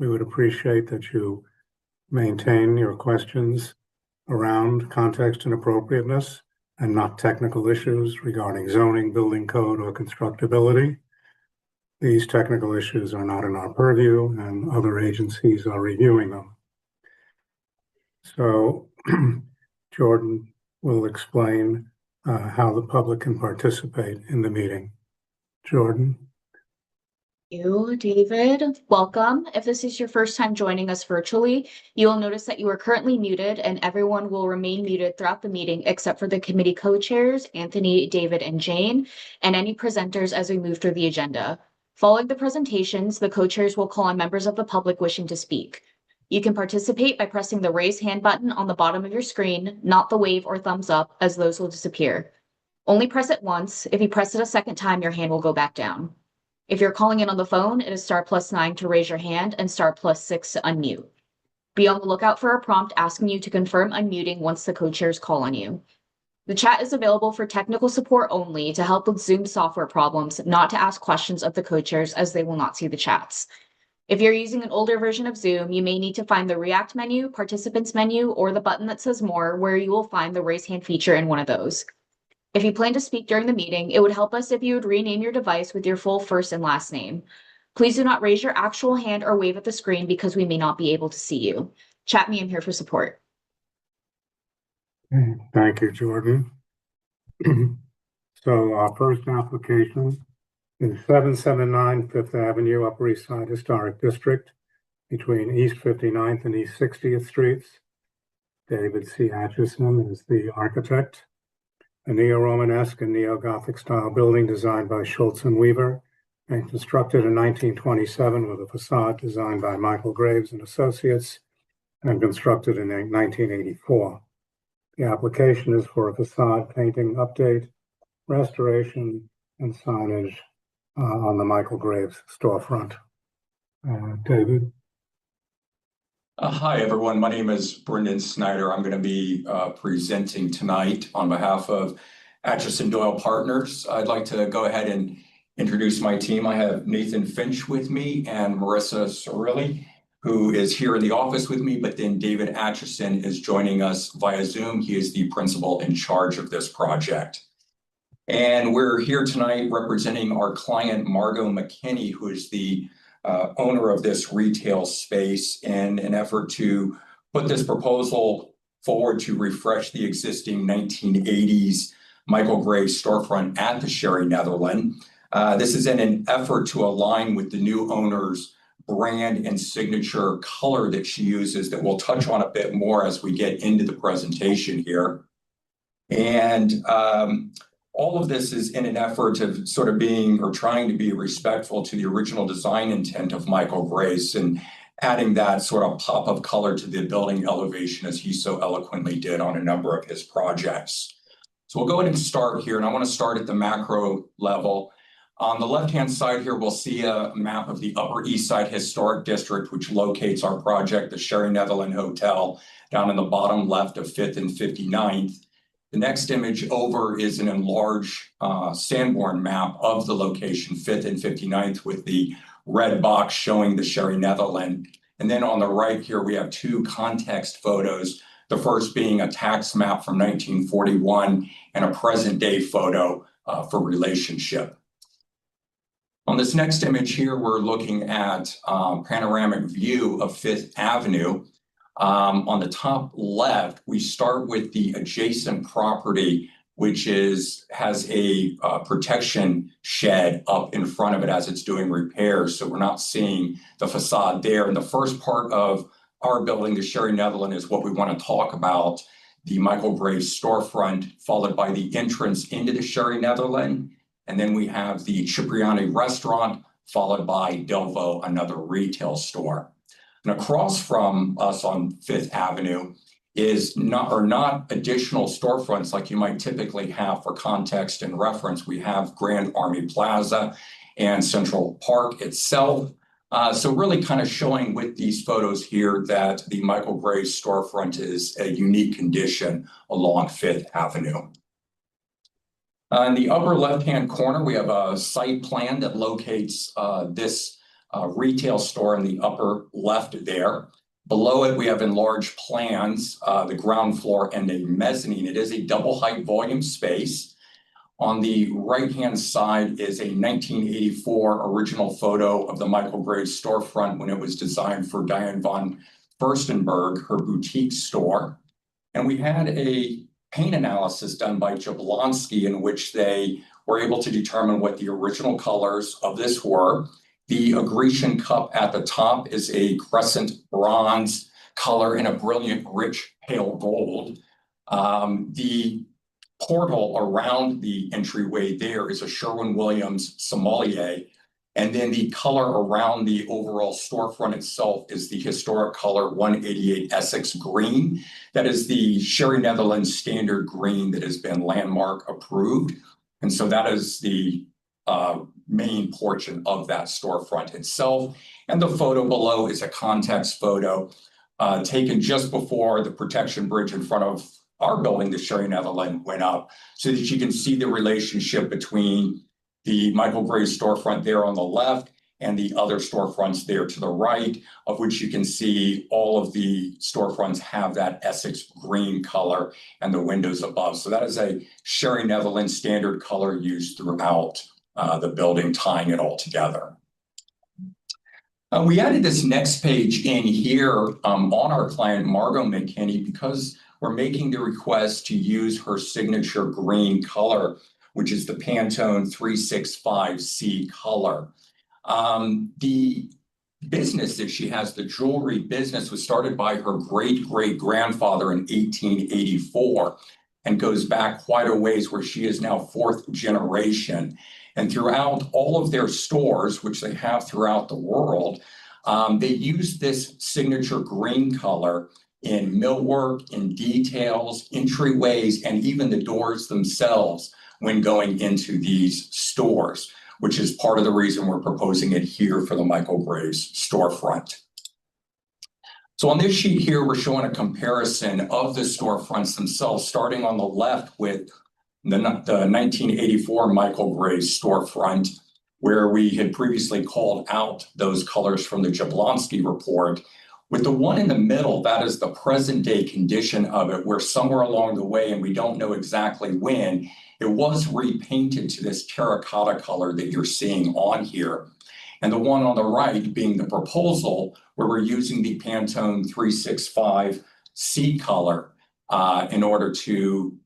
we would appreciate that you maintain your questions around context and appropriateness and not technical issues regarding zoning, building code, or constructability. These technical issues are not in our purview, and other agencies are reviewing them. So Jordan will explain how the public can participate in the meeting. Jordan. Thank you, David. Welcome. If this is your first time joining us virtually, you will notice that you are currently muted, and everyone will remain muted throughout the meeting except for the committee co-chairs, Anthony, David, and Jane, and any presenters as we move through the agenda. Following the presentations, the co-chairs will call on members of the public wishing to speak. You can participate by pressing the raise hand button on the bottom of your screen, not the wave or thumbs up, as those will disappear. Only press it once. If you press it a second time, your hand will go back down. If you're calling in on the phone, it is *+9 to raise your hand and *+6 to unmute. Be on the lookout for a prompt asking you to confirm unmuting once the co-chairs call on you. The chat is available for technical support only to help with Zoom software problems, not to ask questions of the co-chairs as they will not see the chats. If you're using an older version of Zoom, you may need to find the React menu, Participants menu, or the button that says More, where you will find the raise hand feature in one of those. If you plan to speak during the meeting, it would help us if you would rename your device with your full first and last name. Please do not raise your actual hand or wave at the screen because we may not be able to see you. Chat me, I'm here for support. Thank you, Jordan. So our first application is 779 Fifth Avenue, Upper East Side Historic District, between East 59th and East 60th Streets. David C. Atchison is the architect. A neo-Romanesque and neo-Gothic style building designed by Schultz and Weaver and constructed in 1927 with a facade designed by Michael Graves and Associates and constructed in 1984. The application is for a facade painting update, restoration, and signage on the Michael Graves storefront. David? Hi, everyone. My name is Brendan Snyder. I'm going to be presenting tonight on behalf of Atchison Doyle Partners. I'd like to go ahead and introduce my team. I have Nathan Finch with me and Marissa Cirilli, who is here in the office with me, but then David Atchison is joining us via Zoom. He is the principal in charge of this project. And we're here tonight representing our client, Margot McKinney, who is the owner of this retail space in an effort to put this proposal forward to refresh the existing 1980s Michael Graves storefront at the Sherry Netherland. This is in an effort to align with the new owner's brand and signature color that she uses that we'll touch on a bit more as we get into the presentation here. And all of this is in an effort of sort of being or trying to be respectful to the original design intent of Michael Graves and adding that sort of pop of color to the building elevation as he so eloquently did on a number of his projects. So we'll go ahead and start here, and I want to start at the macro level. On the left-hand side here, we'll see a map of the Upper East Side Historic District, which locates our project, the Sherry Netherland Hotel, down in the bottom left of 5th and 59th. The next image over is an enlarged Sanborn map of the location, 5th and 59th, with the red box showing the Sherry Netherland. And then on the right here, we have two context photos, the first being a tax map from 1941 and a present-day photo for relationship. On this next image here, we're looking at panoramic view of 5th Avenue. On the top left, we start with the adjacent property, which has a protection shed up in front of it as it's doing repairs. So we're not seeing the facade there. And the first part of our building, the Sherry Netherland, is what we want to talk about, the Michael Graves storefront, followed by the entrance into the Sherry Netherland. And then we have the Cipriani restaurant, followed by Delvo, another retail store. And across from us on 5th Avenue is not additional storefronts like you might typically have for context and reference. We have Grand Army Plaza and Central Park itself. So really kind of showing with these photos here that the Michael Graves storefront is a unique condition along 5th Avenue. In the upper left-hand corner, we have a site plan that locates this retail store in the upper left there. Below it, we have enlarged plans, the ground floor and a mezzanine. It is a double height volume space. On the right-hand side is a 1984 original photo of the Michael Graves storefront when it was designed for Diane von Furstenberg, her boutique store. And we had a paint analysis done by Jablonski in which they were able to determine what the original colors of this were. The Grecian cup at the top is a crescent bronze color in a brilliant, rich, pale gold. The portal around the entryway there is a Sherwin-Williams sommelier. And then the color around the overall storefront itself is the historic color 188 Essex green. That is the Sherry Netherlands standard green that has been landmark approved. And so that is the main portion of that storefront itself. And the photo below is a context photo taken just before the protection bridge in front of our building, the Sherry Netherlands, went up, so that you can see the relationship between the Michael Graves storefront there on the left and the other storefronts there to the right, of which you can see all of the storefronts have that Essex green color and the windows above. So that is a Sherry Netherlands standard color used throughout the building, tying it all together. We added this next page in here on our client, Margot McKinney, because we're making the request to use her signature green color, which is the Pantone 365C color. The business that she has, the jewelry business, was started by her great-great-grandfather in 1884 and goes back quite a ways, where she is now fourth generation. And throughout all of their stores, which they have throughout the world, they use this signature green color in millwork, in details, entryways, and even the doors themselves when going into these stores, which is part of the reason we're proposing it here for the Michael Graves storefront. So on this sheet here, we're showing a comparison of the storefronts themselves, starting on the left with the 1984 Michael Graves storefront, where we had previously called out those colors from the Jablonski report. With the one in the middle, that is the present day condition of it, where somewhere along the way, and we don't know exactly when, it was repainted to this terracotta color that you're seeing on here. And the one on the right being the proposal, where we're using the Pantone 365C color in order to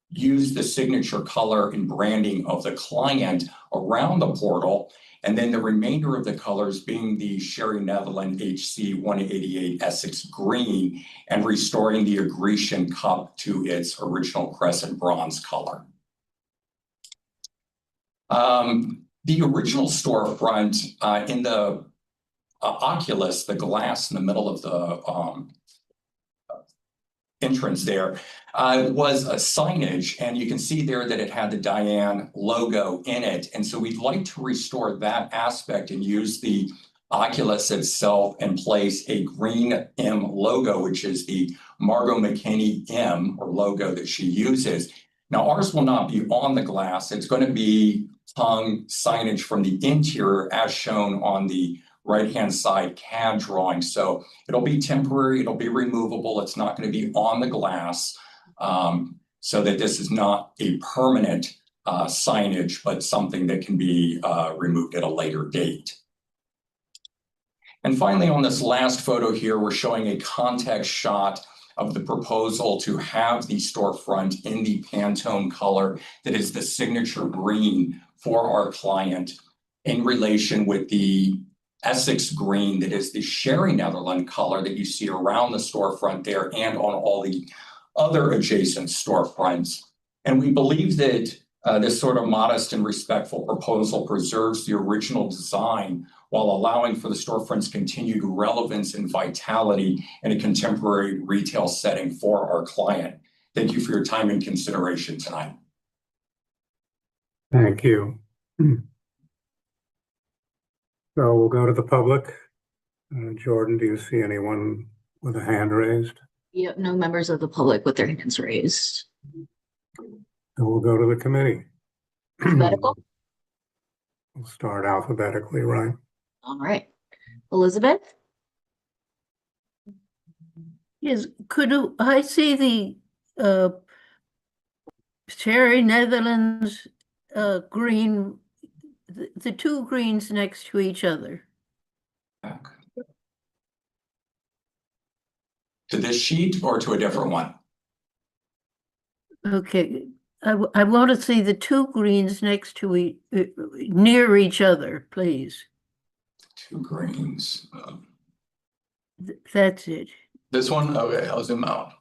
use the signature color and branding of the client around the portal, and then the remainder of the colors being the Sherry Netherlands HC 188 Essex green, and restoring the Grecian cup to its original crescent bronze color. The original storefront in the oculus, the glass in the middle of the entrance there, was a signage, and you can see there that it had the Diane logo in it. And so we'd like to restore that aspect and use the oculus itself and place a green M logo, which is the Margot McKinney M or logo that she uses. Now, ours will not be on the glass. It's going to be hung signage from the interior as shown on the right-hand side CAD drawing. So it'll be temporary, it'll be removable, it's not going to be on the glass, so that this is not a permanent signage, but something that can be removed at a later date. And finally, on this last photo here, we're showing a context shot of the proposal to have the storefront in the Pantone color that is the signature green for our client, in relation with the Essex green that is the Sherry Netherlands color that you see around the storefront there and on all the other adjacent storefronts. And we believe that this sort of modest and respectful proposal preserves the original design while allowing for the storefront's continued relevance and vitality in a contemporary retail setting for our client. Thank you for your time and consideration tonight. Thank you. So we'll go to the public. Jordan, do you see anyone with a hand raised? Yep, no members of the public with their hands raised. So we'll go to the committee. Alphabetical? We'll start alphabetically, right? All right. Elizabeth? Yes, could I see the Sherry Netherlands green, the two greens next to each other? Back. To this sheet or to a different one? Okay, I want to see the two greens next to near each other, please. Two greens. That's it. This one? Okay, I'll zoom out.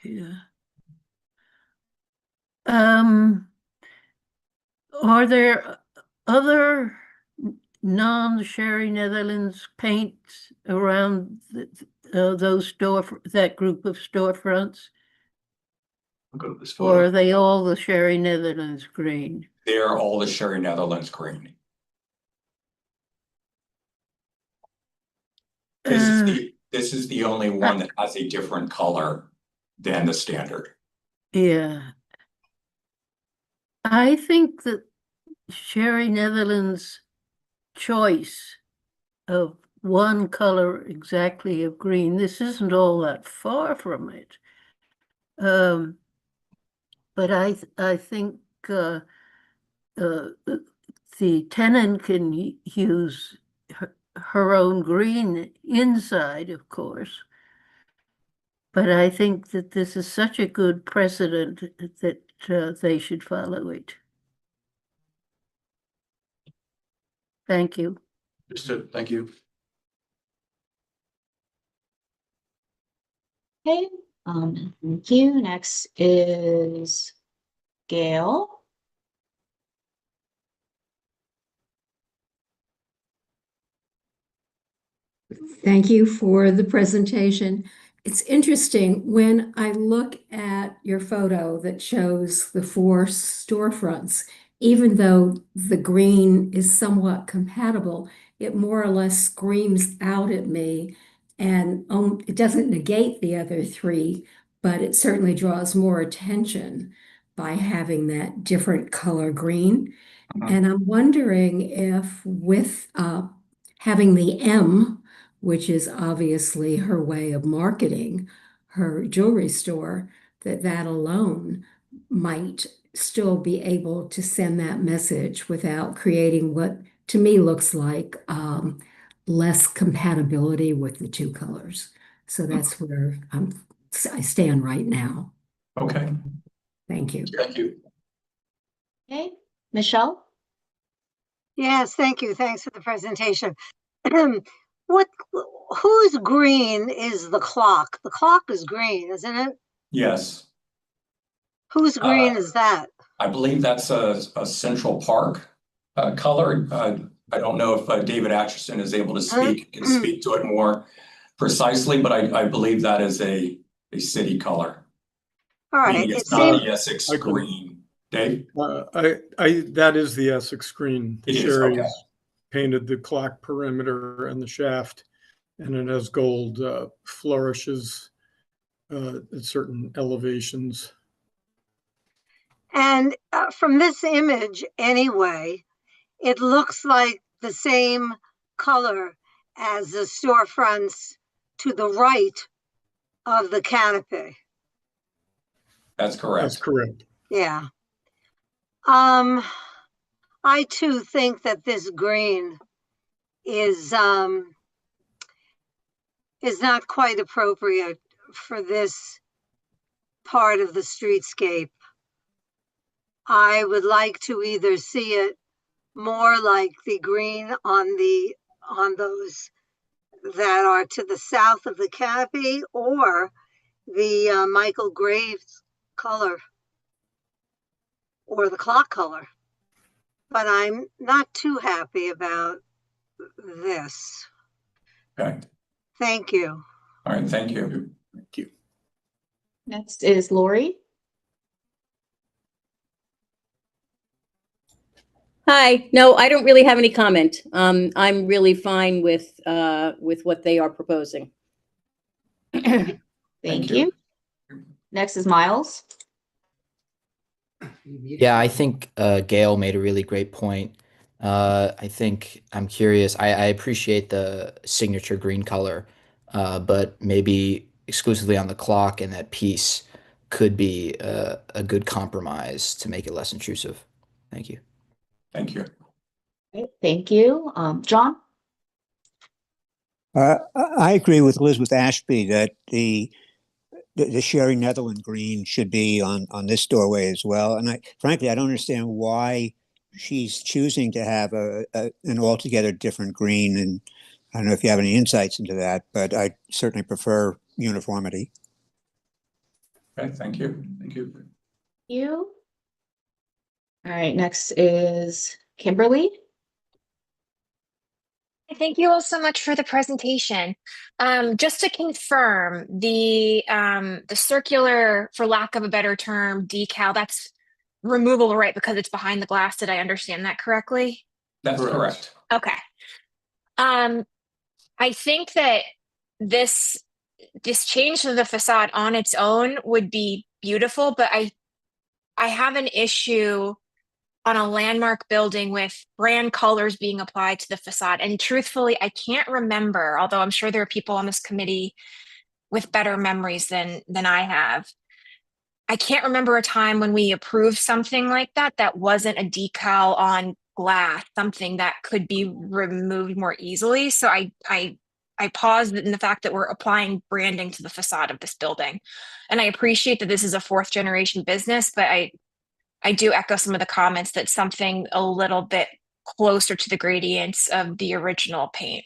Yeah. Are there other non-Sherry Netherlands paints around that group of storefronts? I'll go to this Or are photo. they all the Sherry Netherlands green? They're all the Sherry Netherlands green. This is the only one that has a different color than the standard. Yeah. I think that Sherry Netherlands' choice of one color exactly of green, this isn't all that far from it. But I think the tenant can use her own green inside, of course. But I think that this is such a good precedent that they should follow it. Thank you. Understood. Thank you. Okay, thank you. Next is Gail. Thank you for the presentation. It's interesting when I look at your photo that shows the four storefronts, even though the green is somewhat compatible, it more or less screams out at me, and it doesn't negate the other three, but it certainly draws more attention by having that different color green. And I'm wondering if with having the M, which is obviously her way of marketing her jewelry store, that alone might still be able to send that message without creating what to me looks like less compatibility with the two colors. So that's where I stand right now. Okay. Thank you. Thank you. Okay, Michelle? Yes, thank you. Thanks for the presentation. Whose green is the clock? The clock is green, isn't it? Yes. Whose green is that? I believe that's a Central Park color. I don't know if David Atchison is able to speak to it more precisely, but I believe that is a city color. All right. Meaning it's not the Essex green. Dave? That is the Essex green. The It is, Sherry's okay. painted the clock perimeter and the shaft, and it has gold flourishes at certain elevations. And from this image, anyway, it looks like the same color as the storefronts to the right of the canopy. That's correct. That's correct. Yeah. I too think that this green is not quite appropriate for this part of the streetscape. I would like to either see it more like the green on those that are to the south of the canopy, or the Michael Graves color or the clock color. But I'm not too happy about this. Okay. Thank you. All right. Thank you. Thank you. Next is Lori. Hi. No, I don't really have any comment. I'm really fine with what they are proposing. Thank you. Next is Miles. Yeah, I think Gail made a really great point. I think I'm curious. I appreciate the signature green color, but maybe exclusively on the clock and that piece could be a good compromise to make it less intrusive. Thank you. Thank you. Okay, thank you. John? I agree with Elizabeth Ashby that the Sherry Netherland green should be on this doorway as well. And frankly, I don't understand why she's choosing to have an altogether different green. And I don't know if you have any insights into that, but I certainly prefer uniformity. Okay, thank you. Thank you. You? All right, next is Kimberly. Thank you all so much for the presentation. Just to confirm, the circular, for lack of a better term, decal, that's removable, right? Because it's behind the glass. Did I understand that correctly? That's correct. Okay. I think that this change to the facade on its own would be beautiful, but I have an issue on a landmark building with brand colors being applied to the facade. And truthfully, I can't remember, although I'm sure there are people on this committee with better memories than I have. I can't remember a time when we approved something like that that wasn't a decal on glass, something that could be removed more easily. So I paused in the fact that we're applying branding to the facade of this building. And I appreciate that this is a fourth generation business, but I do echo some of the comments that something a little bit closer to the gradients of the original paint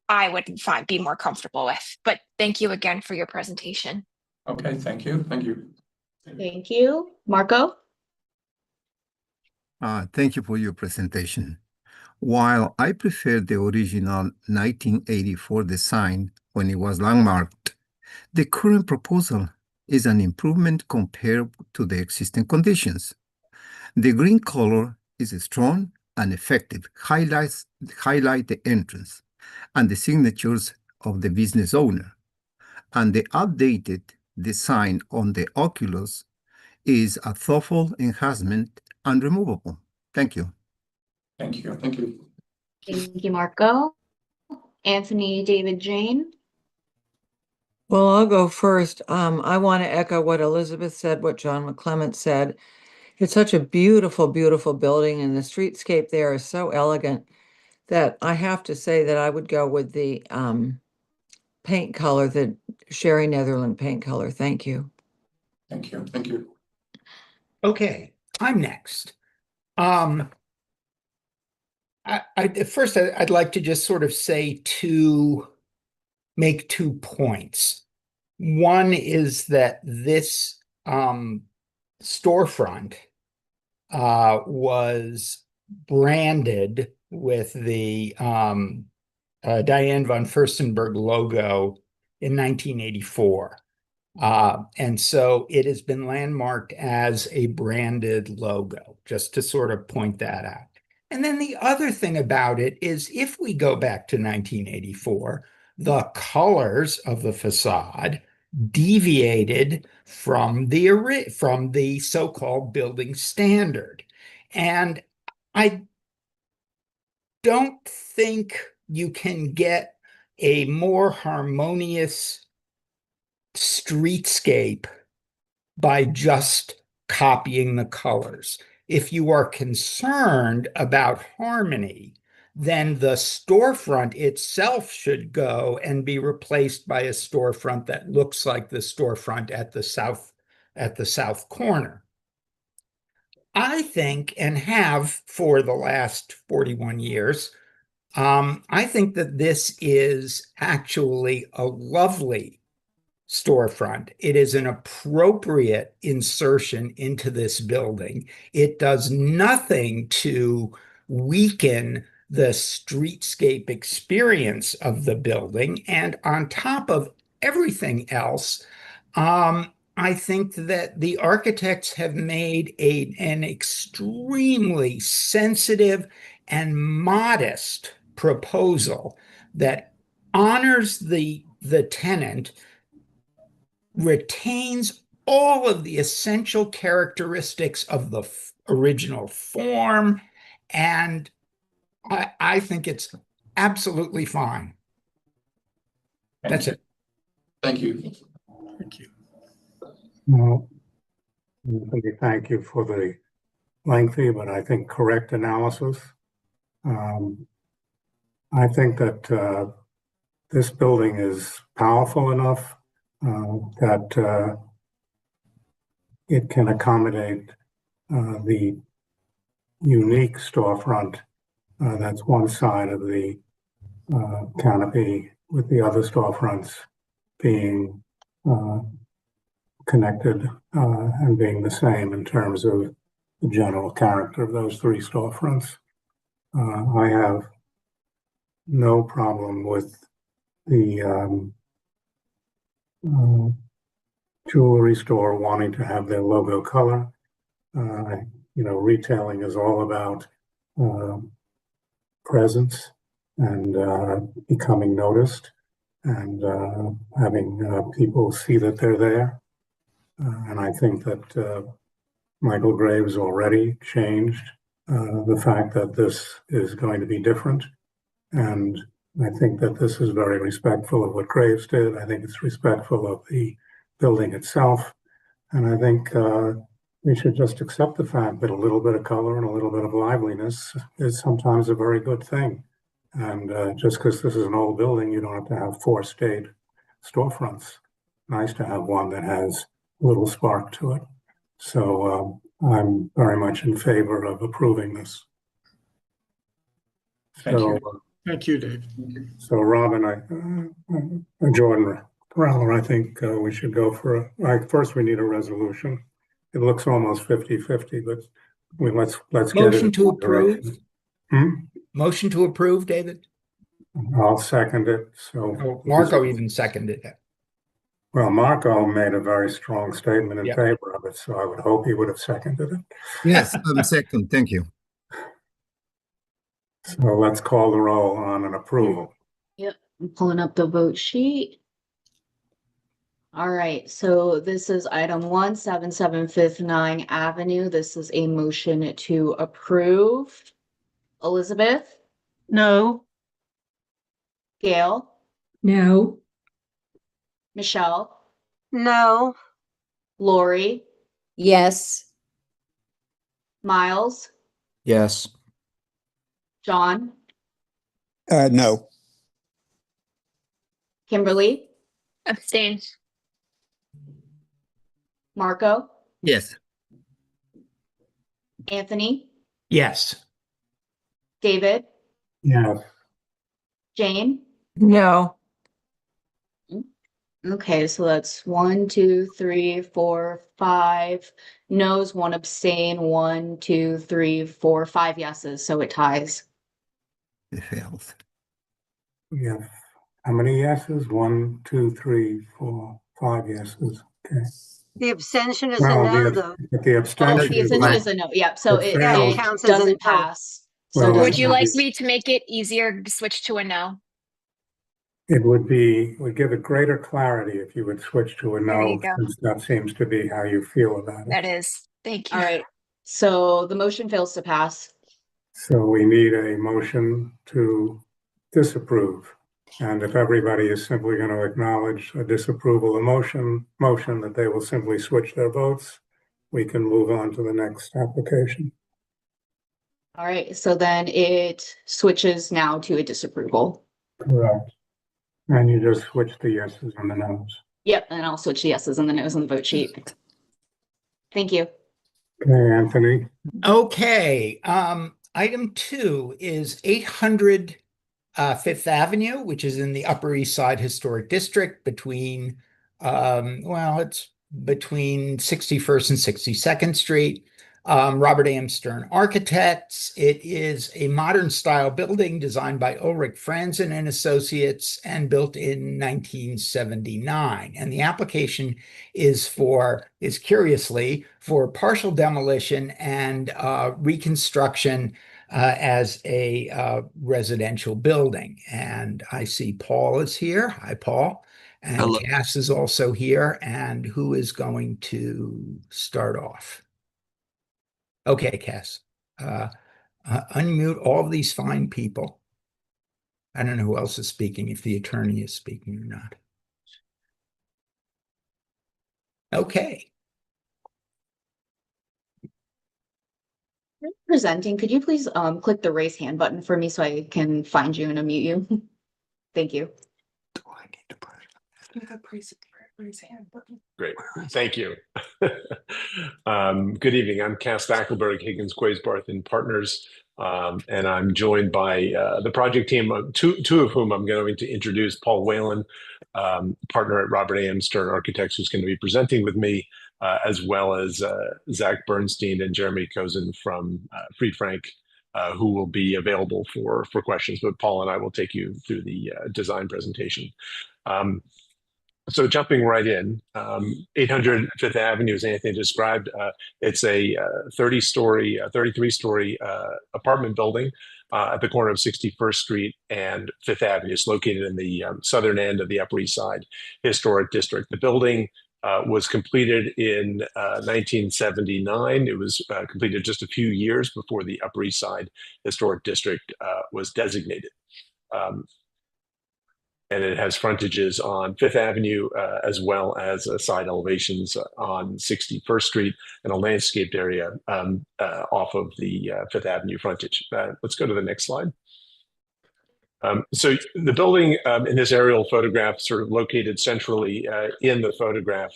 I would be more comfortable with. But thank you again for your presentation. Okay, thank you. Thank you. Thank you. Marco? Thank you for your presentation. While I prefer the original 1984 design when it was landmarked, the current proposal is an improvement compared to the existing conditions. The green color is strong and effective, highlight the entrance and the signatures of the business owner. And the updated design on the oculus is a thoughtful enhancement and removable. Thank you. Thank you. Thank you. Thank you, Marco. Anthony, David, Jane? Well, I'll go first. I want to echo what Elizabeth said, what John McClement said. It's such a beautiful, beautiful building, and the streetscape there is so elegant that I have to say that I would go with the paint color, the Sherry Netherland paint color. Thank you. Thank you. Thank you. Okay, I'm next. First, I'd like to just sort of make 2 points. One is that this storefront was branded with the Diane von Furstenberg logo in 1984. And so it has been landmarked as a branded logo, just to sort of point that out. And then the other thing about it is if we go back to 1984, the colors of the facade deviated from the so-called building standard. And I don't think you can get a more harmonious streetscape by just copying the colors. If you are concerned about harmony, then the storefront itself should go and be replaced by a storefront that looks like the storefront at the south corner. I think, and have for the last 41 years, I think that this is actually a lovely storefront. It is an appropriate insertion into this building. It does nothing to weaken the streetscape experience of the building. And on top of everything else, I think that the architects have made an extremely sensitive and modest proposal that honors the tenant, retains all of the essential characteristics of the original form, and I think it's absolutely fine. That's it. Thank you. Thank you. Well, let me thank you for the lengthy, but I think correct analysis. I think that this building is powerful enough that it can accommodate the unique storefront that's one side of the canopy, with the other storefronts being connected and being the same in terms of the general character of those three storefronts. I have no problem with the jewelry store wanting to have their logo color. Retailing is all about presence and becoming noticed and having people see that they're there. And I think that Michael Graves already changed the fact that this is going to be different. And I think that this is very respectful of what Graves did. I think it's respectful of the building itself. And I think we should just accept the fact that a little bit of color and a little bit of liveliness is sometimes a very good thing. And just because this is an old building, you don't have to have 4 state storefronts. Nice to have one that has a little spark to it. So I'm very much in favor of approving this. Thank you. Thank you, Dave. So Robin, Jordan Raller, I think we should go for first we need a resolution. It looks almost 50-50, but let's get it. Motion to approve. Motion to approve, David. I'll second it. So Marco even seconded it. Well, Marco made a very strong statement in favor of it, so I would hope he would have seconded it. Yes, second. Thank you. So let's call the roll on an approval. Yep, I'm pulling up the vote sheet. All right, so this is item 177 Fifth 9 Avenue. This is a motion to approve. Elizabeth? No. Gail? No. Michelle? No. Lori? Yes. Miles? Yes. John? No. Kimberly? Abstain. Marco? Yes. Anthony? Yes. David? Yes. Jane? No. Okay, so that's 1, 2, 3, 4, 5 no's, 1 abstain, 1, 2, 3, 4, 5 yeses, so it ties. It fails. Yeah. How many yeses? 1, 2, 3, 4, 5 yeses. Okay. The abstention is a Well, no, though. the Oh, abstention the abstention is a no, yep, so It it fails. Counts as a doesn't no. pass. So Well, it Would doesn't you pass. like me to make it easier, switch to a no? It would give it greater clarity if you would switch to a There you no, go. since that seems to be how you feel about it. That is. Thank you. All right, so the motion fails to pass. So we need a motion to disapprove. And if everybody is simply going to acknowledge a disapproval motion that they will simply switch their votes, we can move on to the next application. All right, so then it switches now to a disapproval. Correct. And you just switch the yeses and the nos. Yep, and I'll switch the yeses and the no's on the vote sheet. Thank you. Okay, Anthony. Okay, item 2 is 800 Fifth Avenue, which is in the Upper East Side Historic District between, it's between 61st and 62nd Street. Robert A.M. Stern Architects. It is a modern style building designed by Ulrich Franzen and Associates and built in 1979. And the application is curiously for partial demolition and reconstruction as a residential building. And I see Paul is here. Hi, Paul. And Hello. Cass is also here. And who is going to start off? Okay, Cass. Unmute all of these fine people. I don't know who else is speaking, if the attorney is speaking or not. Okay. Presenting, could you please click the raise hand button for me so I can find you and unmute you? Thank you. Great, thank you. Good evening, I'm Cass Stackelberg, Higgins, Quaysbarth and Partners, and I'm joined by the project team, two of whom I'm going to introduce, Paul Whalen, partner at Robert A.M. Stern Architects, who's going to be presenting with me, as well as Zach Bernstein and Jeremy Kozen from Fried Frank, who will be available for questions, but Paul and I will take you through the design presentation. So jumping right in, 800 Fifth Avenue, as Anthony described, it's a 33-story apartment building at the corner of 61st Street and Fifth Avenue. It's located in the southern end of the Upper East Side Historic District. The building was completed in 1979. It was completed just a few years before the Upper East Side Historic District was designated. And it has frontages on Fifth Avenue, as well as side elevations on 61st Street and a landscaped area off of the Fifth Avenue frontage. Let's go to the next slide. So the building in this aerial photograph, sort of located centrally in the photograph,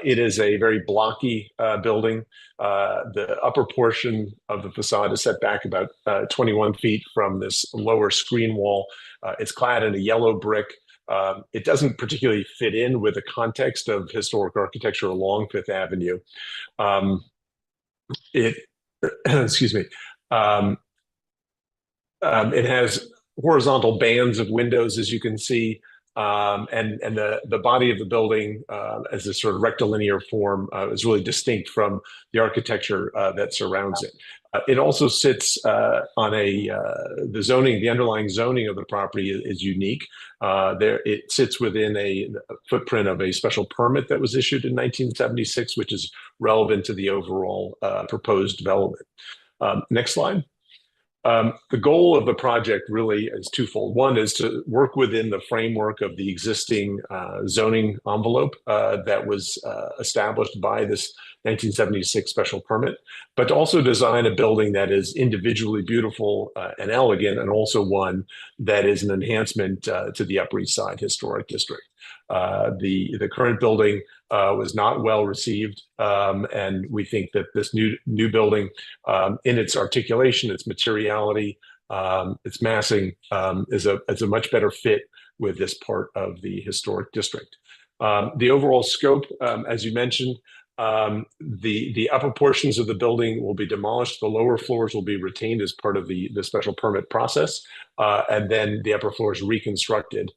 it is a very blocky building. The upper portion of the facade is set back about 21 feet from this lower screen wall. It's clad in a yellow brick. It doesn't particularly fit in with the context of historic architecture along Fifth Avenue. Excuse me. It has horizontal bands of windows, as you can see, and the body of the building as a sort of rectilinear form is really distinct from the architecture that surrounds it. It also sits on the underlying zoning of the property is unique. It sits within a footprint of a special permit that was issued in 1976, which is relevant to the overall proposed development. Next slide. The goal of the project really is twofold. One is to work within the framework of the existing zoning envelope that was established by this 1976 special permit, but to also design a building that is individually beautiful and elegant, and also one that is an enhancement to the Upper East Side Historic District. The current building was not well received, and we think that this new building, in its articulation, its materiality, its massing, is a much better fit with this part of the historic district. The overall scope, as you mentioned, the upper portions of the building will be demolished. The lower floors will be retained as part of the special permit process, and then the upper floors reconstructed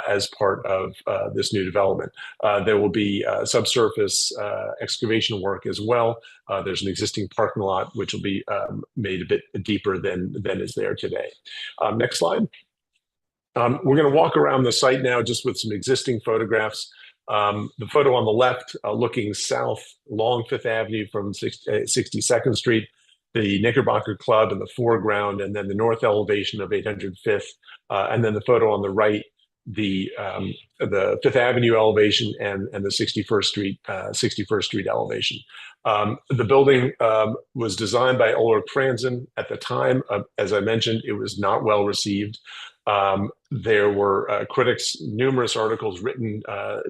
as part of this new development. There will be subsurface excavation work as well. There's an existing parking lot which will be made a bit deeper than is there today. Next slide. We're going to walk around the site now just with some existing photographs. The photo on the left, looking south along Fifth Avenue from 62nd Street, the Knickerbocker Club in the foreground, and then the north elevation of 800 Fifth, and then the photo on the right, the Fifth Avenue elevation and the 61st Street elevation. The building was designed by Ulrich Franzen. At the time, as I mentioned, it was not well received. There were numerous articles written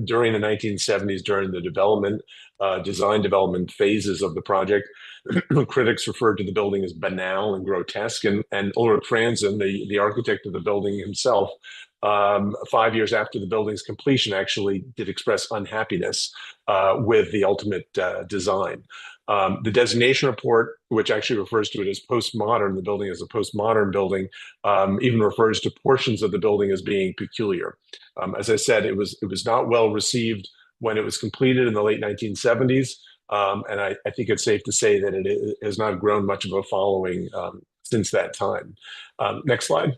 during the 1970s during the design development phases of the project. Critics referred to the building as banal and grotesque, and Ulrich Franzen, the architect of the building himself, 5 years after the building's completion, actually did express unhappiness with the ultimate design. The designation report, which actually refers to it as postmodern, the building as a postmodern building, even refers to portions of the building as being peculiar. As I said, it was not well received when it was completed in the late 1970s, and I think it's safe to say that it has not grown much of a following since that time. Next slide.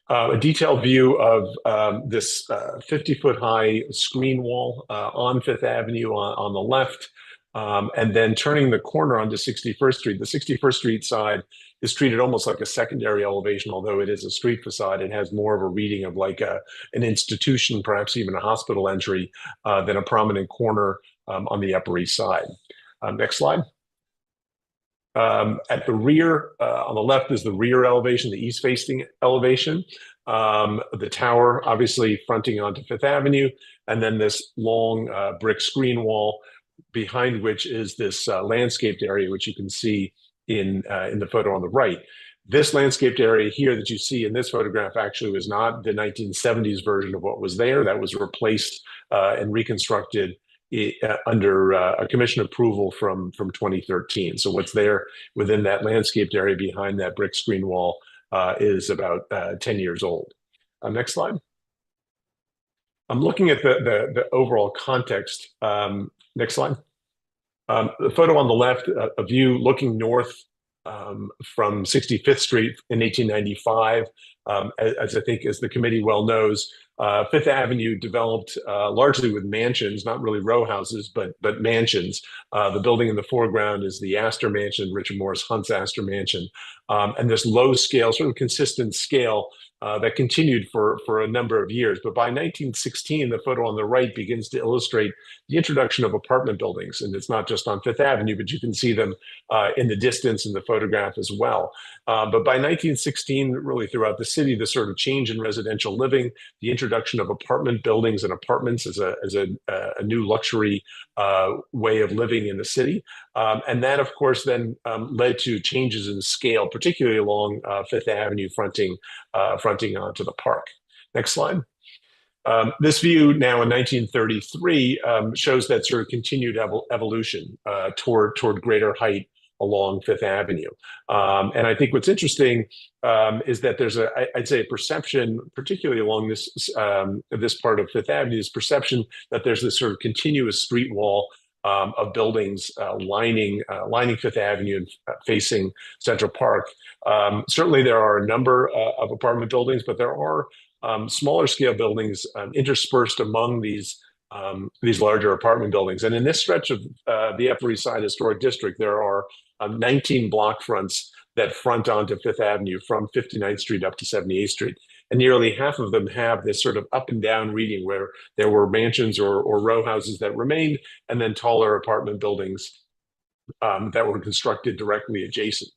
A detailed view of this 50-foot high screen wall on Fifth Avenue on the left. And then turning the corner onto 61st Street. The 61st Street side is treated almost like a secondary elevation, although it is a street facade. It has more of a reading of like an institution, perhaps even a hospital entry, than a prominent corner on the Upper East Side. Next slide. At the rear, on the left is the rear elevation, the east-facing elevation. The tower, obviously fronting onto Fifth Avenue, and then this long brick screen wall, behind which is this landscaped area, which you can see in the photo on the right. This landscaped area here that you see in this photograph actually was not the 1970s version of what was there. That was replaced and reconstructed under a commission approval from 2013. So what's there within that landscaped area behind that brick screen wall is about 10 years old. Next slide. I'm looking at the overall context. Next slide. The photo on the left, a view looking north from 65th Street in 1895. As I think, as the committee well knows, Fifth Avenue developed largely with mansions, not really row houses, but mansions. The building in the foreground is the Astor Mansion, Richard Morris Hunt's Astor Mansion. And this low scale, sort of consistent scale that continued for a number of years. But by 1916, the photo on the right begins to illustrate the introduction of apartment buildings. And it's not just on Fifth Avenue, but you can see them in the distance in the photograph as well. But by 1916, really throughout the city, the sort of change in residential living, the introduction of apartment buildings and apartments as a new luxury way of living in the city. And that, of course, then led to changes in scale, particularly along Fifth Avenue fronting onto the park. Next slide. This view now in 1933 shows that sort of continued evolution toward greater height along Fifth Avenue. And I think what's interesting is that there's I'd say a perception, particularly along this part of Fifth Avenue, this perception that there's this sort of continuous street wall of buildings lining Fifth Avenue and facing Central Park. Certainly there are a number of apartment buildings, but there are smaller scale buildings interspersed among these larger apartment buildings. And in this stretch of the Upper East Side Historic District, there are 19 block fronts that front onto Fifth Avenue from 59th Street up to 78th Street. And nearly half of them have this sort of up and down reading where there were mansions or row houses that remained, and then taller apartment buildings that were constructed directly adjacent.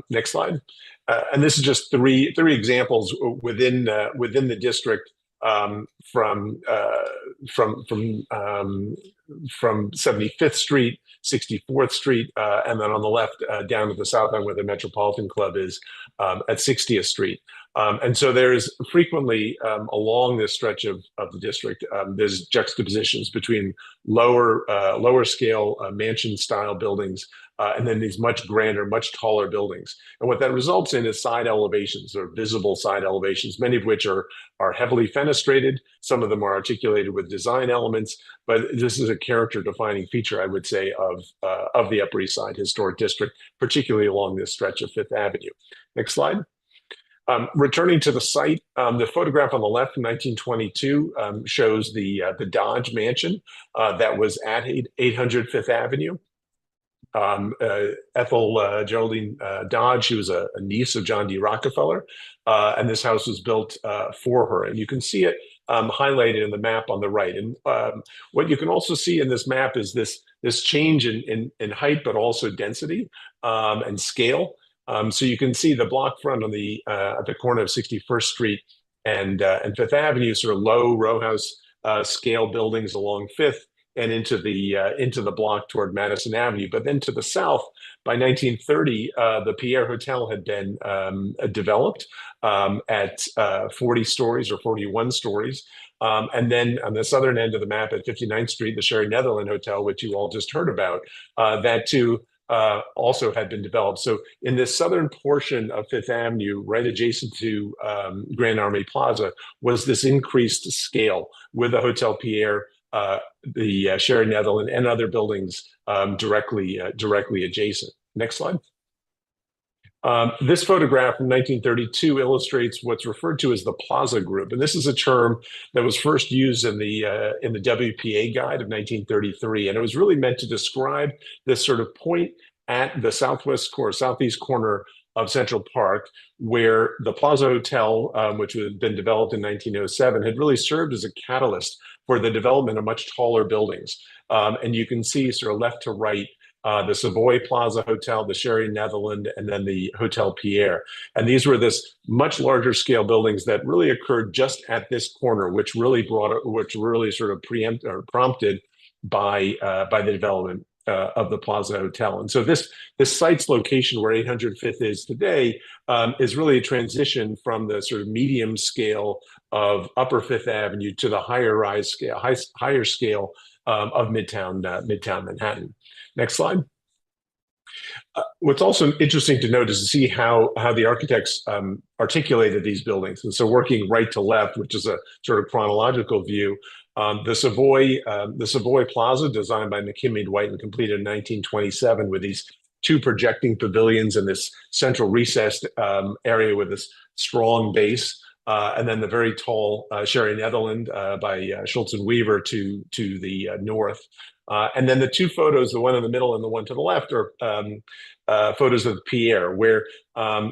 Next slide. And this is just three examples within the district from 75th Street, 64th Street, and then on the left down to the south end where the Metropolitan Club is at 60th Street. And so there's frequently along this stretch of the district, there's juxtapositions between lower scale mansion style buildings and then these much grander, much taller buildings. And what that results in is side elevations or visible side elevations, many of which are heavily fenestrated. Some of them are articulated with design elements, but this is a character defining feature, I would say, of the Upper East Side Historic District, particularly along this stretch of Fifth Avenue. Next slide. Returning to the site, the photograph on the left from 1922 shows the Dodge mansion that was at 800 Fifth Avenue. Ethel Geraldine Dodge, she was a niece of John D. Rockefeller, and this house was built for her. And you can see it highlighted in the map on the right. And what you can also see in this map is this change in height, but also density and scale. So you can see the block front on at the corner of 61st Street and Fifth Avenue, sort of low row house scale buildings along Fifth and into the block toward Madison Avenue. But then to the south, by 1930, the Pierre Hotel had been developed at 40 stories or 41 stories. And then on the southern end of the map at 59th Street, the Sherry Netherland Hotel, which you all just heard about, that too also had been developed. So in this southern portion of Fifth Avenue, right adjacent to Grand Army Plaza, was this increased scale with the Hotel Pierre, the Sherry Netherland, and other buildings directly adjacent. Next slide. This photograph from 1932 illustrates what's referred to as the Plaza Group, and this is a term that was first used in the WPA Guide of 1933, and it was really meant to describe this sort of point at the southeast corner of Central Park, where the Plaza Hotel, which had been developed in 1907, had really served as a catalyst for the development of much taller buildings. And you can see sort of left to right the Savoy Plaza Hotel, the Sheraton Netherland, and then the Hotel Pierre. And these were this much larger scale buildings that really occurred just at this corner, which really sort of prompted by the development of the Plaza Hotel. And so this site's location, where 800 Fifth is today, is really a transition from the sort of medium scale of Upper Fifth Avenue to the higher scale of Midtown Manhattan. Next slide. What's also interesting to note is to see how the architects articulated these buildings. And so working right to left, which is a sort of chronological view, the Savoy Plaza, designed by McKinley Dwight and completed in 1927, with these two projecting pavilions and this central recessed area with this strong base. And then the very tall Sheraton Netherland by Schultz and Weaver to the north. And then the two photos, the one in the middle and the one to the left, are photos of the Pierre, where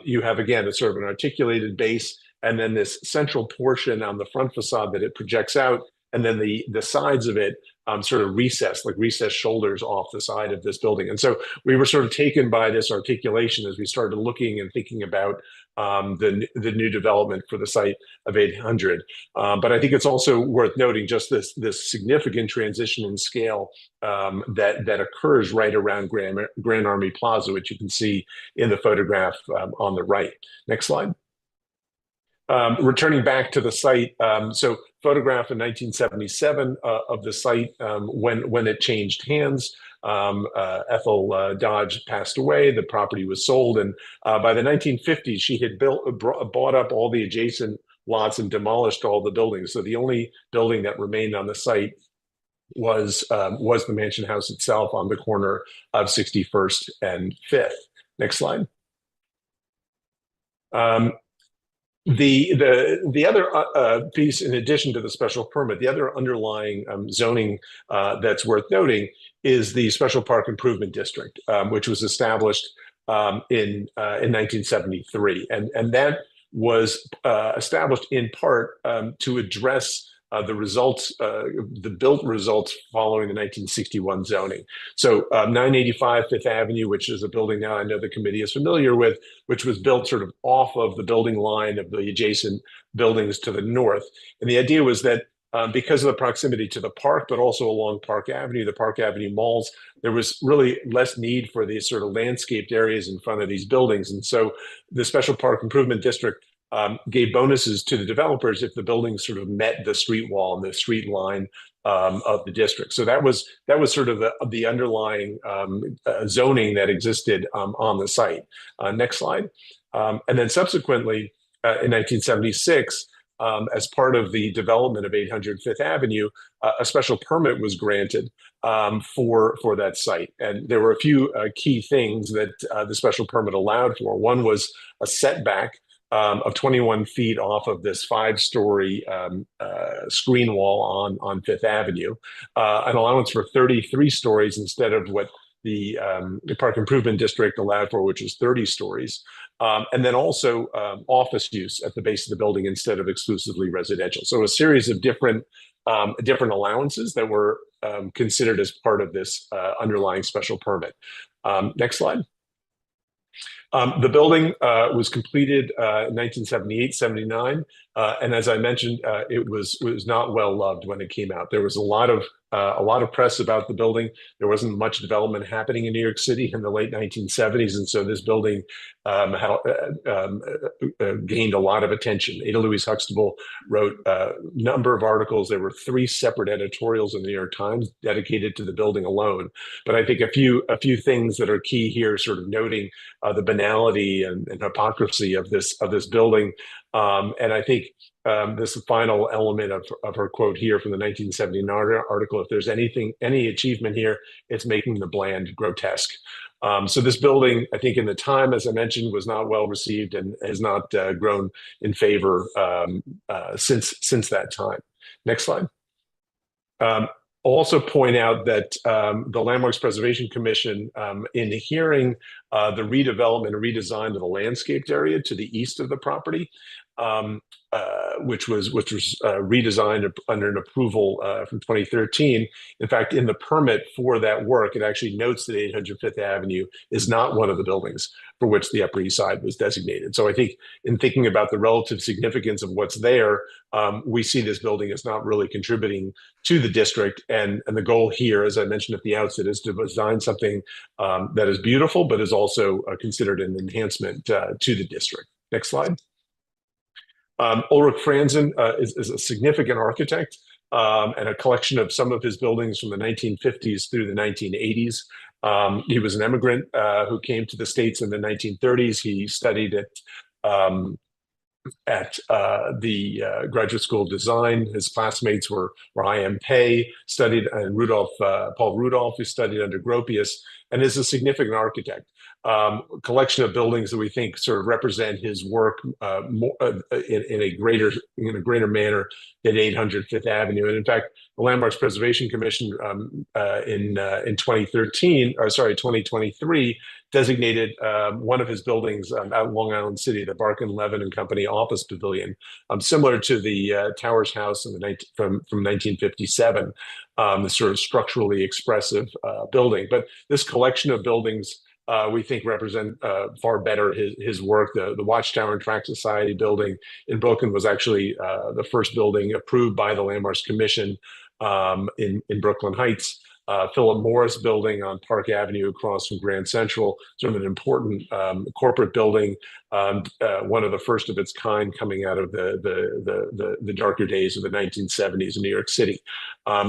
you have, again, a sort of an articulated base, and then this central portion on the front facade that it projects out, and then the sides of it sort of recessed shoulders off the side of this building. And so we were sort of taken by this articulation as we started looking and thinking about the new development for the site of 800. But I think it's also worth noting just this significant transition in scale that occurs right around Grand Army Plaza, which you can see in the photograph on the right. Next slide. Returning back to the site, so photograph in 1977 of the site when it changed hands. Ethel Dodge passed away. The property was sold, and by the 1950s, she had bought up all the adjacent lots and demolished all the buildings. So the only building that remained on the site was the Mansion House itself on the corner of 61st and 5th. Next slide. The other piece, in addition to the special permit, the other underlying zoning that's worth noting is the Special Park Improvement District, which was established in 1973, and that was established in part to address the results, the built results following the 1961 zoning. So 985 Fifth Avenue, which is a building now I know the committee is familiar with, which was built sort of off of the building line of the adjacent buildings to the north. And the idea was that because of the proximity to the park, but also along Park Avenue, the Park Avenue malls, there was really less need for these sort of landscaped areas in front of these buildings. And so the Special Park Improvement District gave bonuses to the developers if the buildings sort of met the street wall and the street line of the district. So that was sort of the underlying zoning that existed on the site. Next slide. And then subsequently, in 1976, as part of the development of 800 Fifth Avenue, a special permit was granted for that site. And there were a few key things that the special permit allowed for. One was a setback of 21 feet off of this 5-story screen wall on Fifth Avenue, an allowance for 33 stories instead of what the Park Improvement District allowed for, which was 30 stories. And then also office use at the base of the building instead of exclusively residential. So a series of different allowances that were considered as part of this underlying special permit. Next slide. The building was completed in 1978-79, and as I mentioned, it was not well loved when it came out. There was a lot of press about the building. There wasn't much development happening in New York City in the late 1970s, and so this building gained a lot of attention. Ada Louise Huxtable wrote a number of articles. There were 3 separate editorials in the New York Times dedicated to the building alone. But I think a few things that are key here, sort of noting the banality and hypocrisy of this building. And I think this final element of her quote here from the 1979 article, if there's any achievement here, it's making the bland grotesque. So this building, I think in the time, as I mentioned, was not well received and has not grown in favor since that time. Next slide. Also point out that the Landmarks Preservation Commission, in hearing the redevelopment and redesign of the landscaped area to the east of the property, which was redesigned under an approval from 2013. In fact, in the permit for that work, it actually notes that 800 Fifth Avenue is not one of the buildings for which the Upper East Side was designated. So I think in thinking about the relative significance of what's there, we see this building as not really contributing to the district. And the goal here, as I mentioned at the outset, is to design something that is beautiful, but is also considered an enhancement to the district. Next slide. Ulrich Franzen is a significant architect and a collection of some of his buildings from the 1950s through the 1980s. He was an immigrant who came to the States in the 1930s. He studied at the Graduate School of Design. His classmates were I.M. Pei, studied, and Paul Rudolph, who studied under Gropius, and is a significant architect. Collection of buildings that we think sort of represent his work more, in a greater manner than 800 Fifth Avenue. And in fact, the Landmarks Preservation Commission in 2023 designated one of his buildings out in Long Island City, the Barkin Levin and Company Office Pavilion, similar to the Towers House from 1957, the sort of structurally expressive building. But this collection of buildings we think represent far better his work. The Watchtower and Tract Society building in Brooklyn was actually the first building approved by the Landmarks Commission in Brooklyn Heights. Philip Morris building on Park Avenue across from Grand Central, sort of an important corporate building, one of the first of its kind coming out of the darker days of the 1970s in New York City.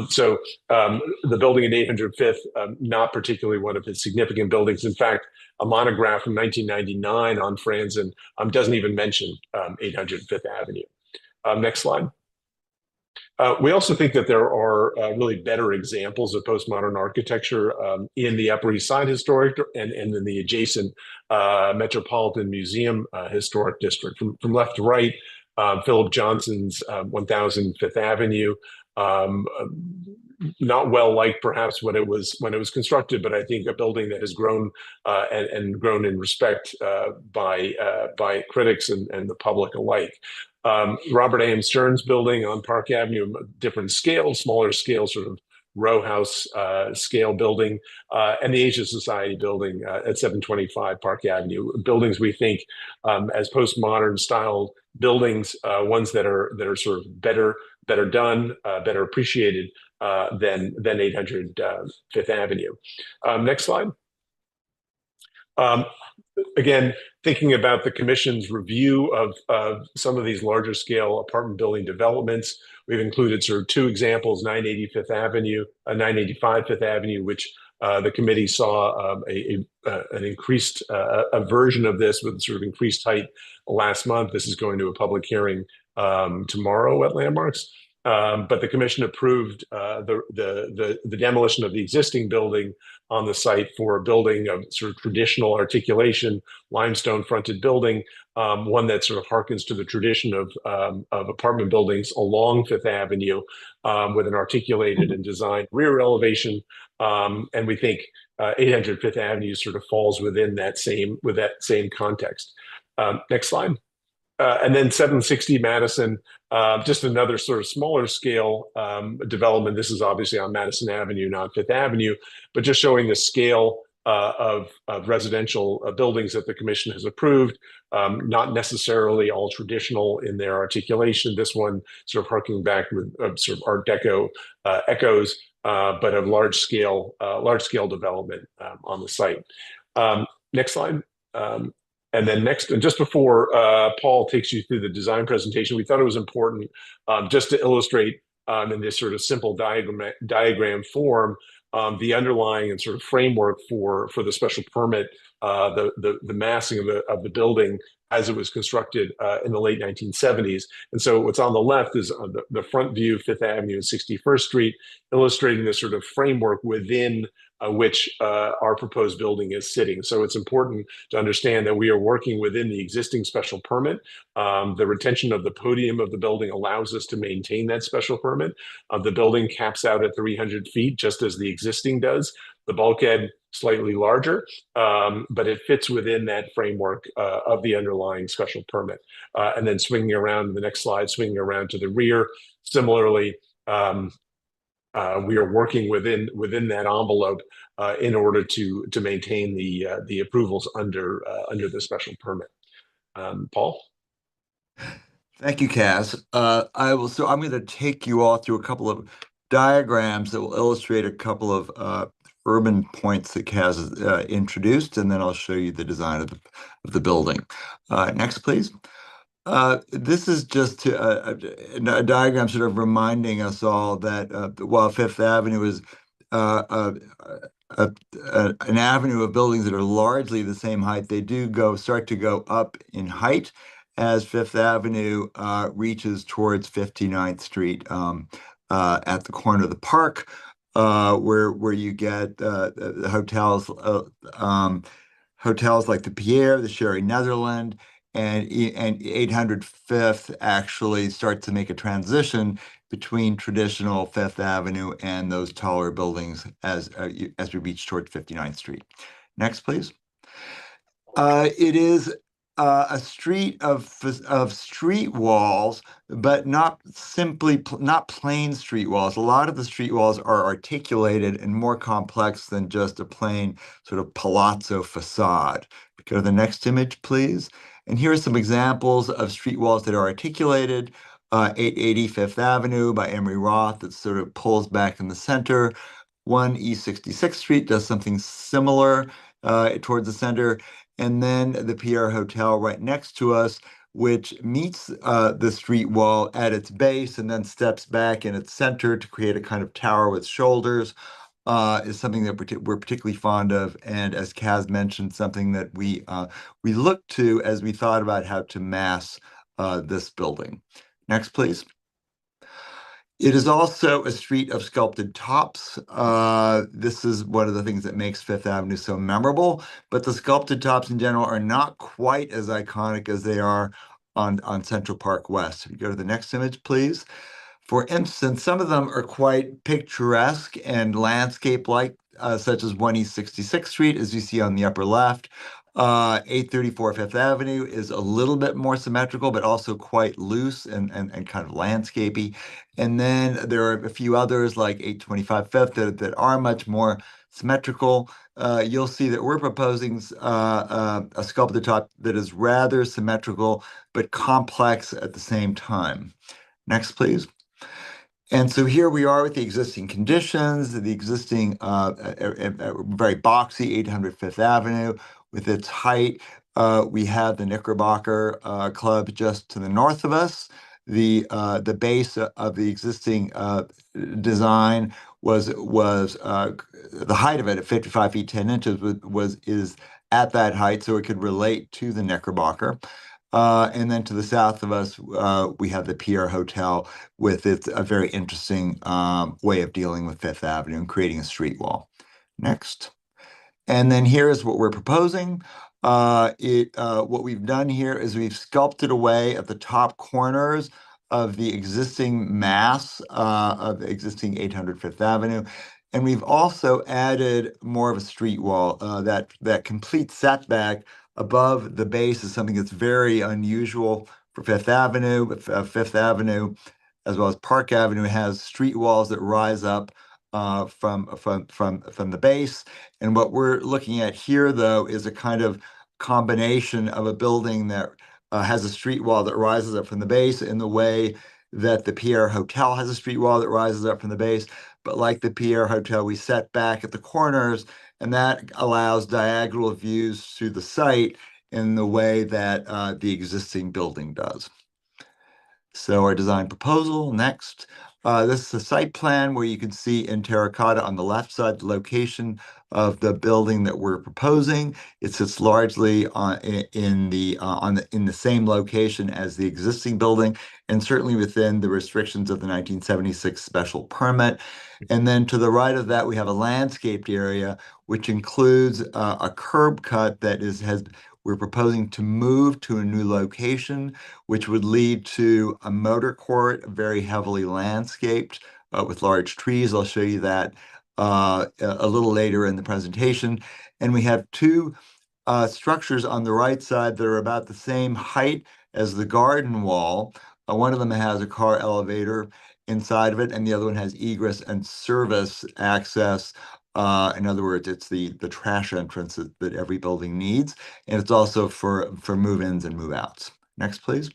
So the building at 800 Fifth, not particularly one of his significant buildings. In fact, a monograph from 1999 on Franzen doesn't even mention 800 Fifth Avenue. Next slide. We also think that there are really better examples of postmodern architecture in the Upper East Side Historic and in the adjacent Metropolitan Museum Historic District. From left to right, Philip Johnson's 1000 Fifth Avenue, not well liked perhaps when it was constructed, but I think a building that has grown and grown in respect by critics and the public alike. Robert A.M. Stearns building on Park Avenue, different scale, smaller scale, sort of row house scale building, and the Asia Society building at 725 Park Avenue. Buildings we think as postmodern style buildings, ones that are sort of better done, better appreciated than 800 Fifth Avenue. Next slide. Again, thinking about the Commission's review of some of these larger scale apartment building developments, we've included sort of two examples: 985 Fifth Avenue, which the committee saw an increased a version of this with sort of increased height last month. This is going to a public hearing tomorrow at Landmarks. But the Commission approved the demolition of the existing building on the site for a building of sort of traditional articulation, limestone fronted building, one that sort of harkens to the tradition of apartment buildings along Fifth Avenue, with an articulated and designed rear elevation. And we think 800 Fifth Avenue sort of falls within that same context. Next slide. And then 760 Madison, just another sort of smaller scale development. This is obviously on Madison Avenue, not Fifth Avenue, but just showing the scale of residential buildings that the Commission has approved, not necessarily all traditional in their articulation. This one sort of harking back with sort of Art Deco echoes, but of large scale development on the site. Next slide. And then next, and just before Paul takes you through the design presentation, we thought it was important just to illustrate in this sort of simple diagram form the underlying and sort of framework for the special permit, the massing of the building as it was constructed in the late 1970s. And so what's on the left is the front view, Fifth Avenue and 61st Street, illustrating the sort of framework within which our proposed building is sitting. So it's important to understand that we are working within the existing special permit. The retention of the podium of the building allows us to maintain that special permit. The building caps out at 300 feet, just as the existing does. The bulkhead slightly larger, but it fits within that framework of the underlying special permit. And then swinging around the next slide, swinging around to the rear. Similarly, we are working within that envelope in order to maintain the approvals under the special permit. Paul? Thank you, Kaz. So I'm going to take you all through a couple of diagrams that will illustrate a couple of urban points that Kaz has introduced, and then I'll show you the design of the building. Next, please. This is just a diagram sort of reminding us all that while Fifth Avenue is an avenue of buildings that are largely the same height, they do start to go up in height as Fifth Avenue reaches towards 59th Street at the corner of the park, where you get the hotels, hotels like the Pierre, the Sherry Netherland, and 805th actually start to make a transition between traditional Fifth Avenue and those taller buildings as we reach towards 59th Street. Next, please. It is a street of street walls, but not plain street walls. A lot of the street walls are articulated and more complex than just a plain sort of palazzo facade. Go to the next image, please. And here are some examples of street walls that are articulated. 880 Fifth Avenue by Emery Roth that sort of pulls back in the center. 1 East 66th Street does something similar towards the center. And then the Pierre Hotel right next to us, which meets the street wall at its base and then steps back in its center to create a kind of tower with shoulders, is something that we're particularly fond of. And as Kaz mentioned, something that we looked to as we thought about how to mass this building. Next, please. It is also a street of sculpted tops. This is one of the things that makes Fifth Avenue so memorable, but the sculpted tops in general are not quite as iconic as they are on Central Park West. If you go to the next image, please. For instance, some of them are quite picturesque and landscape-like, such as 1 East 66th Street, as you see on the upper left. 834 Fifth Avenue is a little bit more symmetrical, but also quite loose and kind of landscapey. And then there are a few others like 825 Fifth that are much more symmetrical. You'll see that we're proposing a sculpted top that is rather symmetrical, but complex at the same time. Next, please. And so here we are with the existing conditions, the existing very boxy 800 Fifth Avenue with its height. We have the Knickerbocker Club just to the north of us. The base of the existing design was the height of it at 55 feet 10 inches is at that height, so it could relate to the Knickerbocker. And then to the south of us, we have the Pierre Hotel with a very interesting way of dealing with Fifth Avenue and creating a street wall. Next. And then here's what we're proposing. What we've done here is we've sculpted away at the top corners of the existing mass of the existing 800 Fifth Avenue. And we've also added more of a street wall. That complete setback above the base is something that's very unusual for Fifth Avenue. But Fifth Avenue, as well as Park Avenue, has street walls that rise up from the base. And what we're looking at here, though, is a kind of combination of a building that has a street wall that rises up from the base in the way that the Pierre Hotel has a street wall that rises up from the base. But like the Pierre Hotel, we set back at the corners, and that allows diagonal views through the site in the way that the existing building does. So our design proposal next. This is a site plan where you can see in terracotta on the left side the location of the building that we're proposing. It sits largely in the same location as the existing building, and certainly within the restrictions of the 1976 special permit. And then to the right of that, we have a landscaped area, which includes a curb cut that we're proposing to move to a new location, which would lead to a motor court, very heavily landscaped with large trees. I'll show you that a little later in the presentation. And we have two structures on the right side that are about the same height as the garden wall. One of them has a car elevator inside of it, and the other one has egress and service access. In other words, it's the trash entrance that every building needs, and it's also for move-ins and move-outs. Next, please.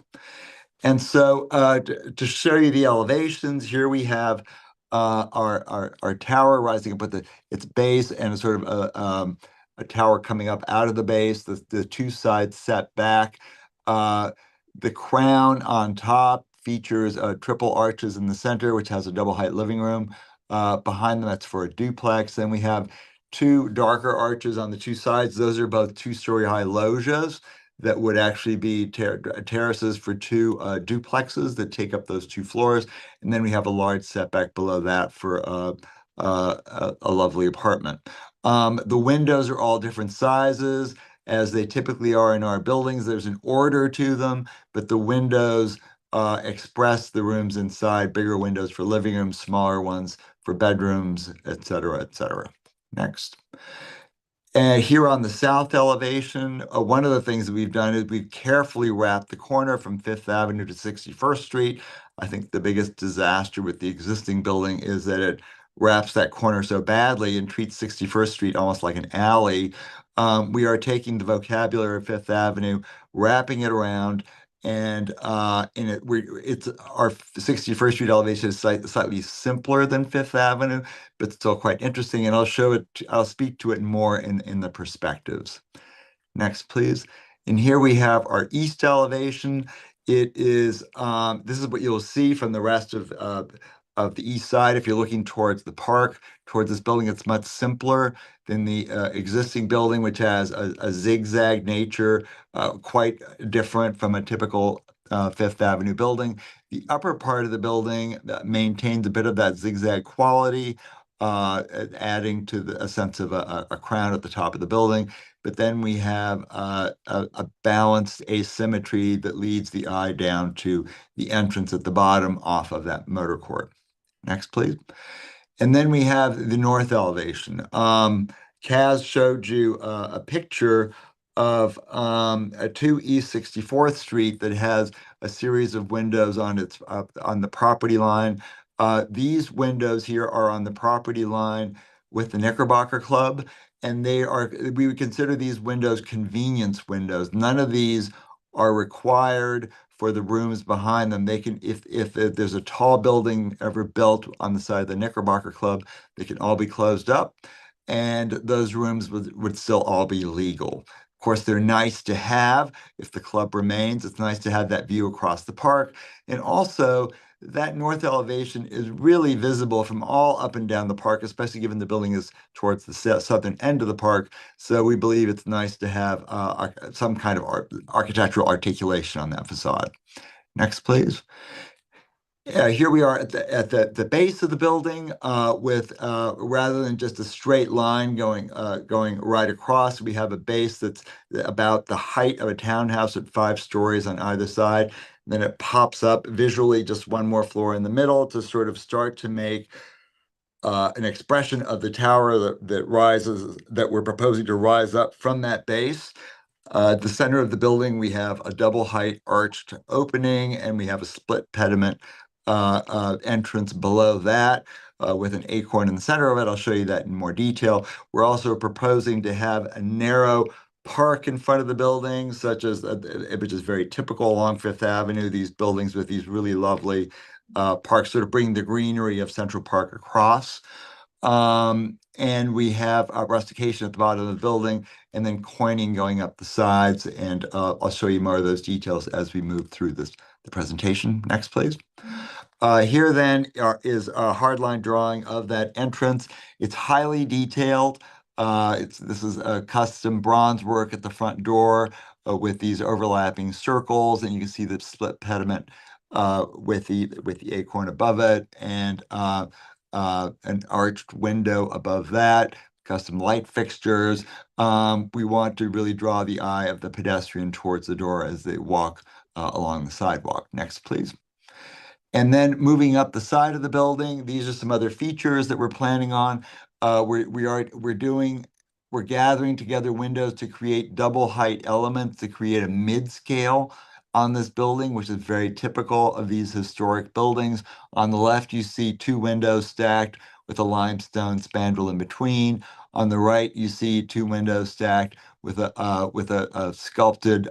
And so to show you the elevations, here we have our tower rising up with its base and a sort of a tower coming up out of the base, the two sides set back. The crown on top features triple arches in the center, which has a double height living room. Behind them, that's for a duplex. Then we have two darker arches on the two sides. Those are both two-story high loggias that would actually be terraces for two duplexes that take up those two floors. And then we have a large setback below that for a lovely apartment. The windows are all different sizes, as they typically are in our buildings. There's an order to them, but the windows express the rooms inside, bigger windows for living rooms, smaller ones for bedrooms, et cetera, et cetera. Next. And here on the south elevation, one of the things that we've done is we've carefully wrapped the corner from 5th Avenue to 61st Street. I think the biggest disaster with the existing building is that it wraps that corner so badly and treats 61st Street almost like an alley. We are taking the vocabulary of 5th Avenue, wrapping it around, and it's our 61st Street elevation is slightly simpler than 5th Avenue, but still quite interesting. And I'll speak to it more in the perspectives. Next, please. And here we have our east elevation. It is this is what you'll see from the rest of the east side. If you're looking towards the park, towards this building, it's much simpler than the existing building, which has a zigzag nature, quite different from a typical 5th Avenue building. The upper part of the building maintains a bit of that zigzag quality, adding to a sense of a crown at the top of the building. But then we have a balanced asymmetry that leads the eye down to the entrance at the bottom off of that motor court. Next, please. And then we have the north elevation. Kaz showed you a picture of a 2 East 64th Street that has a series of windows on the property line. These windows here are on the property line with the Knickerbocker Club, and we would consider these windows convenience windows. None of these are required for the rooms behind them. They can, if there's a tall building ever built on the side of the Knickerbocker Club, they can all be closed up, and those rooms would still all be legal. Of course, they're nice to have if the club remains. It's nice to have that view across the park. And also, that north elevation is really visible from all up and down the park, especially given the building is towards the southern end of the park. So we believe it's nice to have some kind of architectural articulation on that facade. Next, please. Here we are at the base of the building with rather than just a straight line going right across, we have a base that's about the height of a townhouse at 5 stories on either side. Then it pops up visually just one more floor in the middle to sort of start to make an expression of the tower that we're proposing to rise up from that base. At the center of the building, we have a double height arched opening, and we have a split pediment entrance below that with an acorn in the center of it. I'll show you that in more detail. We're also proposing to have a narrow park in front of the building, which is very typical along 5th Avenue, these buildings with these really lovely parks, sort of bring the greenery of Central Park across. And we have rustication at the bottom of the building, and then coining going up the sides. And I'll show you more of those details as we move through the presentation. Next, please. Here then is a hardline drawing of that entrance. It's highly detailed. This is a custom bronze work at the front door with these overlapping circles, and you can see the split pediment with the acorn above it, and an arched window above that. Custom light fixtures. We want to really draw the eye of the pedestrian towards the door as they walk along the sidewalk. Next, please. And then moving up the side of the building, these are some other features that we're planning on. We're gathering together windows to create double height elements to create a mid-scale on this building, which is very typical of these historic buildings. On the left, you see two windows stacked with a limestone spandrel in between. On the right, you see two windows stacked with a sculpted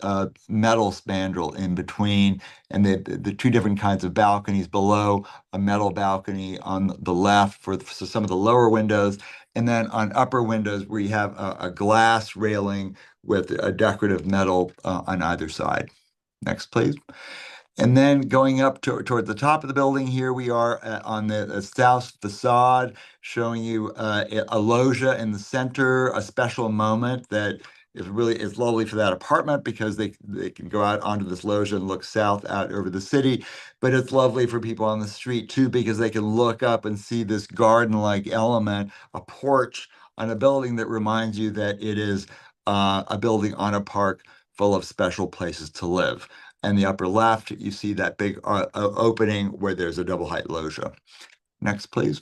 metal spandrel in between, and the two different kinds of balconies below, a metal balcony on the left for some of the lower windows, and then on upper windows we have a glass railing with a decorative metal on either side. Next, please. And then going up toward the top of the building, here we are on the south facade, showing you a loggia in the center, a special moment that is lovely for that apartment because they can go out onto this loggia and look south out over the city. But it's lovely for people on the street too because they can look up and see this garden-like element, a porch on a building that reminds you that it is a building on a park full of special places to live. And the upper left, you see that big opening where there's a double height loggia. Next, please.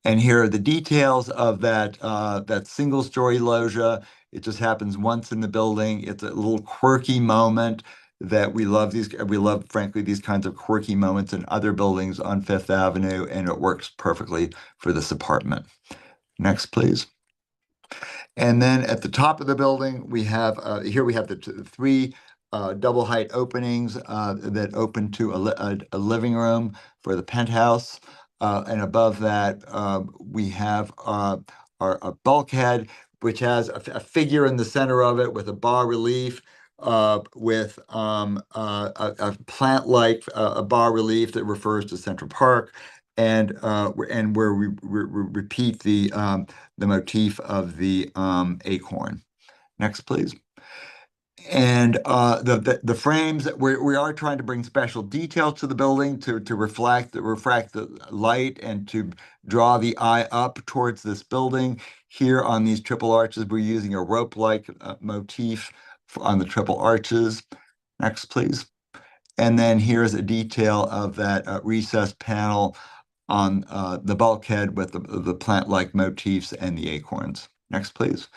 And here are the details of that single story loggia. It just happens once in the building. It's a little quirky moment that we love. We love, frankly, these kinds of quirky moments in other buildings on Fifth Avenue, and it works perfectly for this apartment. Next, please. And then at the top of the building, we have here we have the three double height openings that open to a living room for the penthouse. And above that, we have our bulkhead, which has a figure in the center of it with a bas relief, with a plant-like bas relief that refers to Central Park, and where we repeat the motif of the acorn. Next, please. And the frames, we are trying to bring special details to the building to reflect the light and to draw the eye up towards this building. Here on these triple arches, we're using a rope-like motif on the triple arches. Next, please. And then here's a detail of that recessed panel on the bulkhead with the plant-like motifs and the acorns. Next, please.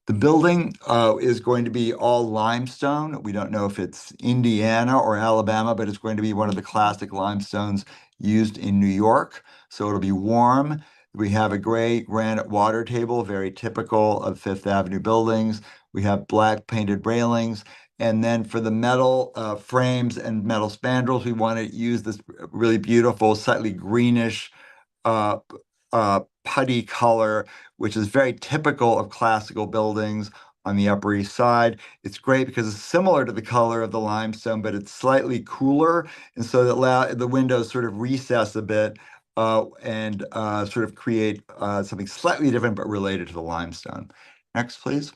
The building is going to be all limestone. We don't know if it's Indiana or Alabama, but it's going to be one of the classic limestones used in New York. So it'll be warm. We have a gray granite water table, very typical of Fifth Avenue buildings. We have black painted railings. And then for the metal frames and metal spandrels, we want to use this really beautiful, slightly greenish putty color, which is very typical of classical buildings on the Upper East Side. It's great because it's similar to the color of the limestone, but it's slightly cooler. And so the windows sort of recess a bit and sort of create something slightly different, but related to the limestone. Next, please.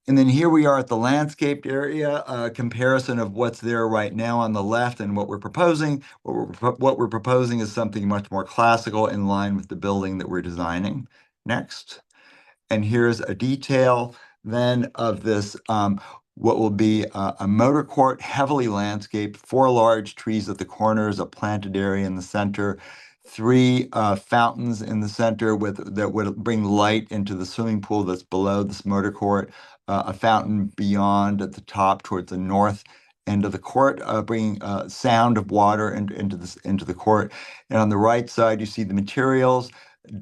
And then here we are at the landscaped area, a comparison of what's there right now on the left and what we're proposing. What we're proposing is something much more classical in line with the building that we're designing. Next. And here's a detail then of this, what will be a motor court, heavily landscaped, 4 large trees at the corners, a planted area in the center, 3 fountains in the center that would bring light into the swimming pool that's below this motor court, a fountain beyond at the top towards the north end of the court, bringing sound of water into the court. And on the right side, you see the materials,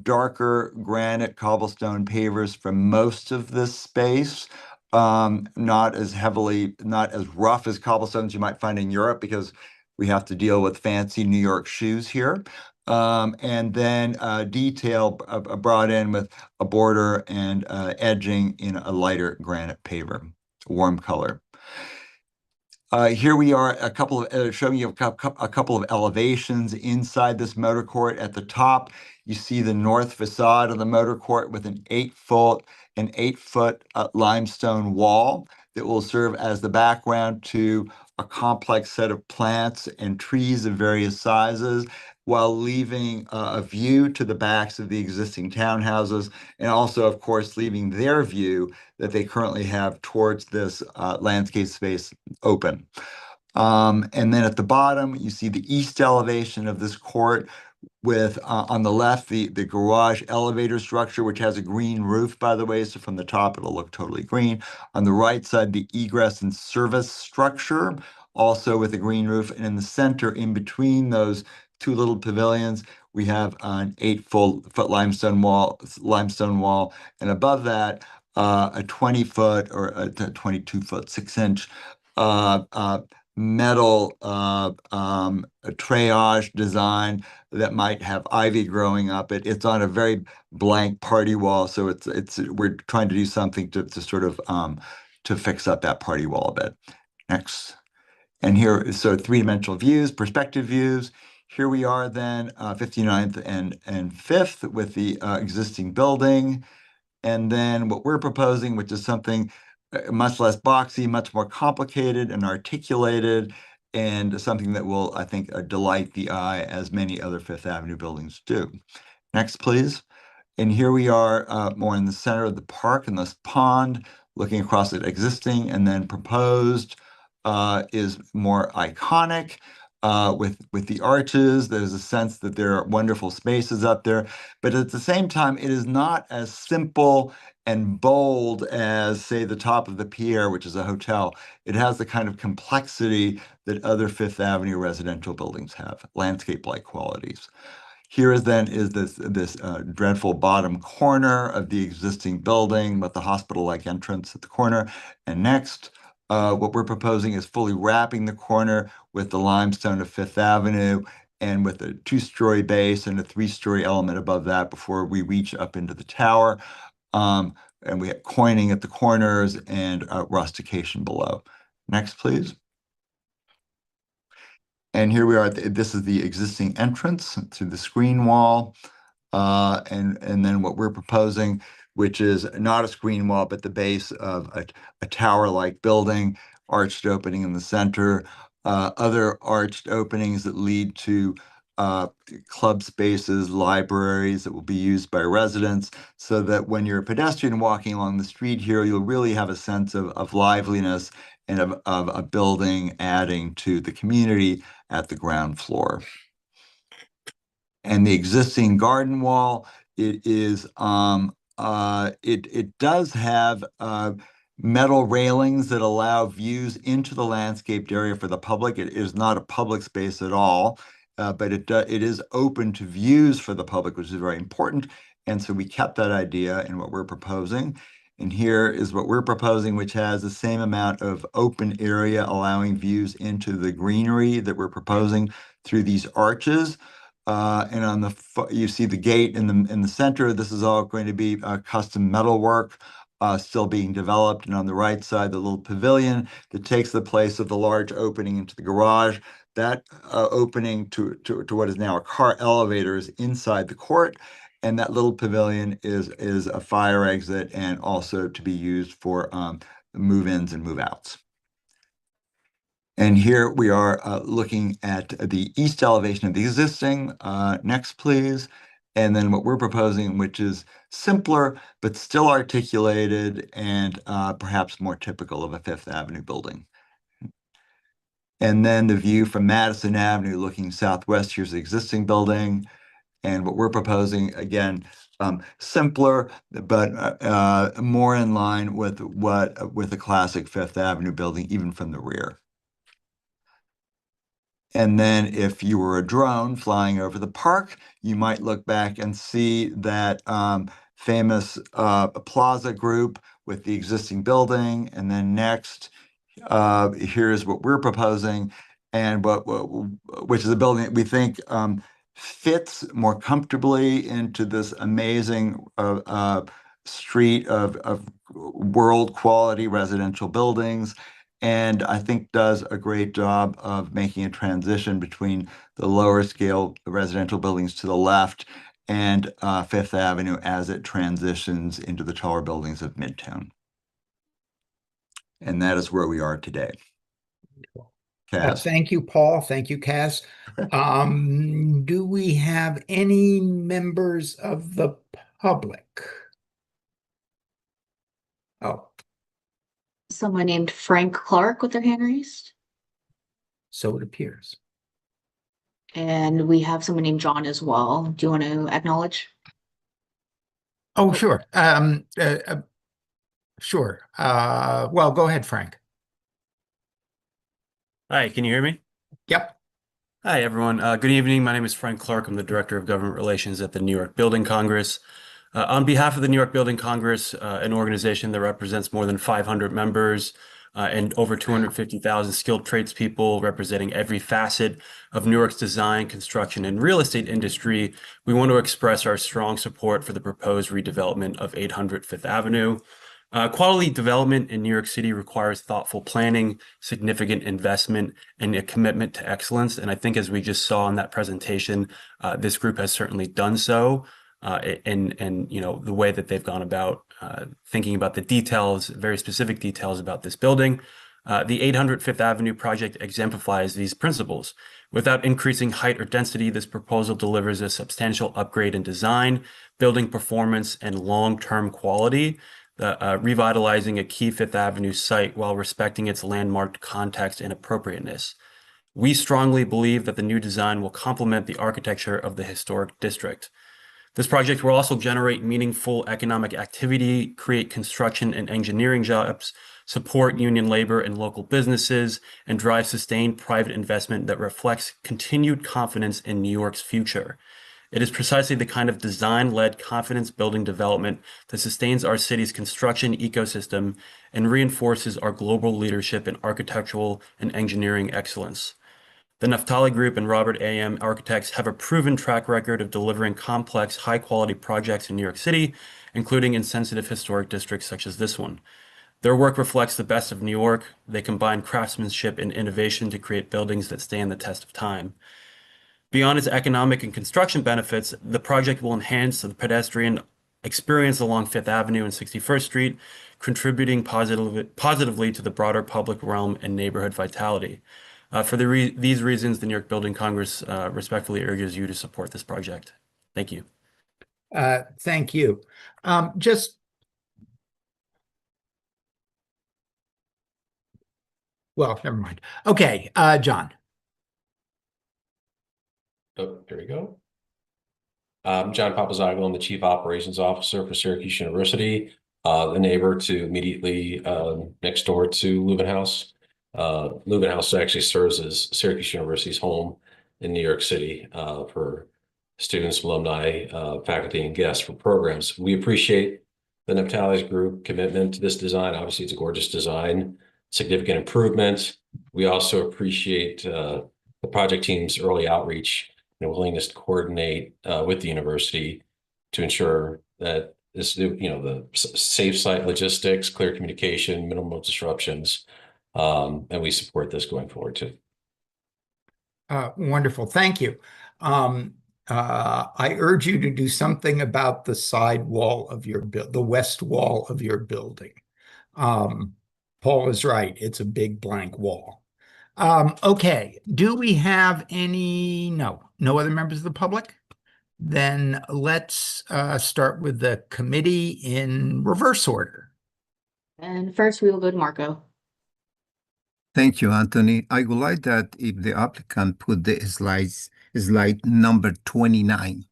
darker granite cobblestone pavers for most of this space. Not as rough as cobblestones you might find in Europe because we have to deal with fancy New York shoes here. And then detail brought in with a border and edging in a lighter granite paver, warm color. Here we are, showing you a couple of elevations inside this motor court. At the top, you see the north facade of the motor court with an 8-foot limestone wall that will serve as the background to a complex set of plants and trees of various sizes, while leaving a view to the backs of the existing townhouses, and also, of course, leaving their view that they currently have towards this landscape space open. And then at the bottom, you see the east elevation of this court with, on the left, the garage elevator structure, which has a green roof, by the way, so from the top, it'll look totally green. On the right side, the egress and service structure, also with a green roof. And in the center, in between those two little pavilions, we have an 8-foot limestone wall, and above that, a 20-foot or a 22-foot, 6-inch metal treyage design that might have ivy growing up it. It's on a very blank party wall, so we're trying to do something to sort of to fix up that party wall a bit. Next. And here, so three-dimensional views, perspective views. Here we are then, 59th and 5th with the existing building. And then what we're proposing, which is something much less boxy, much more complicated and articulated, and something that will, I think, delight the eye, as many other Fifth Avenue buildings do. Next, please. And here we are more in the center of the park in this pond, looking across at existing, and then proposed is more iconic. With the arches, there's a sense that there are wonderful spaces up there, but at the same time, it is not as simple and bold as, say, the top of the Pierre, which is a hotel. It has the kind of complexity that other Fifth Avenue residential buildings have, landscape-like qualities. Here is this dreadful bottom corner of the existing building with the hospital-like entrance at the corner. And next, what we're proposing is fully wrapping the corner with the limestone of Fifth Avenue and with a 2-story base and a 3-story element above that before we reach up into the tower. And we have coining at the corners and rustication below. Next, please. And here we are. This is the existing entrance to the screen wall. And then what we're proposing, which is not a screen wall, but the base of a tower-like building, arched opening in the center, other arched openings that lead to club spaces, libraries that will be used by residents, so that when you're a pedestrian walking along the street here, you'll really have a sense of liveliness and of a building adding to the community at the ground floor. And the existing garden wall, it does have metal railings that allow views into the landscaped area for the public. It is not a public space at all, but it is open to views for the public, which is very important. And so we kept that idea in what we're proposing. And here is what we're proposing, which has the same amount of open area, allowing views into the greenery that we're proposing through these arches. And on the you see the gate in the center. This is all going to be custom metalwork still being developed. And on the right side, the little pavilion that takes the place of the large opening into the garage. That opening to what is now a car elevator is inside the court. And that little pavilion is a fire exit and also to be used for move-ins and move-outs. And here we are looking at the east elevation of the existing. Next, please. And then what we're proposing, which is simpler, but still articulated and perhaps more typical of a Fifth Avenue building. And then the view from Madison Avenue looking southwest, here's the existing building. And what we're proposing, again, simpler, but more in line with a classic Fifth Avenue building, even from the rear. And then if you were a drone flying over the park, you might look back and see that famous plaza group with the existing building. And then next, here's what we're proposing, and which is a building that we think fits more comfortably into this amazing street of world quality residential buildings. and I think does a great job of making a transition between the lower scale residential buildings to the left and Fifth Avenue as it transitions into the taller buildings of Midtown. And that is where we are today. Kaz. Thank you, Paul. Thank you, Kaz. Do we have any members of the public? Oh, Someone named Frank Clark with their hand raised. so it appears. And we have someone named John as well. Do you want to acknowledge? Oh, sure. Sure. Well, go ahead, Frank. Hi, can you hear me? Yep. Hi, everyone. Good evening. My name is Frank Clark. I'm the Director of Government Relations at the New York Building Congress. On behalf of the New York Building Congress, an organization that represents more than 500 members and over 250,000 skilled tradespeople representing every facet of New York's design, construction, and real estate industry, we want to express our strong support for the proposed redevelopment of 800 Fifth Avenue. Quality development in New York City requires thoughtful planning, significant investment, and a commitment to excellence. And I think as we just saw in that presentation, this group has certainly done so. And you know, the way that they've gone about thinking about the details, very specific details about this building. The 800 Fifth Avenue project exemplifies these principles. Without increasing height or density, this proposal delivers a substantial upgrade in design, building performance, and long-term quality, revitalizing a key Fifth Avenue site while respecting its landmark context and appropriateness. We strongly believe that the new design will complement the architecture of the historic district. This project will also generate meaningful economic activity, create construction and engineering jobs, support union labor and local businesses, and drive sustained private investment that reflects continued confidence in New York's future. It is precisely the kind of design-led confidence-building development that sustains our city's construction ecosystem and reinforces our global leadership in architectural and engineering excellence. The Naftali Group and Robert A.M. Architects have a proven track record of delivering complex, high-quality projects in New York City, including in sensitive historic districts such as this one. Their work reflects the best of New York. They combine craftsmanship and innovation to create buildings that stand the test of time. Beyond its economic and construction benefits, the project will enhance the pedestrian experience along Fifth Avenue and 61st Street, contributing positively to the broader public realm and neighborhood vitality. For these reasons, the New York Building Congress respectfully urges you to support this project. Thank you. Thank you. Well, never mind. Okay, John. Oh, there we go. I'm John Papazaglou. I'm the Chief Operations Officer for Syracuse University, the neighbor to immediately next door to Lubin House. Lubin House actually serves as Syracuse University's home in New York City for students, alumni, faculty, and guests for programs. We appreciate the Naftali's group commitment to this design. Obviously, it's a gorgeous design, significant improvement. We also appreciate the project team's early outreach and willingness to coordinate with the university to ensure that this, you know, the safe site logistics, clear communication, minimal disruptions, and we support this going forward too. Wonderful, thank you. I urge you to do something about the side wall of your the west wall of your building. Paul is right; it's a big blank wall. Okay, do we have any? No other members of the public? Then let's start with the committee in reverse order. And first we will go to Marco. Thank you, Anthony. I would like that if the applicant put the slide number 29.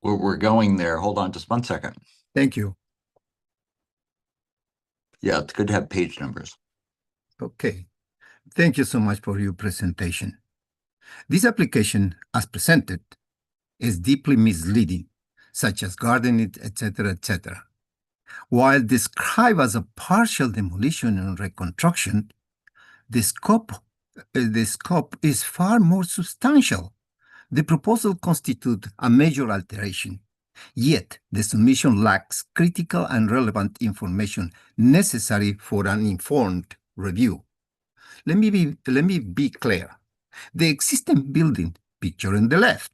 We're going there. Hold on just 1 second. Thank you. Yeah, it's good to have page numbers. Okay. Thank you so much for your presentation. This application, as presented, is deeply misleading, such as gardening, etc., etc. While described as a partial demolition and reconstruction, the scope is far more substantial The proposal constitutes a major alteration, yet the submission lacks critical and relevant information necessary for an informed review. Let me be clear. The existing building, pictured on the left,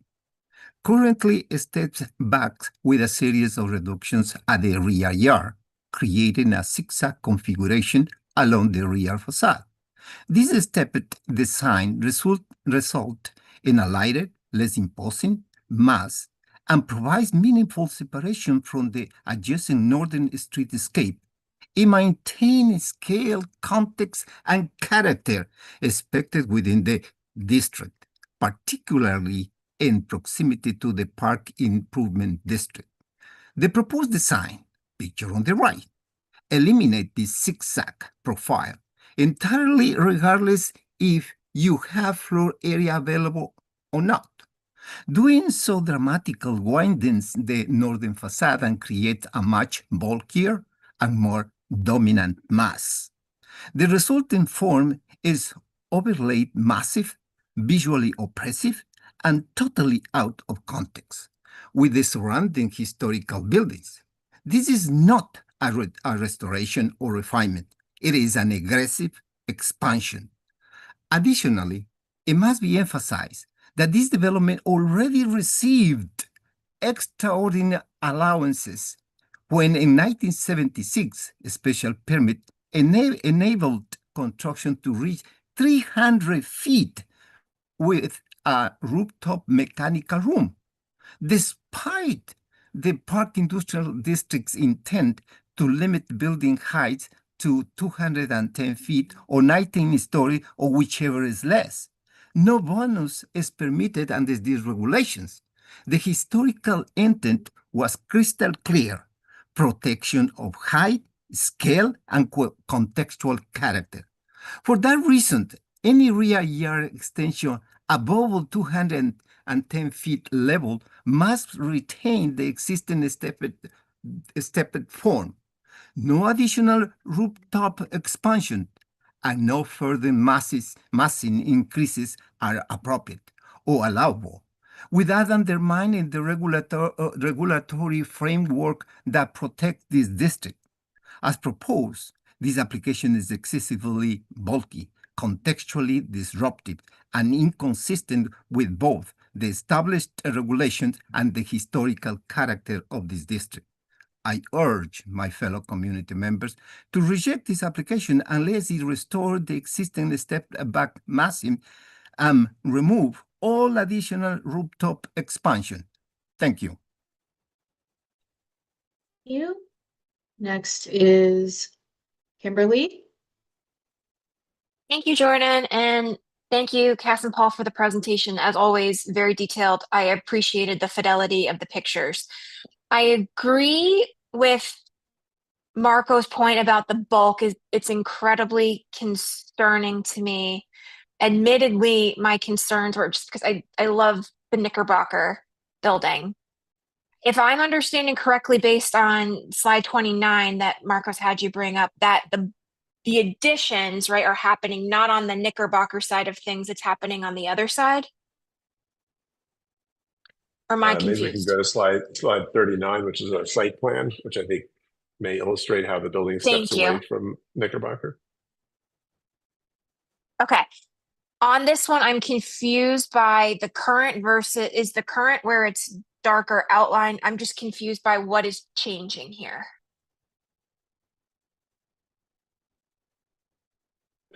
currently steps back with a series of reductions at the rear yard, creating a zigzag configuration along the rear facade. This stepped design result in a lighter, less imposing mass and provides meaningful separation from the adjacent northern streetscape. It maintains scale, context, and character expected within the district, particularly in proximity to the Park Improvement District. The proposed design, pictured on the right, eliminates the zigzag profile entirely regardless if you have floor area available or not. Doing so dramatically widens the northern facade and creates a much bulkier and more dominant mass. The resulting form is overlaid massive, visually oppressive, and totally out of context with the surrounding historical buildings. This is not a restoration or refinement. It is an aggressive expansion. Additionally, it must be emphasized that this development already received extraordinary allowances when in 1976, a special permit enabled construction to reach 300 feet with a rooftop mechanical room. Despite the Park Industrial District's intent to limit building heights to 210 feet or 19 stories or whichever is less, no bonus is permitted under these regulations. The historical intent was crystal clear: protection of height, scale, and contextual character. For that reason, any rear yard extension above 210 feet level must retain the existing stepped form. No additional rooftop expansion and no further massing increases are appropriate or allowable, without undermining the regulatory framework that protects this district. As proposed, this application is excessively bulky, contextually disruptive, and inconsistent with both the established regulations and the historical character of this district. I urge my fellow community members to reject this application unless it restores the existing step-back massing and remove all additional rooftop expansion. Thank you. You. Next is Kimberly. Thank you, Jordan, and thank you, Cass and Paul, for the presentation. As always, very detailed. I appreciated the fidelity of the pictures. I agree with Marco's point about the bulk. It's incredibly concerning to me. Admittedly, my concerns were just because I love the Knickerbocker building. If I'm understanding correctly, based on slide 29 that Marcos had you bring up, that the additions, right, are happening not on the Knickerbocker side of things, it's happening on the other side? Or am I confused? Maybe we can go to slide 39, which is a site plan, which I think may illustrate how the building steps away from Knickerbocker. Okay. On this one, I'm confused by the current versus, is the current where it's darker outline? I'm just confused by what is changing here.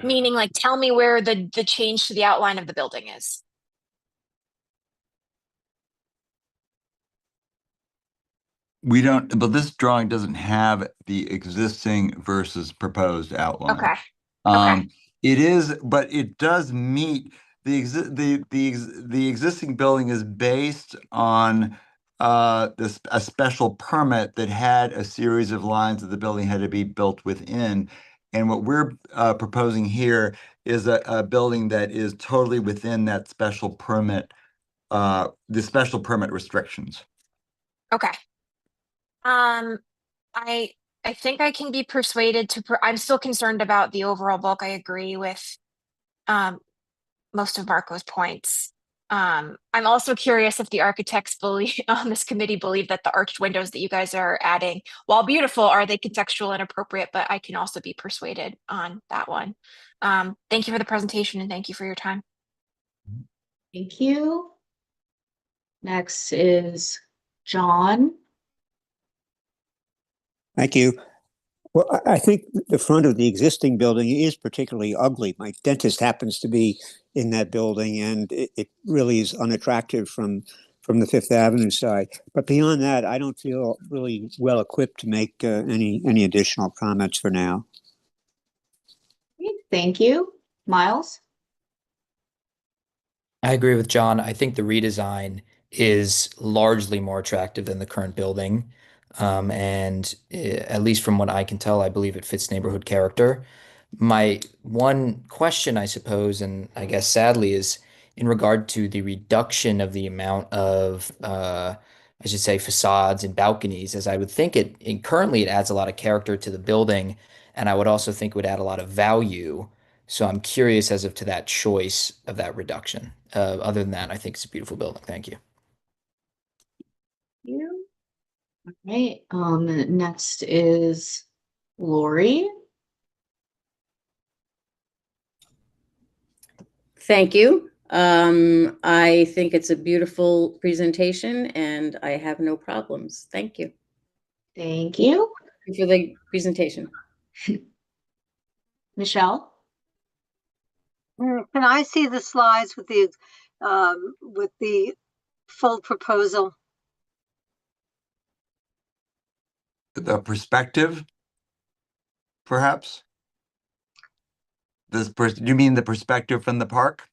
Meaning, like, tell me where the change to the outline of the building is. We don't, but this drawing doesn't have the existing versus proposed outline. Okay. Okay. It is, but it does meet the existing building is based on a special permit that had a series of lines that the building had to be built within. And what we're proposing here is a building that is totally within that special permit, the special permit restrictions. Okay. I think I can be persuaded to, I'm still concerned about the overall bulk. I agree with most of Marco's points. I'm also curious if the architects believe on this committee believe that the arched windows that you guys are adding, while beautiful, are they contextual and appropriate? But I can also be persuaded on that one. Thank you for the presentation and thank you for your time. Thank you. Next is John. Thank you. Well, I think the front of the existing building is particularly ugly. My dentist happens to be in that building, and it really is unattractive from the Fifth Avenue side. But beyond that, I don't feel really well equipped to make any additional comments for now. Thank you. Miles? I agree with John. I think the redesign is largely more attractive than the current building. And at least from what I can tell, I believe it fits neighborhood character. My one question, I suppose, and I guess sadly, is in regard to the reduction of the amount of, I should say, facades and balconies, as I would think currently it adds a lot of character to the building, and I would also think it would add a lot of value. So I'm curious as of to that choice of that reduction. Other than that, I think it's a beautiful building. Thank you. You. All right. Next is Lori. Thank you. I think it's a beautiful presentation and I have no problems. Thank you. Thank you. Thank you for the presentation. Michelle? Can I see the slides with the full proposal? The perspective, perhaps? You mean the perspective from the park?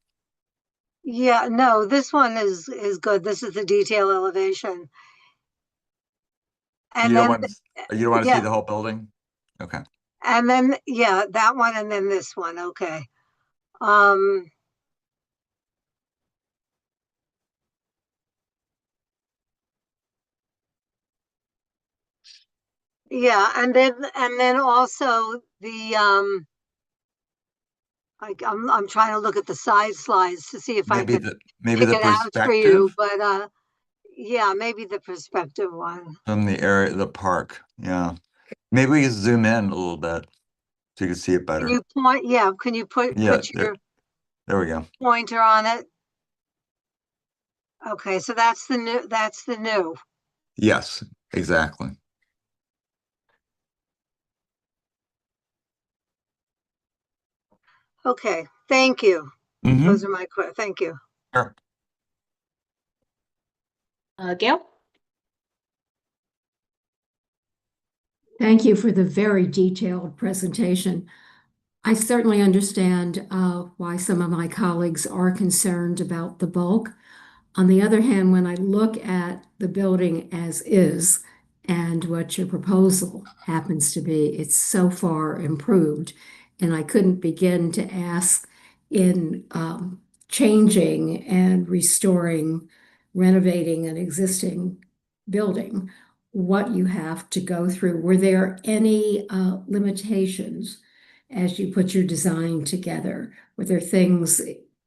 Yeah, no, this one is good. This is the detail elevation. And You don't then, want you don't want to see yeah, the whole building? Okay. and then, yeah, that one and then this one. Okay. Yeah, and then also the I'm trying to look at the side slides to see if I Maybe could maybe pick the it out for you, perspective but yeah, maybe the perspective one. from the area of the park. Yeah. Maybe we can zoom in a little bit so you can see it Can better. you point? Yeah, can you put Yeah, your there we go. pointer on it? Okay, so that's the new. That's the new. Yes, exactly. Okay, thank you. Those are my thank you. Sure. Gail? Thank you for the very detailed presentation. I certainly understand why some of my colleagues are concerned about the bulk. On the other hand, when I look at the building as is and what your proposal happens to be, it's so far improved. And I couldn't begin to ask in changing and restoring, renovating an existing building, what you have to go through. Were there any limitations as you put your design together? Were there things,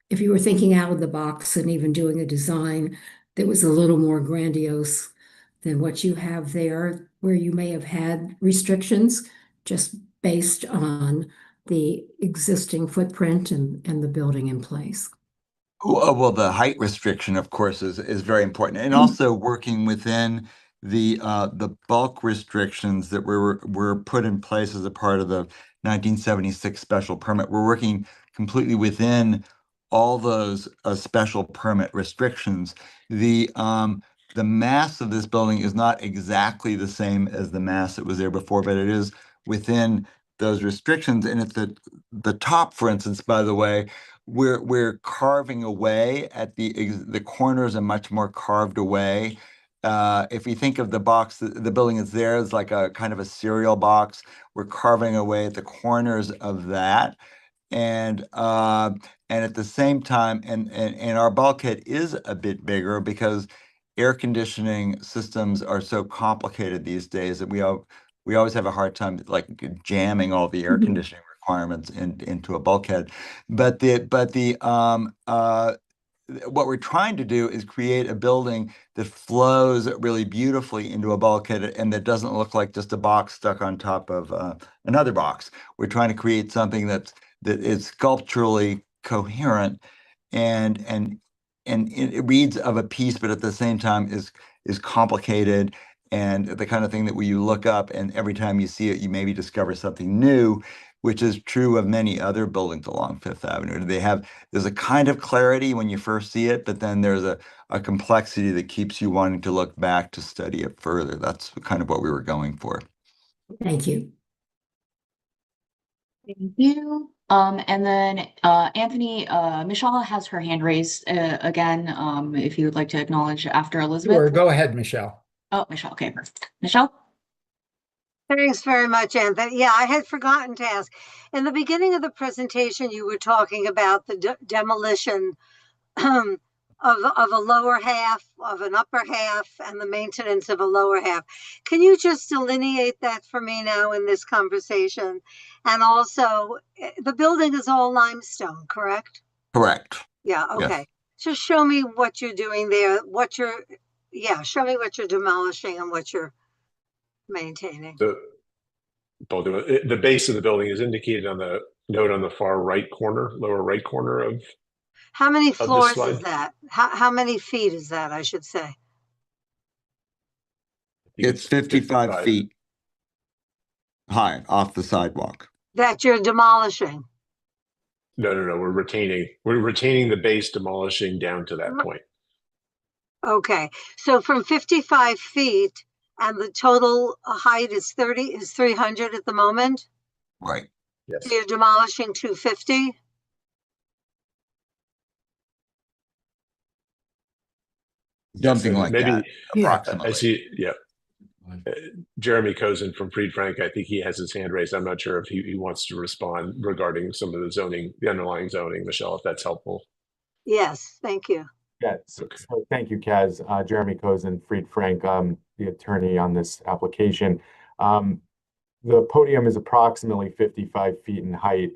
if you were thinking out of the box and even doing a design that was a little more grandiose than what you have there, where you may have had restrictions just based on the existing footprint and the building in place? Well, the height restriction, of course, is very important, and also working within the bulk restrictions that were put in place as a part of the 1976 special permit. We're working completely within all those special permit restrictions. The mass of this building is not exactly the same as the mass that was there before, but it is within those restrictions. And at the top, for instance, by the way, we're carving away at the corners are much more carved away. If you think of the box, the building is there as like a kind of a cereal box. We're carving away at the corners of that. And at the same time, and our bulkhead is a bit bigger because air conditioning systems are so complicated these days that we always have a hard time like jamming all the air conditioning requirements into a bulkhead. But the what we're trying to do is create a building that flows really beautifully into a bulkhead and that doesn't look like just a box stuck on top of another box. We're trying to create something that is sculpturally coherent and it reads of a piece, but at the same time is complicated and the kind of thing that when you look up and every time you see it, you maybe discover something new, which is true of many other buildings along Fifth Avenue. There's a kind of clarity when you first see it, but then there's a complexity that keeps you wanting to look back to study it further. That's kind of what we were going for. Thank you. Thank you. And then Anthony, Michelle has her hand raised again. If you would like to acknowledge after Elizabeth. Sure, go ahead, Michelle. Oh, Michelle. Okay, perfect. Michelle? Thanks very much, Anthony. Yeah, I had forgotten to ask. In the beginning of the presentation, you were talking about the demolition of a lower half, of an upper half, and the maintenance of a lower half. Can you just delineate that for me now in this conversation? And also, the building is all limestone, correct? Correct. Yeah, okay. Yes. Just show me what you're doing there, show me what you're demolishing and what you're maintaining. The base of the building is indicated on the note on the far right corner, lower right corner of. How many this floors slide. is that? How many feet is that, I should say? It's 55 feet high off the sidewalk. That you're demolishing? No. We're retaining the base, demolishing down to that point. Okay, so from 55 feet and the total height is 300 at the moment? Right. Yes. So you're demolishing 250? Something like that, approximately. I see, yeah. Jeremy Cozen from Fried Frank, I think he has his hand raised. I'm not sure if he wants to respond regarding some of the underlying zoning, Michelle, if that's helpful. Yes, thank you. Yes, so thank you, Kaz. Jeremy Cozen, Fried Frank, the attorney on this application. The podium is approximately 55 feet in height.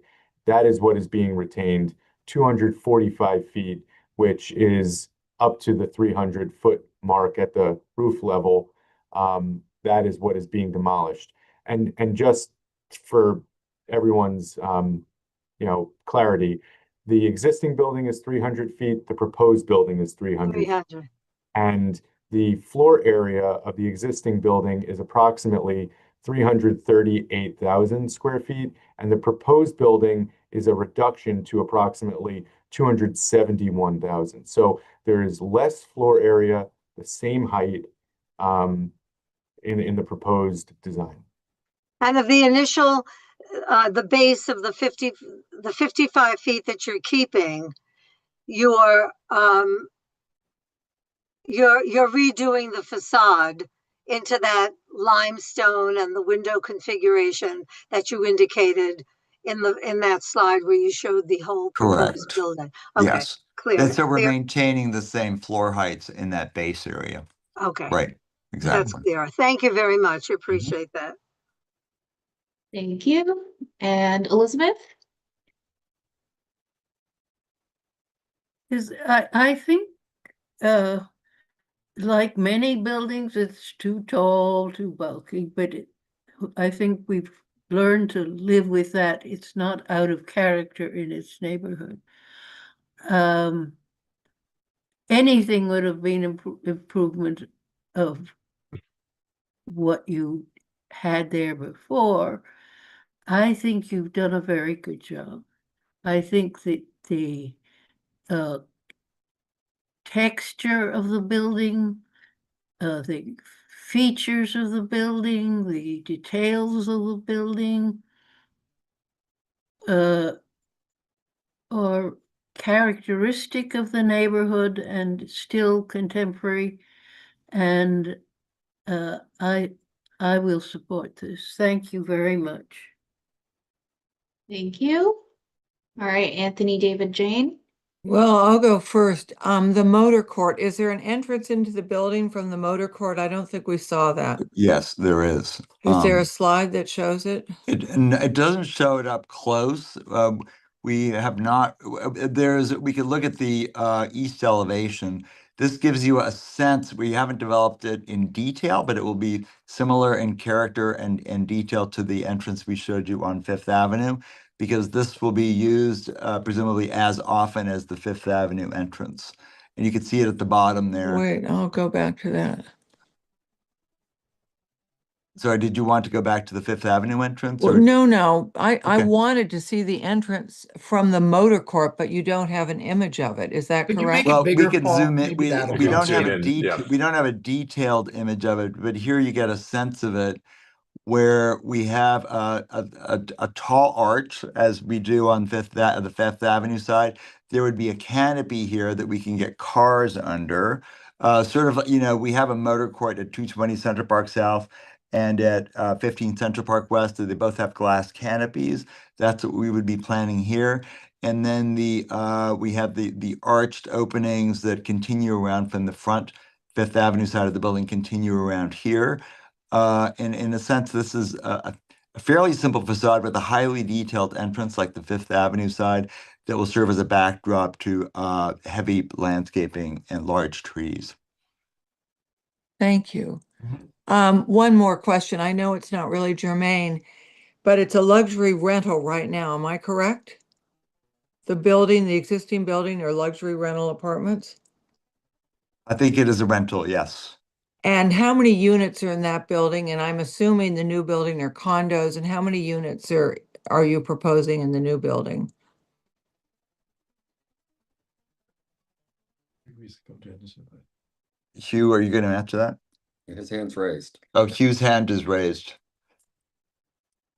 That is what is being retained. 245 feet, which is up to the 300-foot mark at the roof level. That is what is being demolished. And just for everyone's clarity, the existing building is 300 feet, the proposed building is 300. 300. And the floor area of the existing building is approximately 338,000 square feet, and the proposed building is a reduction to approximately 271,000. So there is less floor area, the same height in the proposed design. And of the initial, the base of the 55 feet that you're keeping, you're redoing the facade into that limestone and the window configuration that you indicated in that slide where you showed the whole proposed Correct. building. Okay, Yes. clear. And so we're Clear. maintaining the same floor heights in that base area. Okay. Right. Exactly. That's clear. Thank you very much. I appreciate that. Thank you. And Elizabeth? I think like many buildings, it's too tall, too bulky, but I think we've learned to live with that. It's not out of character in its neighborhood. Anything would have been improvement of what you had there before. I think you've done a very good job. I think that the texture of the building, the features of the building, the details of the building are characteristic of the neighborhood and still contemporary. And I will support this. Thank you very much. Thank you. All right, Anthony, David, Jane. Well, I'll go first. The motor court, is there an entrance into the building from the motor court? I don't think we saw that. Yes, there is. Is there a slide that shows it? It doesn't show it up close. We have not, we could look at the east elevation. This gives you a sense, we haven't developed it in detail, but it will be similar in character and detail to the entrance we showed you on Fifth Avenue, because this will be used presumably as often as the Fifth Avenue entrance. And you can see it at the bottom there. Wait, I'll go back to that. Sorry, did you want to go back to the Fifth Avenue entrance? Well, Or no. I Okay. wanted to see the entrance from the motor court, but you don't have an image of it. Is that Could you correct? make it Well, we bigger, could Paul? zoom in. Maybe that'll We help. don't have Zoom in, yeah. we don't have a detailed image of it, but here you get a sense of it, where we have a tall arch, as we do on the Fifth Avenue side. There would be a canopy here that we can get cars under. Sort of, we have a motor court at 220 Central Park South and at 15 Central Park West. They both have glass canopies. That's what we would be planning here. And then we have the arched openings that continue around from the front Fifth Avenue side of the building, continue around here. And in a sense, this is a fairly simple facade with a highly detailed entrance like the Fifth Avenue side that will serve as a backdrop to heavy landscaping and large trees. Thank you. One more question. I know it's not really germane, but it's a luxury rental right now. Am I correct? The existing building are luxury rental apartments? I think it is a rental, yes. And how many units are in that building? And I'm assuming the new building are condos. And how many units are you proposing in the new building? Hugh, are you going to answer that? His hand's raised. Oh, Hugh's hand is raised.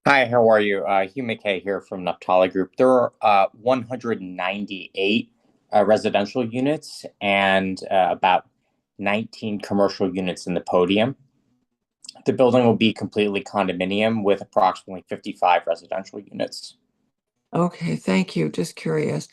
Hi, how are you? Hugh McKay here from Naphtali Group. There are 198 residential units and about 19 commercial units in the podium. The building will be completely condominium with approximately 55 residential units. Okay, thank you. Just curious.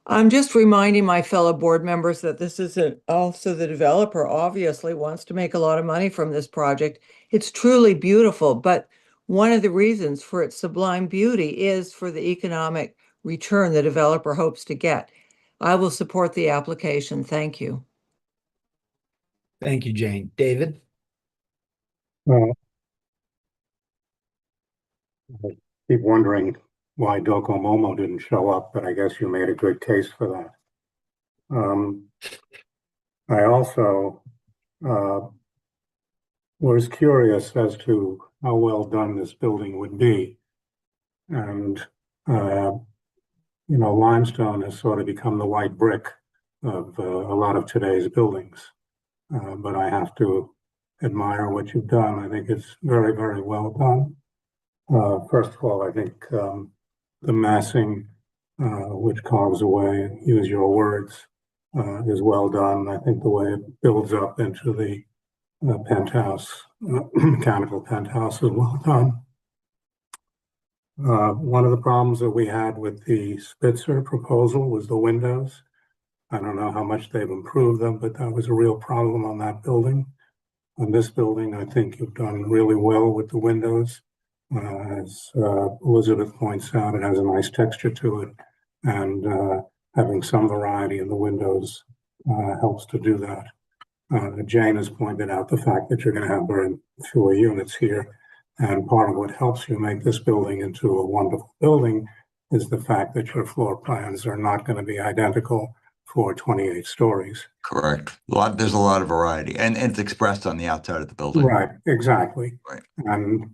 I'm just reminding my fellow board members that this isn't also the developer obviously wants to make a lot of money from this project. It's truly beautiful, but one of the reasons for its sublime beauty is for the economic return the developer hopes to get. I will support the application. Thank you. Thank you, Jane. David? Well, I keep wondering why Doko Momo didn't show up, but I guess you made a good case for that. I also was curious as to how well done this building would be. And, limestone has sort of become the white brick of a lot of today's buildings. But I have to admire what you've done. I think it's very, very well done. First of all, I think the massing, which carves away, use your words, is well done. I think the way it builds up into the penthouse, mechanical penthouse, is well done. One of the problems that we had with the Spitzer proposal was the windows. I don't know how much they've improved them, but that was a real problem on that building. On this building, I think you've done really well with the windows. As Elizabeth points out, it has a nice texture to it, and having some variety in the windows helps to do that. Jane has pointed out the fact that you're going to have very fewer units here, and part of what helps you make this building into a wonderful building is the fact that your floor plans are not going to be identical for 28 stories. Correct. There's a lot of variety, and it's expressed on the outside of the building. Right, exactly. Right.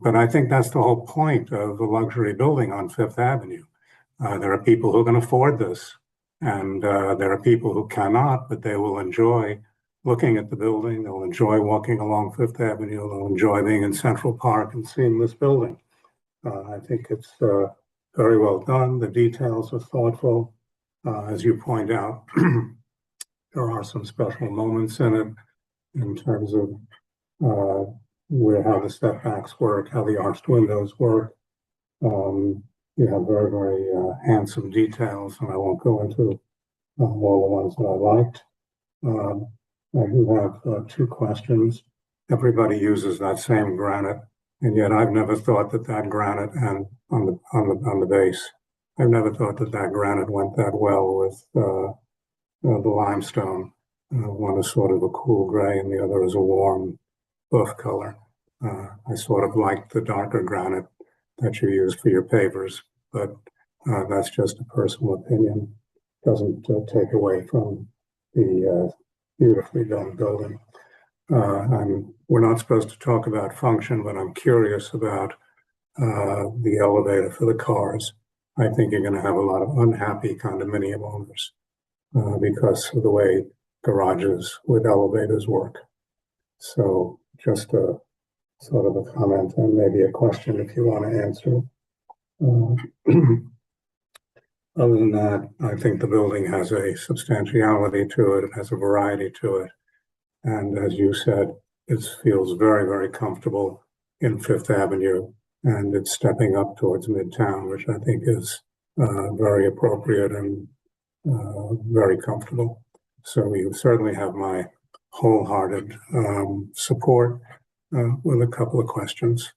But I think that's the whole point of a luxury building on Fifth Avenue. There are people who can afford this, and there are people who cannot, but they will enjoy looking at the building. They'll enjoy walking along Fifth Avenue. They'll enjoy being in Central Park and seeing this building. I think it's very well done. The details are thoughtful. As you point out, there are some special moments in it in terms of how the step backs work, how the arched windows work. You have very, very handsome details, and I won't go into all the ones that I liked. I do have two questions. Everybody uses that same granite, and yet I've never thought that granite and on the base I've never thought that that granite went that well with the limestone. One is sort of a cool gray and the other is a warm buff color. I sort of like the darker granite that you use for your pavers, but that's just a personal opinion. Doesn't take away from the beautifully done building. We're not supposed to talk about function, but I'm curious about the elevator for the cars. I think you're going to have a lot of unhappy condominium owners because of the way garages with elevators work. So just a sort of a comment and maybe a question if you want to answer. Other than that, I think the building has a substantiality to it. It has a variety to it. And as you said, it feels very, very comfortable in Fifth Avenue, and it's stepping up towards Midtown, which I think is very appropriate and very comfortable. So you certainly have my wholehearted support with a couple of questions.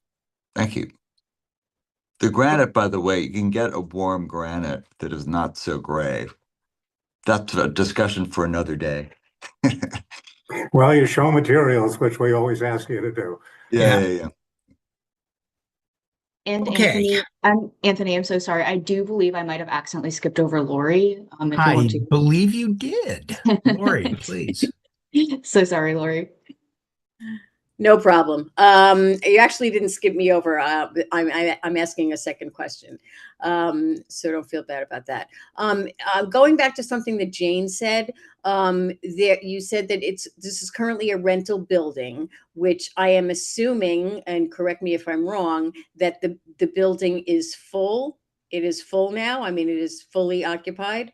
Thank you. The granite, by the way, you can get a warm granite that is not so gray. That's a discussion for another day. Well, you show materials, which we always ask you to do. Yeah. And Okay. Anthony, I'm so sorry. I do believe I might have accidentally skipped over Lori. If you I want to. believe you did. Lori, please. So sorry, Lori. No problem. You actually didn't skip me over. I'm asking a second question, so don't feel bad about that. Going back to something that Jane said, you said that this is currently a rental building, which I am assuming, and correct me if I'm wrong, that the building is full. It is full now. I mean, it is fully occupied.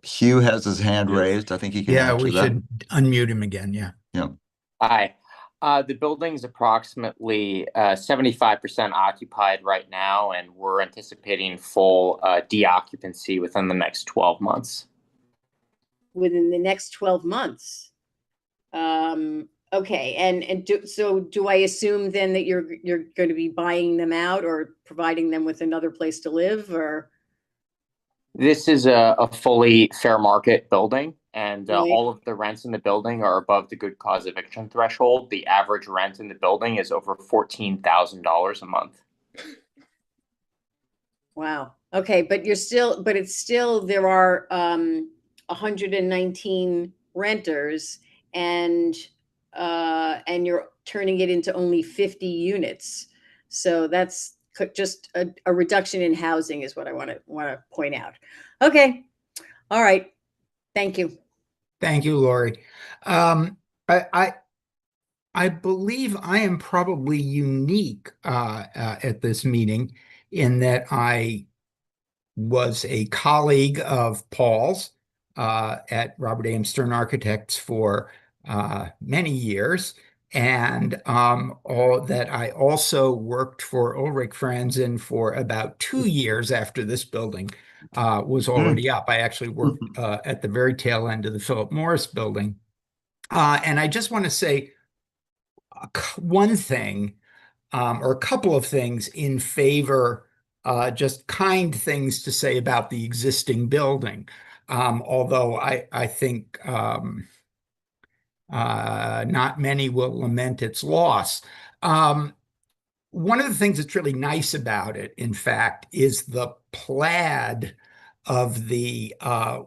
Hugh has his hand raised. I think he can answer we that. should unmute him again. Yeah. Hi. The building's approximately 75% occupied right now, and we're anticipating full deoccupancy within the next 12 months. Within the next 12 months. Okay, and do I assume then that you're going to be buying them out or providing them with another place to live, or? This is a fully fair market building, and Right. all of the rents in the building are above the good cause eviction threshold. The average rent in the building is over $14,000 a month. Wow. Okay, but it's still there are 119 renters, and you're turning it into only 50 units. So that's just a reduction in housing is what I want to point out. Okay. All right. Thank you. Thank you, Lori. I believe I am probably unique at this meeting in that I was a colleague of Paul's at Robert A.M. Stern Architects for many years, and that I also worked for Ulrich Franzen for about 2 years after this building was already up. I actually worked at the very tail end of the Philip Morris building. And I just want to say one thing or a couple of things in favor, just kind things to say about the existing building. Although I think not many will lament its loss. One of the things that's really nice about it, in fact, is the plaid of the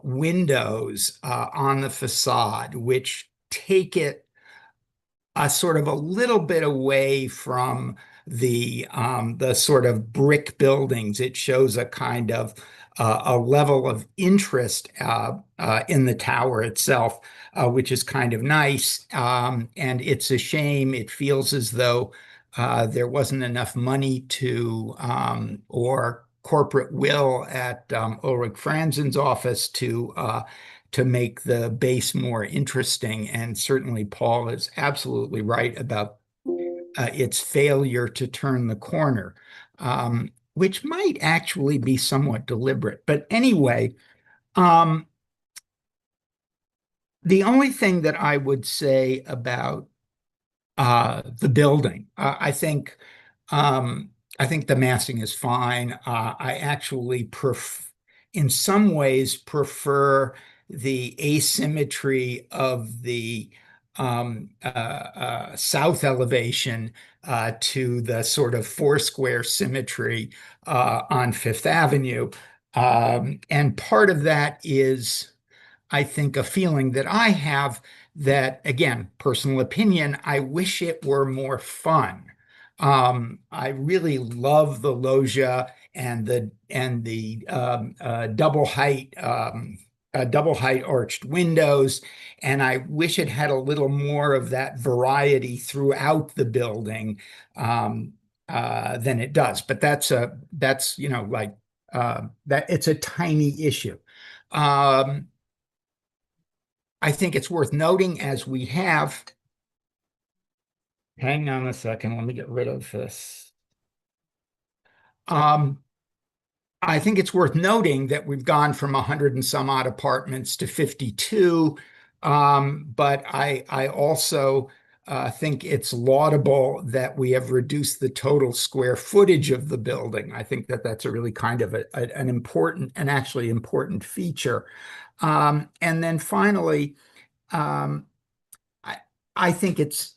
windows on the facade, which take it sort of a little bit away from the sort of brick buildings. It shows a kind of a level of interest in the tower itself, which is kind of nice. And it's a shame. It feels as though there wasn't enough money or corporate will at Ulrich Franzen's office to make the base more interesting. And certainly Paul is absolutely right about its failure to turn the corner, which might actually be somewhat deliberate. But anyway, the only thing that I would say about the building, I think I think the massing is fine. I actually in some ways prefer the asymmetry of the south elevation to the sort of four-square symmetry on Fifth Avenue. And part of that is, I think, a feeling that I have that, again, personal opinion, I wish it were more fun. I really love the loggia and the double height arched windows, and I wish it had a little more of that variety throughout the building than it does. But that's like that. It's a tiny issue. I think it's worth noting, as we have. Hang on a second. Let me get rid of this. I think it's worth noting that we've gone from 100 and some odd apartments to 52. But I also think it's laudable that we have reduced the total square footage of the building. I think that that's a really kind of an important and actually important feature. And then finally, um, I think it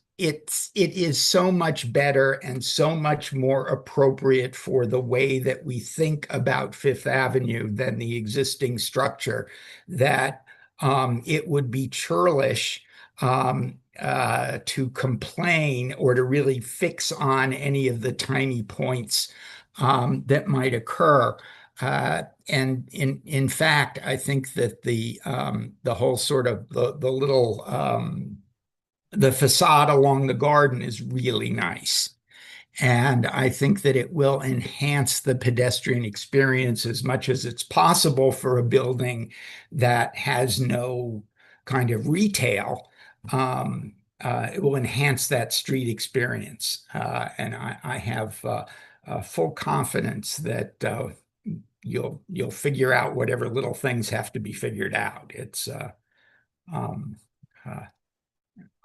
is so much better and so much more appropriate for the way that we think about Fifth Avenue than the existing structure, that it would be churlish to complain or to really fix on any of the tiny points that might occur. And in fact, I think that the whole sort of the little the facade along the garden is really nice. And I think that it will enhance the pedestrian experience as much as it's possible for a building that has no kind of retail. It will enhance that street experience. And I have full confidence that you'll figure out whatever little things have to be figured out.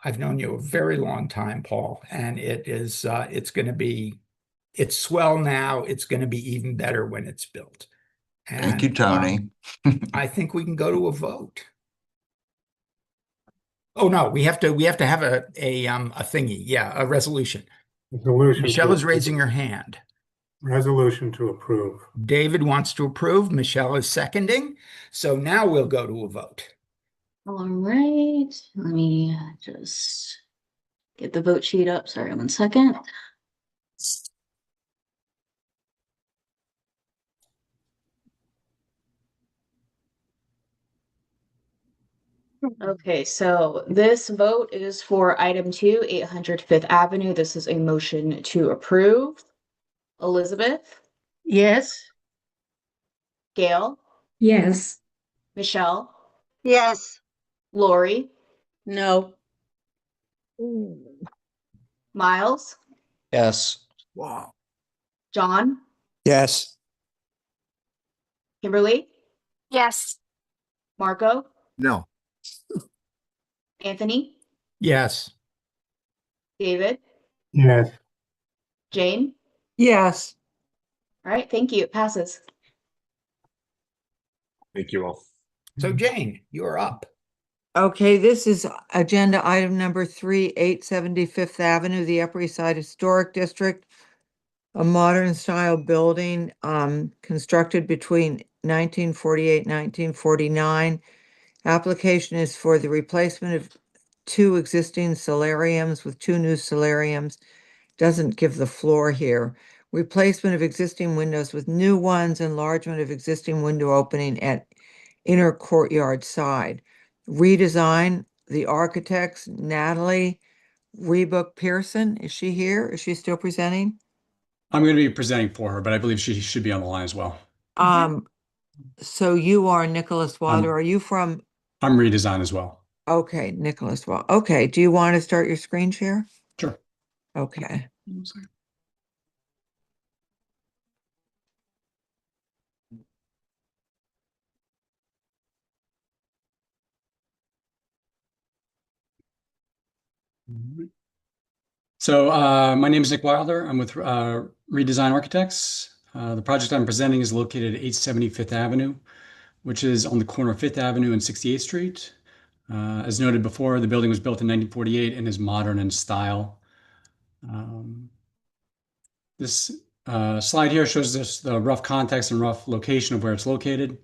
I've known you a very long time, Paul, and it's going to be, it's swell now. It's going to be even better when it's built. Thank you, And Tony. I think we can go to a vote. Oh no, we have to have a thingy, yeah, a resolution. Michelle is raising her hand. Resolution to approve. David wants to approve. Michelle is seconding. So now we'll go to a vote. All right, let me just get the vote sheet up. Sorry, 1 second. Okay, so this vote is for item 2, 800 Fifth Avenue. This is a motion to approve. Elizabeth, Yes. Gail, Yes. Michelle, Yes. Lori, No. Miles, Yes. Wow. John, Yes. Kimberly, Yes. Marco, No. Anthony, Yes. David, Yes. Jane. Yes. All right, thank you. It passes. Thank you all. So Jane, you're up. Okay, this is agenda item number 3, 870 Fifth Avenue, the Upper East Side Historic District. A modern style building constructed between 1948 1949. Application is for the replacement of 2 existing solariums with 2 new solariums. Doesn't give the floor here. Replacement of existing windows with new ones, enlargement of existing window opening at inner courtyard side. Redesign, the architects, Natalie Reebok Pearson. Is she here? Is she still presenting? I'm going to be presenting for her, but I believe she should be on the line as well. So you are Nicholas Wilder. Are you from? I'm redesign as well. Okay, Nicholas Wilder. Okay, do you want to start your screen share? Sure. Okay. So my name is Nick Wilder. I'm with Redesign Architects. The project I'm presenting is located at 870 Fifth Avenue, which is on the corner of Fifth Avenue and 68th Street. As noted before, the building was built in 1948 and is modern in style. This slide here shows us the rough context and rough location of where it's located.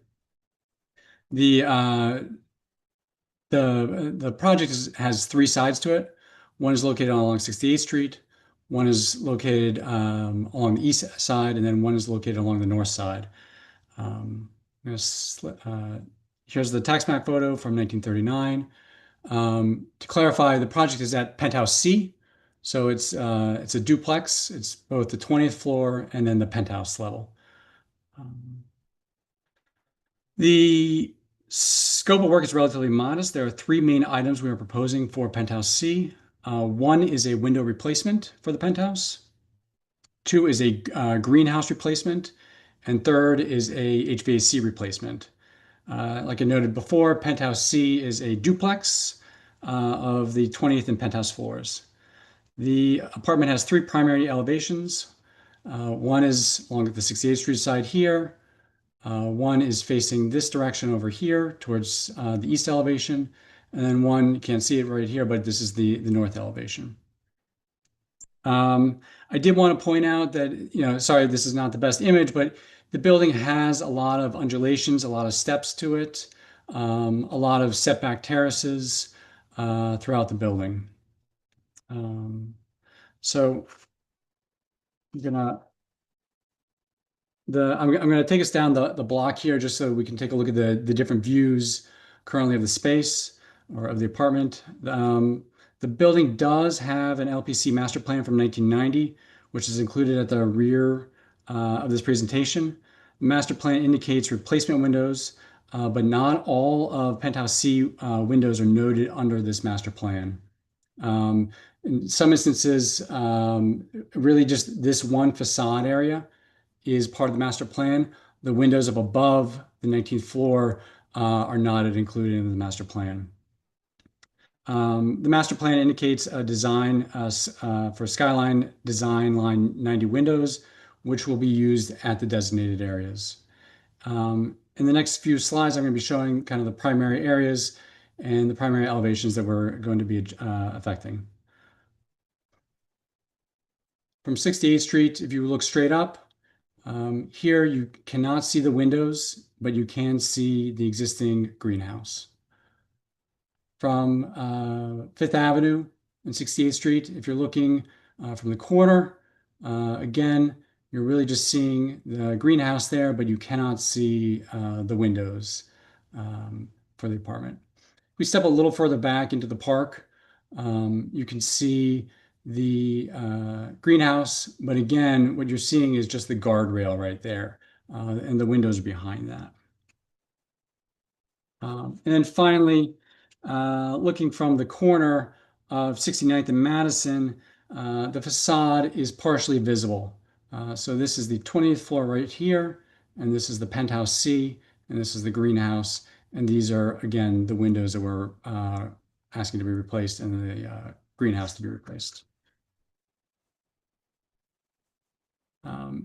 The project has three sides to it. One is located along 68th Street, one is located along the east side, and then one is located along the north side. Here's the tax map photo from 1939. To clarify, the project is at Penthouse C, so it's a duplex. It's both the 20th floor and then the penthouse level. The scope of work is relatively modest. There are three main items we are proposing for Penthouse C. One is a window replacement for the penthouse. Two is a greenhouse replacement. And third is a HVAC replacement. Like I noted before, Penthouse C is a duplex of the 20th and penthouse floors. The apartment has three primary elevations. One is along the 68th Street side here. One is facing this direction over here towards the east elevation. And then one, you can't see it right here, but this is the north elevation. I did want to point out that, sorry, this is not the best image, but the building has a lot of undulations, a lot of steps to it, a lot of setback terraces throughout the building. So I'm gonna take us down the block here just so we can take a look at the different views currently of the space or of the apartment. The building does have an LPC master plan from 1990, which is included at the rear of this presentation. The master plan indicates replacement windows, but not all of Penthouse C windows are noted under this master plan. In some instances, really just this one facade area is part of the master plan. The windows up above the 19th floor are not included in the master plan. The master plan indicates a design for Skyline Design Line 90 windows, which will be used at the designated areas. In the next few slides, I'm going to be showing kind of the primary areas and the primary elevations that we're going to be affecting. From 68th Street, if you look straight up, here you cannot see the windows, but you can see the existing greenhouse. From 5th Avenue and 68th Street, if you're looking from the corner, again, you're really just seeing the greenhouse there, but you cannot see the windows for the apartment. If we step a little further back into the park, you can see the greenhouse, but again, what you're seeing is just the guardrail right there, and the windows are behind that. And then finally, looking from the corner of 69th and Madison, the facade is partially visible. So this is the 20th floor right here, and this is the Penthouse C, and this is the greenhouse. And these are, again, the windows that we're asking to be replaced and the greenhouse to be replaced.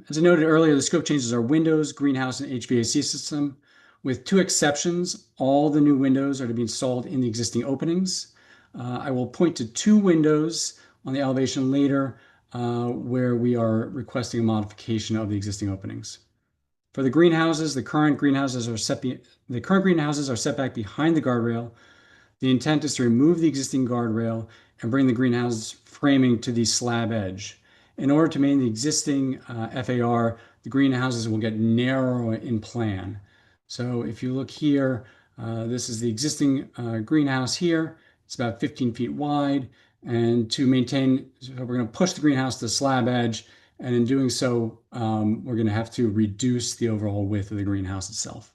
As I noted earlier, the scope changes are windows, greenhouse, and HVAC system. With two exceptions, all the new windows are to be installed in the existing openings. I will point to two windows on the elevation later where we are requesting a modification of the existing openings. For the greenhouses, the current greenhouses are set back behind the guardrail. The intent is to remove the existing guardrail and bring the greenhouse framing to the slab edge. In order to maintain the existing FAR, the greenhouses will get narrower in plan. So if you look here, this is the existing greenhouse here. It's about 15 feet wide. And to maintain, so we're going to push the greenhouse to the slab edge. And in doing so, we're going to have to reduce the overall width of the greenhouse itself.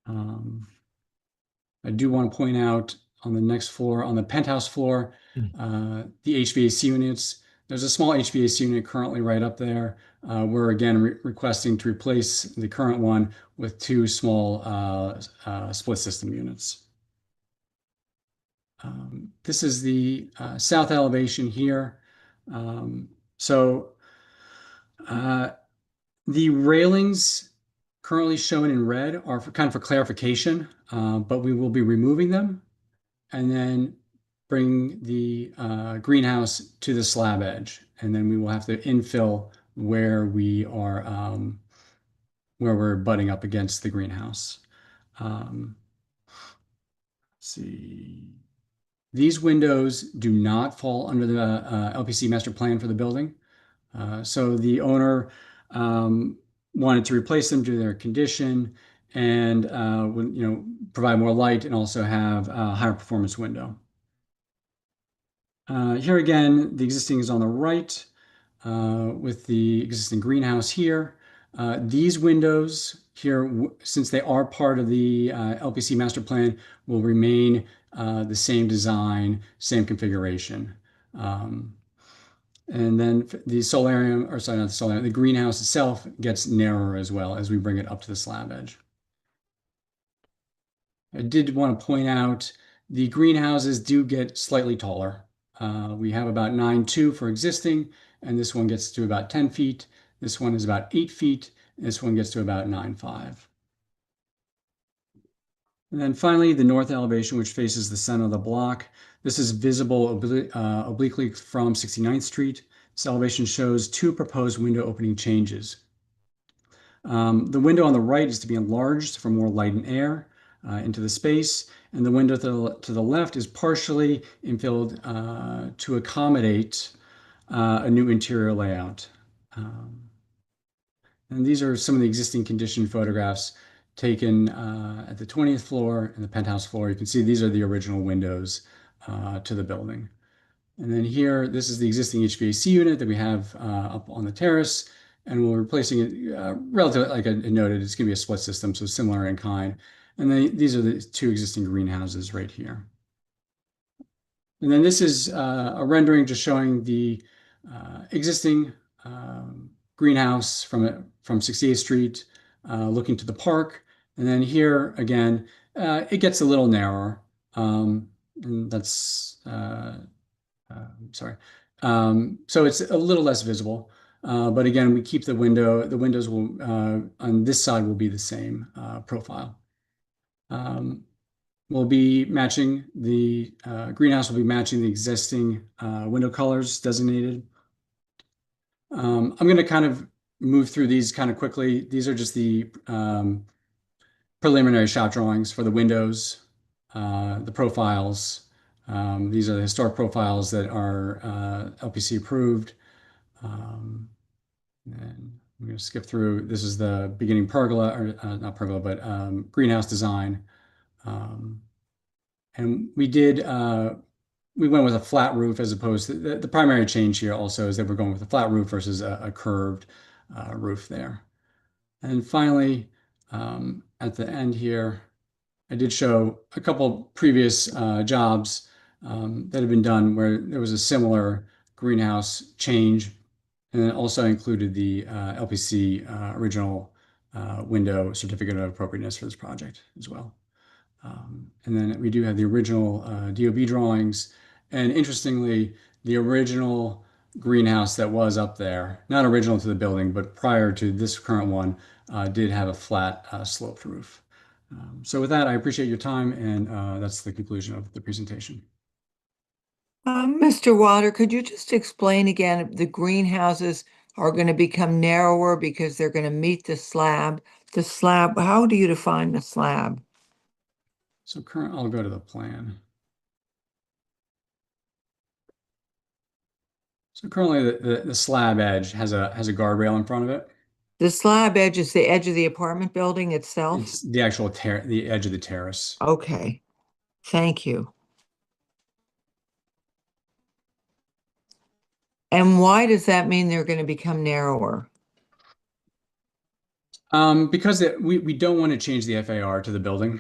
I do want to point out on the next floor, on the penthouse floor, the HVAC units. There's a small HVAC unit currently right up there. We're again requesting to replace the current one with two small split system units. This is the south elevation here. So The railings currently shown in red are kind of for clarification, but we will be removing them and then bring the greenhouse to the slab edge. And then we will have to infill where we are, where we're butting up against the greenhouse. Let's see. These windows do not fall under the LPC master plan for the building. So the owner wanted to replace them due to their condition and provide more light and also have a higher performance window. Here again, the existing is on the right with the existing greenhouse here. These windows here, since they are part of the LPC master plan, will remain the same design, same configuration. And then the solarium, or sorry, not the solarium, the greenhouse itself gets narrower as well as we bring it up to the slab edge. I did want to point out the greenhouses do get slightly taller. We have about 9.2 for existing, and this one gets to about 10 feet. This one is about 8 feet. And this one gets to about 9.5. And then finally, the north elevation, which faces the center of the block. This is visible obliquely from 69th Street. This elevation shows 2 proposed window opening changes. The window on the right is to be enlarged for more light and air into the space, and the window to the left is partially infilled to accommodate a new interior layout. And these are some of the existing condition photographs taken at the 20th floor and the penthouse floor. You can see these are the original windows to the building. And then here, this is the existing HVAC unit that we have up on the terrace, and we're replacing it relatively, like I noted, it's going to be a split system, so similar in kind. And then these are the 2 existing greenhouses right here. And then this is a rendering just showing the existing greenhouse from 68th Street looking to the park. And then here, again, it gets a little narrower. And that's, sorry. So it's a little less visible. But again, we keep the windows will, on this side will be the same profile. We'll be matching the greenhouse will be matching the existing window colors designated. I'm going to kind of move through these kind of quickly. These are just the preliminary shot drawings for the windows, the profiles. These are the historic profiles that are LPC approved. And I'm going to skip through. This is the beginning pergola, or not pergola, but greenhouse design. And we went with a flat roof as opposed to the primary change here also is that we're going with a flat roof versus a curved roof there. And finally, at the end here, I did show a couple previous jobs that have been done where there was a similar greenhouse change, and then also included the LPC original window certificate of appropriateness for this project as well. And then we do have the original DOB drawings. And interestingly, the original greenhouse that was up there, not original to the building, but prior to this current one, did have a flat sloped roof. So with that, I appreciate your time, and that's the conclusion of the presentation. Mr. Water, could you just explain again, the greenhouses are going to become narrower because they're going to meet the slab? The slab, how do you define the slab? So I'll go to the plan. So currently the slab edge has a guardrail in front of it. The slab edge is the edge of the apartment building itself? It's the actual the edge of the terrace. Okay, thank you. And why does that mean they're going to become narrower? Because we don't want to change the FAR to the building.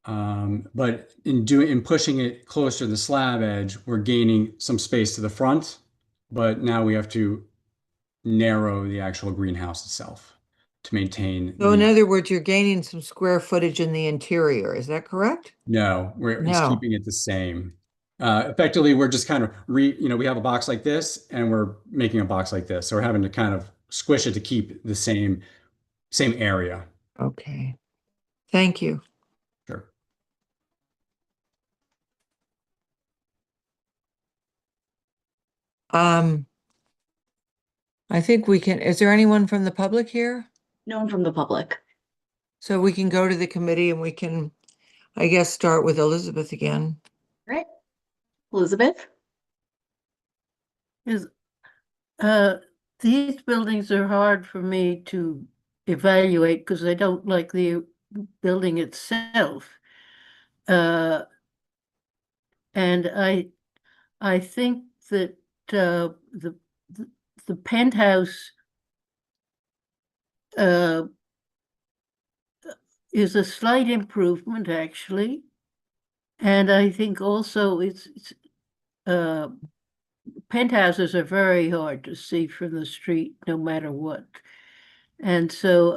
But in pushing it closer to the slab edge, we're gaining some space to the front, but now we have to narrow the actual greenhouse itself to maintain. So in other words, you're gaining some square footage in the interior. Is that correct? No, it's keeping it the same. Effectively, we're just kind of we have a box like this and we're making a box like this. So we're having to kind of squish it to keep the same area. Okay. Thank you. Sure. I think we can, is there anyone from the public here? No one from the public. So we can go to the committee and we can, I guess, start with Elizabeth again. Right. Elizabeth? Is, these buildings are hard for me to evaluate because I don't like the building itself. And I think that the penthouse is a slight improvement, actually. And I think also it's penthouses are very hard to see from the street, no matter what. And so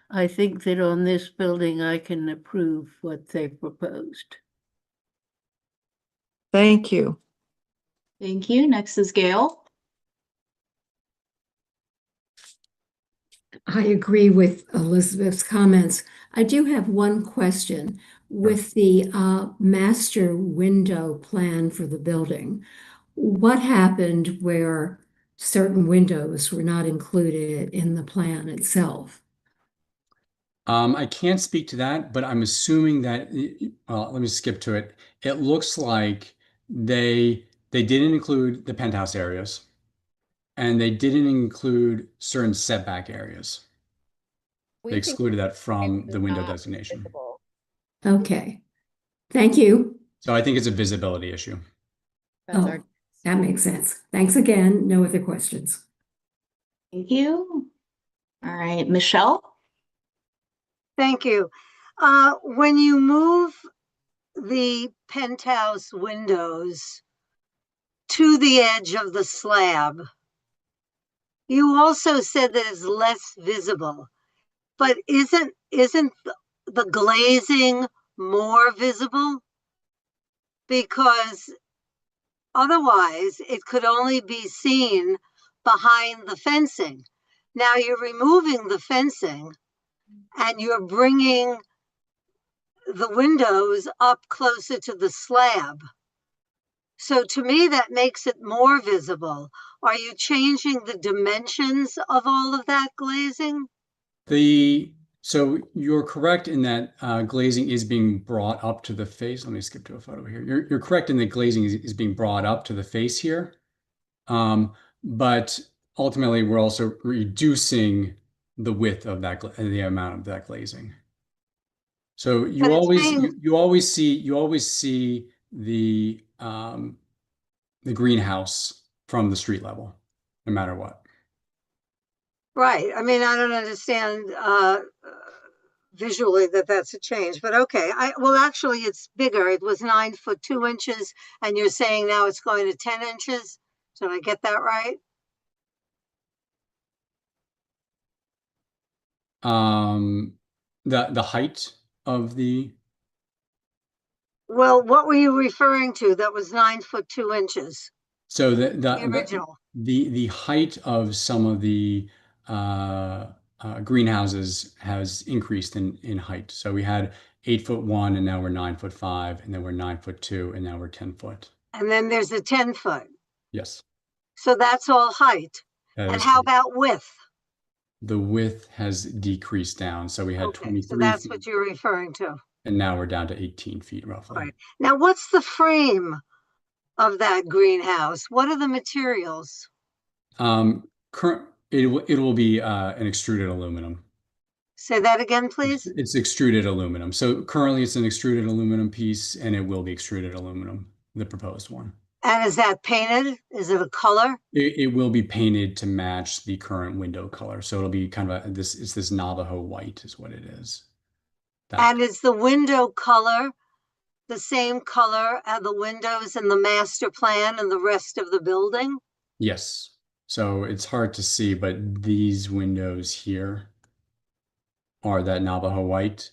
I think that on this building, I can approve what they proposed. Thank you. Thank you. Next is Gail. I agree with Elizabeth's comments. I do have one question. With the master window plan for the building, what happened where certain windows were not included in the plan itself? I can't speak to that, but I'm assuming that, let me skip to it. It looks like they didn't include the penthouse areas, and they didn't include certain setback areas. They excluded that from the window designation. Okay, thank you. So I think it's a visibility issue. Oh, that makes sense. Thanks again. No other questions. Thank you. All right, Michelle? Thank you. When you move the penthouse windows to the edge of the slab, you also said that it's less visible, but isn't the glazing more visible? Because otherwise it could only be seen behind the fencing. Now you're removing the fencing and you're bringing the windows up closer to the slab. So to me, that makes it more visible. Are you changing the dimensions of all of that glazing? So you're correct in that glazing is being brought up to the face. Let me skip to a photo here. You're correct in that glazing is being brought up to the face here. But ultimately, we're also reducing the width of that, the amount of that glazing. So you always see the greenhouse from the street level, no matter what. Right. I mean, I don't understand visually that that's a change, but okay. Well, actually, it's bigger. It was 9 foot 2 inches, and you're saying now it's going to 10 inches. Did I get that right? The height of the. Well, what were you referring to that was 9 foot 2 inches? So The original. the height of some of the greenhouses has increased in height. So we had 8'1", and now we're 9'5", and then we're 9'2", and now we're 10 foot. And then there's the 10 foot. Yes. So that's all height. And how about width? The width has decreased down. So we had Okay, 23 so that's feet, what you're referring to. and now we're down to 18 feet roughly. Right. Now, what's the frame of that greenhouse? What are the materials? It will be an extruded aluminum. Say that again, please. It's extruded aluminum. So currently it's an extruded aluminum piece, and it will be extruded aluminum, the proposed one. And is that painted? Is it a color? It will be painted to match the current window color. So it'll be kind of it's this Navajo white is what it is. And is the window color the same color as the windows in the master plan and the rest of the building? Yes. So it's hard to see, but these windows here are that Navajo white.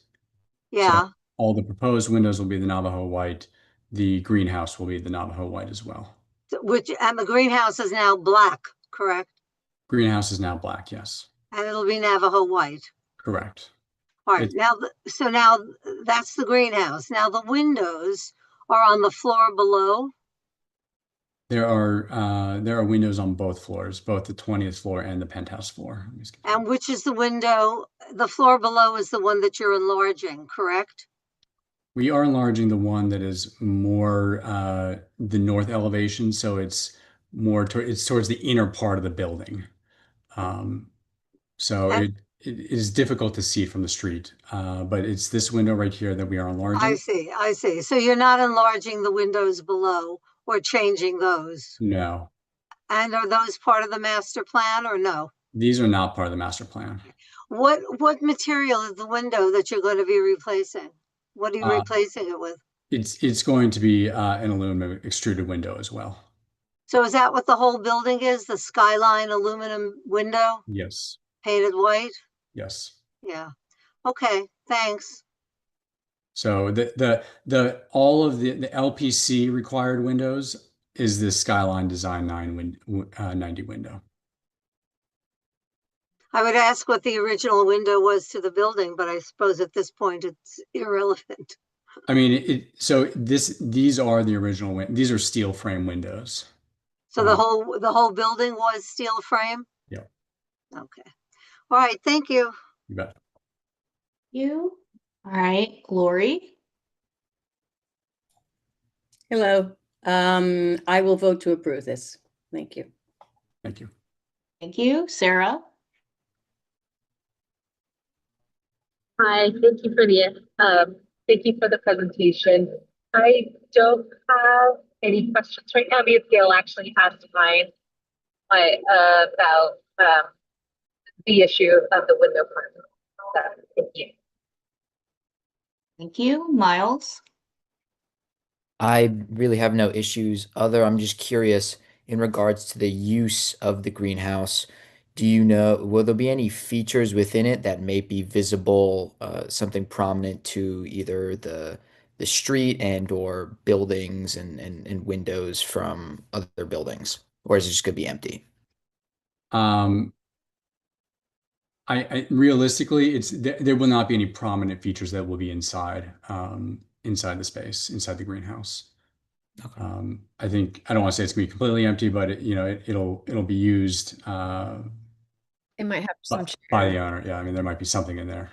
Yeah. So all the proposed windows will be the Navajo white. The greenhouse will be the Navajo white as well. And the greenhouse is now black, correct? Greenhouse is now black, yes. And it'll be Navajo white. Correct. All right, now, now that's the greenhouse. Now the windows are on the floor below. There are windows on both floors, both the 20th floor and the penthouse floor. And which is the window? The floor below is the one that you're enlarging, correct? We are enlarging the one that is more the north elevation, so it's more it's towards the inner part of the building. So it is difficult to see from the street, but it's this window right here that we are enlarging. I see, I see. So you're not enlarging the windows below or changing those? No. And are those part of the master plan or no? These are not part of the master plan. What material is the window that you're going to be replacing? What are you replacing it with? It's going to be an aluminum extruded window as well. So is that what the whole building is? The skyline aluminum window? Yes. Painted white? Yes. Yeah. Okay, thanks. So the all of the LPC required windows is this Skyline Design 90 window. I would ask what the original window was to the building, but I suppose at this point it's irrelevant. I mean, so these are the original these are steel frame windows. So the whole building was steel frame? Yeah. Okay. All right, thank you. You bet. You. All right, Lori. Hello. I will vote to approve this. Thank you. Thank you. Thank you, Sarah. Hi, thank you for the presentation. I don't have any questions right now because Gail actually has mine about the issue of the window frame. Thank you. Thank you, Miles. I really have no issues other. I'm just curious in regards to the use of the greenhouse. Do you know, will there be any features within it that may be visible, something prominent to either the street and or buildings and windows from other buildings? Or is it just gonna be empty? I realistically, there will not be any prominent features that will be inside inside the space, inside the greenhouse. Okay. I think I don't want to say it's gonna be completely empty, but it'll be used It might have some by the owner. Yeah, I mean there might be something in there.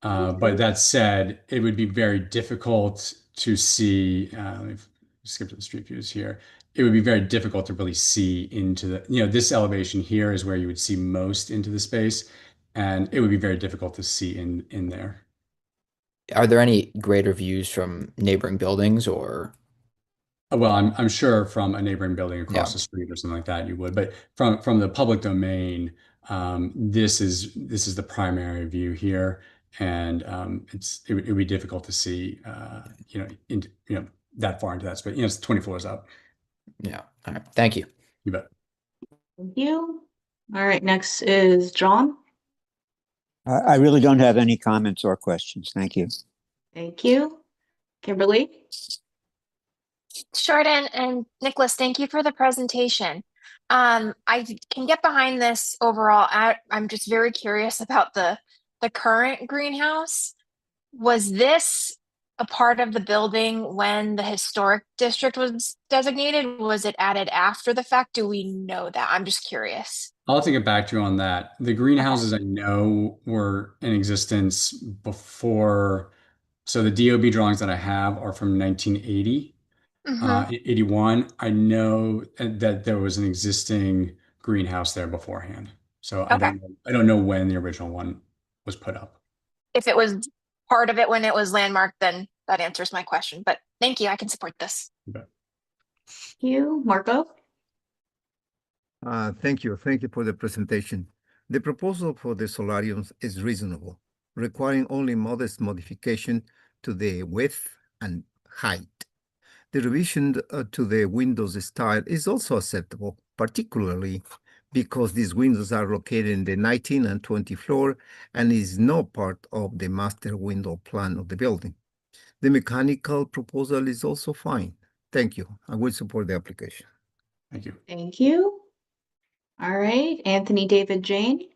But that said, it would be very difficult to see. Let me skip to the street views here. It would be very difficult to really see into this elevation here is where you would see most into the space, and it would be very difficult to see in there. Are there any greater views from neighboring buildings or? Well, I'm sure from a neighboring building across the street or something like that you would, but from the public domain, this is the primary view here, and it would be difficult to see that far into that space. It's 20 floors up. Yeah. All right. Thank you. You bet. Thank you. All right, next is John. I really don't have any comments or questions. Thank you. Thank you. Kimberly. Jordan and Nicholas, thank you for the presentation. I can get behind this overall. I'm just very curious about the current greenhouse. Was this a part of the building when the historic district was designated? Was it added after the fact? Do we know that? I'm just curious. I'll have to get back to you on that. The greenhouses I know were in existence before. So the DOB drawings that I have are from 1980. 81, I know that there was an existing greenhouse there beforehand. So I don't know when the original one was put up. If it was part of it when it was landmarked, then that answers my question. But thank you. I can support this. Thank you, Marco. Thank you. Thank you for the presentation. The proposal for the solariums is reasonable, requiring only modest modification to the width and height. The revision to the windows style is also acceptable, particularly because these windows are located in the 19 and 20 floor and is not part of the master window plan of the building. The mechanical proposal is also fine. Thank you. I will support the application. Thank you. Thank you. All right, Anthony David Jane.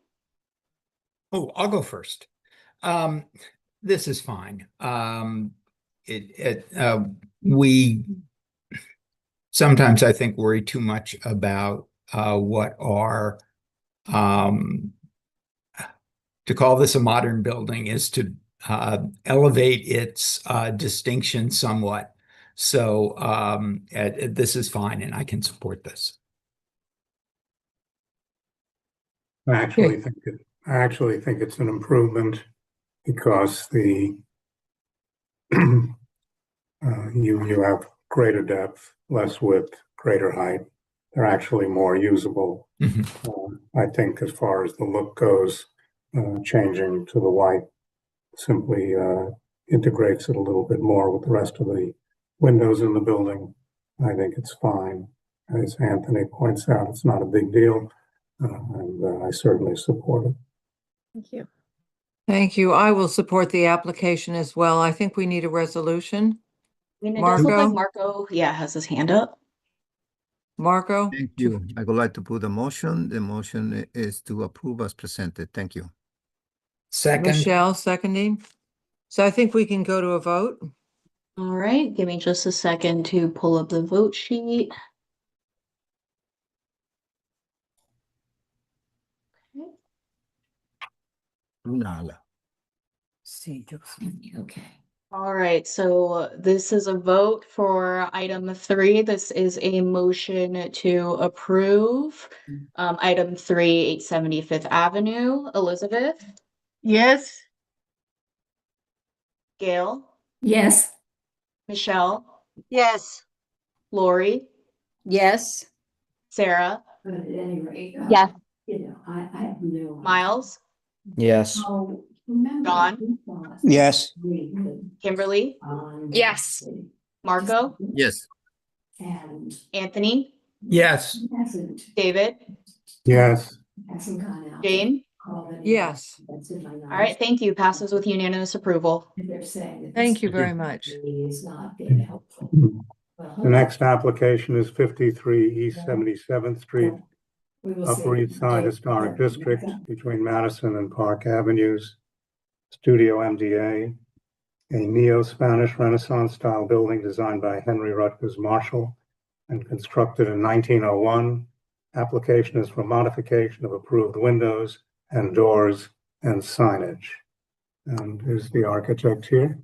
Oh, I'll go first. This is fine. We sometimes, I think, worry too much about what are to call this a modern building is to elevate its distinction somewhat. So this is fine, and I can support this. I actually think it's an improvement because you have greater depth, less width, greater height. They're actually more usable. I think as far as the look goes, changing to the white simply integrates it a little bit more with the rest of the windows in the building. I think it's fine. As Anthony points out, it's not a big deal, and I certainly support it. Thank you. Thank you. I will support the application as well. I think we need a resolution. I mean, it does look like Marco? Marco, has his hand up. Marco? Thank you. I would like to put a motion. The motion is to approve as presented. Thank you. Second. Michelle, seconding. So I think we can go to a vote. All right, give me just a second to pull up the vote sheet. Nala. Okay. All right, so this is a vote for item 3. This is a motion to approve item 3, 875th Avenue. Elizabeth? Yes. Gail? Yes. Michelle? Yes. Lori? Yes. Sarah? But at any rate, Yes. I have no. Miles? Yes. John? Yes. Kimberly? Yes. Marco? Yes. Anthony? Yes. David? Yes. Jane? Yes. All right, thank you. Passes with unanimous approval. Thank you very much. The next application is 53 East 77th Street, Upper East Side Historic District between Madison and Park Avenues. Studio MDA, a neo-Spanish Renaissance style building designed by Henry Rutgers Marshall and constructed in 1901. Application is for modification of approved windows and doors and signage. And is the architect here?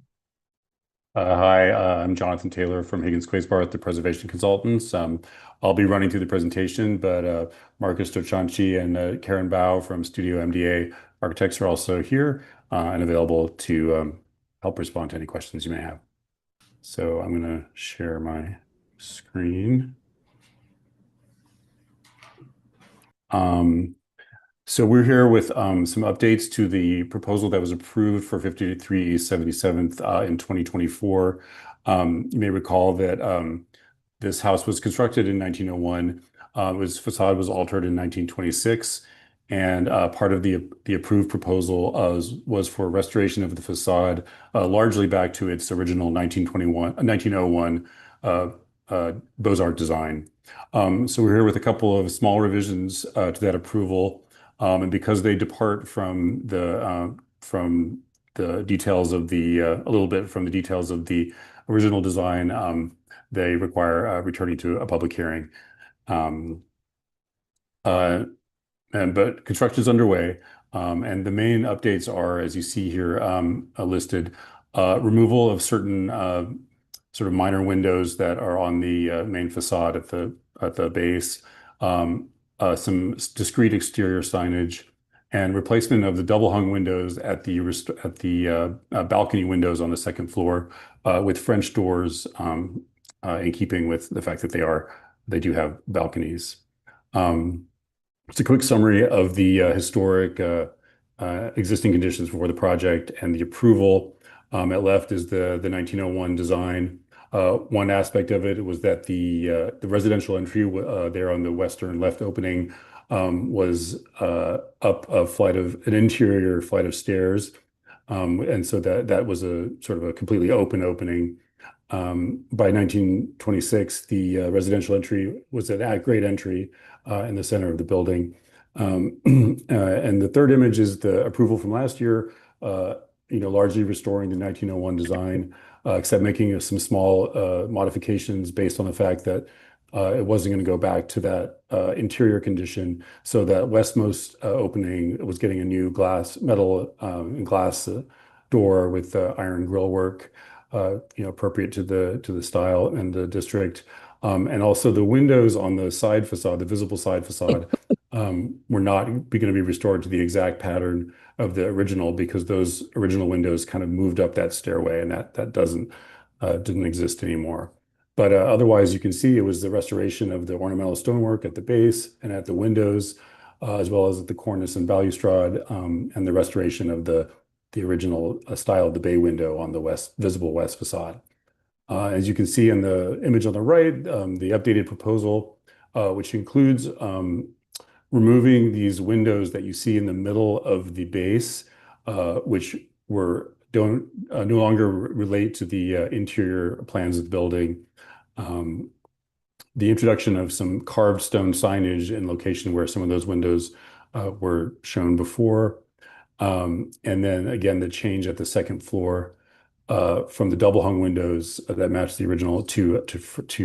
Hi, I'm Jonathan Taylor from Higgins Quaysbarth, the Preservation Consultants. I'll be running through the presentation, but Marcus Dochanchi and Karen Bao from Studio MDA Architects are also here and available to help respond to any questions you may have. So I'm going to share my screen. So we're here with some updates to the proposal that was approved for 53 East 77th in 2024. You may recall that this house was constructed in 1901. Its facade was altered in 1926, and part of the approved proposal was for restoration of the facade largely back to its original 1901 Beaux-Arts design. So we're here with a couple of small revisions to that approval. And because they depart from the details of a little bit from the details of the original design, they require returning to a public hearing. But construction is underway, and the main updates are, as you see here, listed: removal of certain sort of minor windows that are on the main facade at the base. Some discrete exterior signage, and replacement of the double hung windows at the balcony windows on the second floor with French doors, in keeping with the fact that they do have balconies. It's a quick summary of the historic existing conditions for the project and the approval. At left is the 1901 design. One aspect of it was that the residential entry there on the western left opening was up an interior flight of stairs, and so that was a sort of a completely open opening. By 1926, the residential entry was an at-grade entry in the center of the building. And the third image is the approval from last year, largely restoring the 1901 design, except making some small modifications based on the fact that it wasn't going to go back to that interior condition. So that westmost opening was getting a new metal and glass door with iron grill work, appropriate to the style and the district. And also the windows on the side facade, the visible side facade, were not going to be restored to the exact pattern of the original, because those original windows kind of moved up that stairway, and that didn't exist anymore. But otherwise, you can see it was the restoration of the ornamental stonework at the base and at the windows, as well as at the cornice and balustrade, and the restoration of the original style of the bay window on the visible west facade. As you can see in the image on the right, the updated proposal, which includes removing these windows that you see in the middle of the base, which don't no longer relate to the interior plans of the building. The introduction of some carved stone signage in location where some of those windows were shown before. And then again, the change at the second floor from the double hung windows that match the original to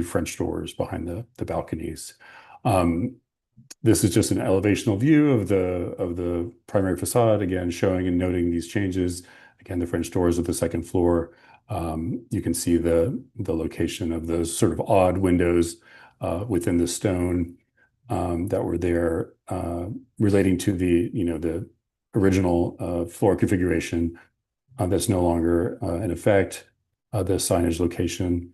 French doors behind the balconies. This is just an elevational view of the primary facade, again, showing and noting these changes. Again, the French doors of the second floor. You can see the location of those sort of odd windows within the stone that were there, relating to the original floor configuration that's no longer in effect, the signage location.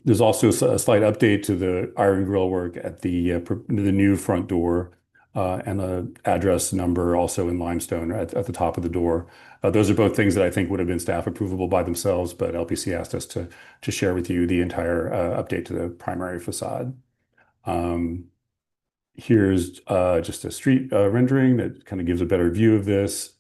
There's also a slight update to the iron grill work at the new front door, and the address number also in limestone at the top of the door. Those are both things that I think would have been staff approvable by themselves, but LPC asked us to share with you the entire update to the primary facade. Here's just a street rendering that kind of gives a better view of this.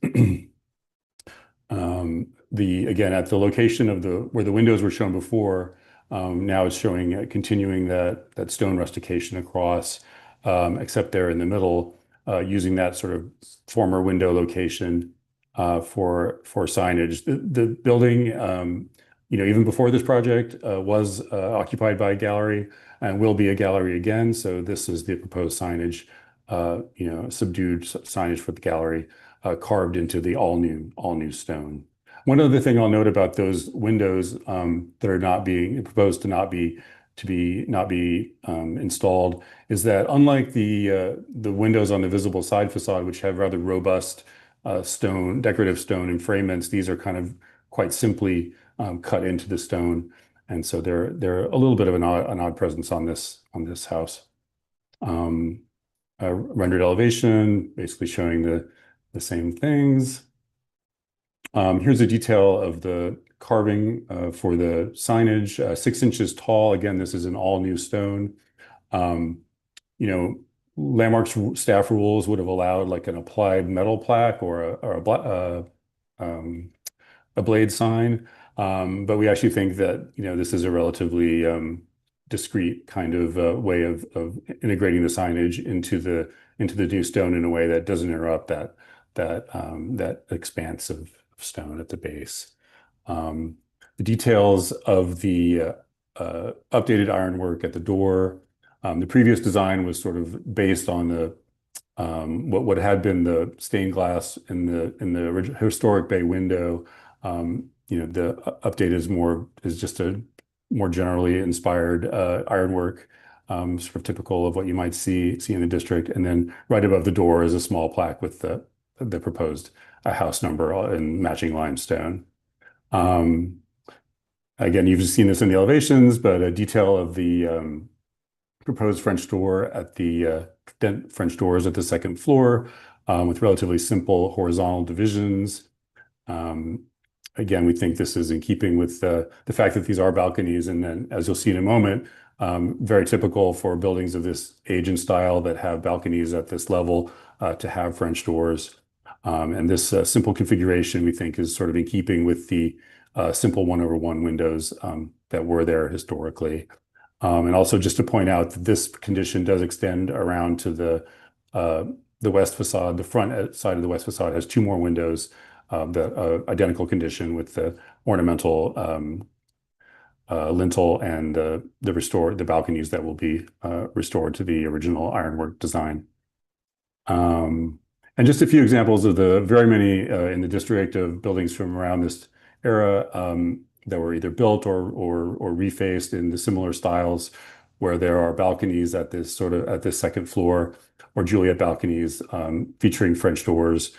Again, at the location of where the windows were shown before, now it's showing continuing that stone rustication across, except there in the middle, using that sort of former window location for signage. The building, even before this project, was occupied by a gallery and will be a gallery again. So this is the proposed signage, subdued signage for the gallery, carved into the all new stone. One other thing I'll note about those windows that are not being proposed to not be installed is that, unlike the windows on the visible side facade, which have rather robust decorative stone enfranements, these are kind of quite simply cut into the stone, and so they're a little bit of an odd presence on this house. Rendered elevation, basically showing the same things. Here's a detail of the carving for the signage, 6 inches tall. Again, this is an all new stone. Landmark's staff rules would have allowed like an applied metal plaque or a blade sign. But we actually think that, this is a relatively discreet kind of way of integrating the signage into the new stone in a way that doesn't interrupt that expanse of stone at the base. The details of the updated ironwork at the door. The previous design was sort of based on what had been the stained glass in the original historic bay window. The update is just a more generally inspired ironwork, sort of typical of what you might see in the district. And then right above the door is a small plaque with the proposed house number in matching limestone. Again, you've seen this in the elevations, but a detail of the proposed French door at the French doors at the second floor, with relatively simple horizontal divisions. Again, we think this is in keeping with the fact that these are balconies, and then, as you'll see in a moment, very typical for buildings of this age and style that have balconies at this level to have French doors. And this simple configuration, we think, is sort of in keeping with the simple 1/1 windows that were there historically. And also just to point out that this condition does extend around to the west facade. The front side of the west facade has 2 more windows, the identical condition with the ornamental lintel and the balconies that will be restored to the original ironwork design. And just a few examples of the very many in the district of buildings from around this era that were either built or refaced in the similar styles, where there are balconies at this second floor, or Juliet balconies featuring French doors.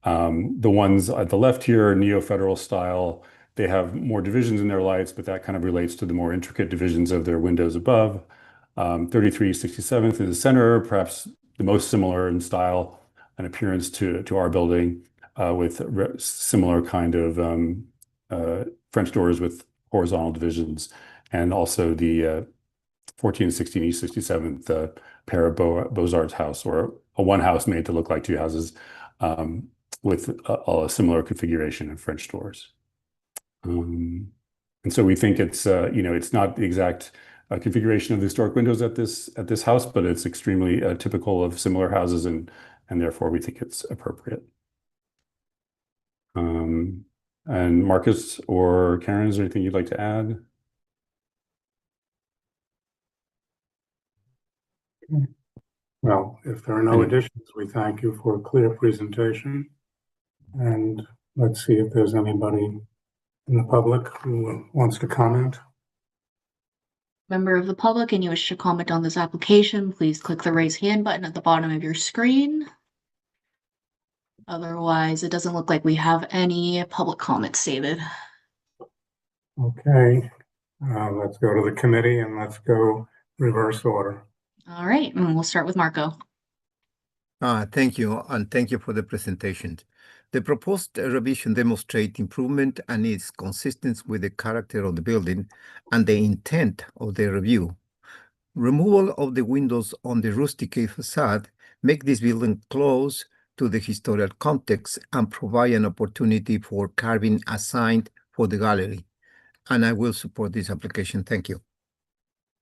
The ones at the left here are neo-federal style. They have more divisions in their lights, but that kind of relates to the more intricate divisions of their windows above. 3367th in the center, perhaps the most similar in style and appearance to our building, with similar kind of French doors with horizontal divisions, and also the 1416 East 67th pair of Beaux-Arts house, or a one house made to look like 2 houses, with a similar configuration of French doors. And so we think it's it's not the exact configuration of the historic windows at this house, but it's extremely typical of similar houses, and therefore we think it's appropriate. And Marcus or Karen, is there anything you'd like to add? Well, if there are no additions, we thank you for a clear presentation. And let's see if there's anybody in the public who wants to comment. Member of the public and you wish to comment on this application, please click the raise hand button at the bottom of your screen. Otherwise, it doesn't look like we have any public comments stated. Okay, let's go to the committee and let's go reverse order. All right, and we'll start with Marco. Thank you, and thank you for the presentation. The proposed revision demonstrates improvement and is consistent with the character of the building and the intent of the review. Removal of the windows on the rusticate facade make this building close to the historical context and provide an opportunity for carving a sign for the gallery. And I will support this application. Thank you.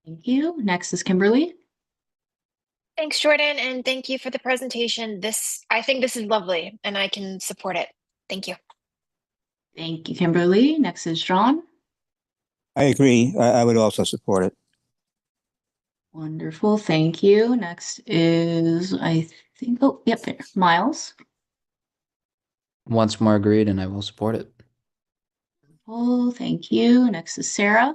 Thank you. Next is Kimberly. Thanks, Jordan, and thank you for the presentation. I think this is lovely, and I can support it. Thank you. Thank you, Kimberly. Next is John. I agree. I would also support it. Wonderful. Thank you. Next is, I think, oh, yep, there. Miles. Once more agreed, and I will support it. Oh, thank you. Next is Sarah.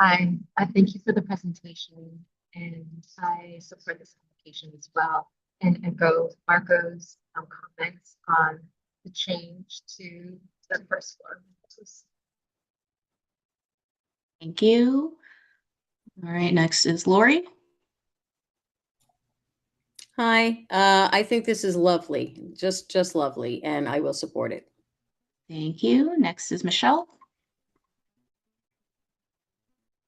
I thank you for the presentation, and I support this application as well, and echo Marco's comments on the change to the first floor. Thank you. All right, next is Lori. Hi, I think this is lovely, just lovely, and I will support it. Thank you. Next is Michelle.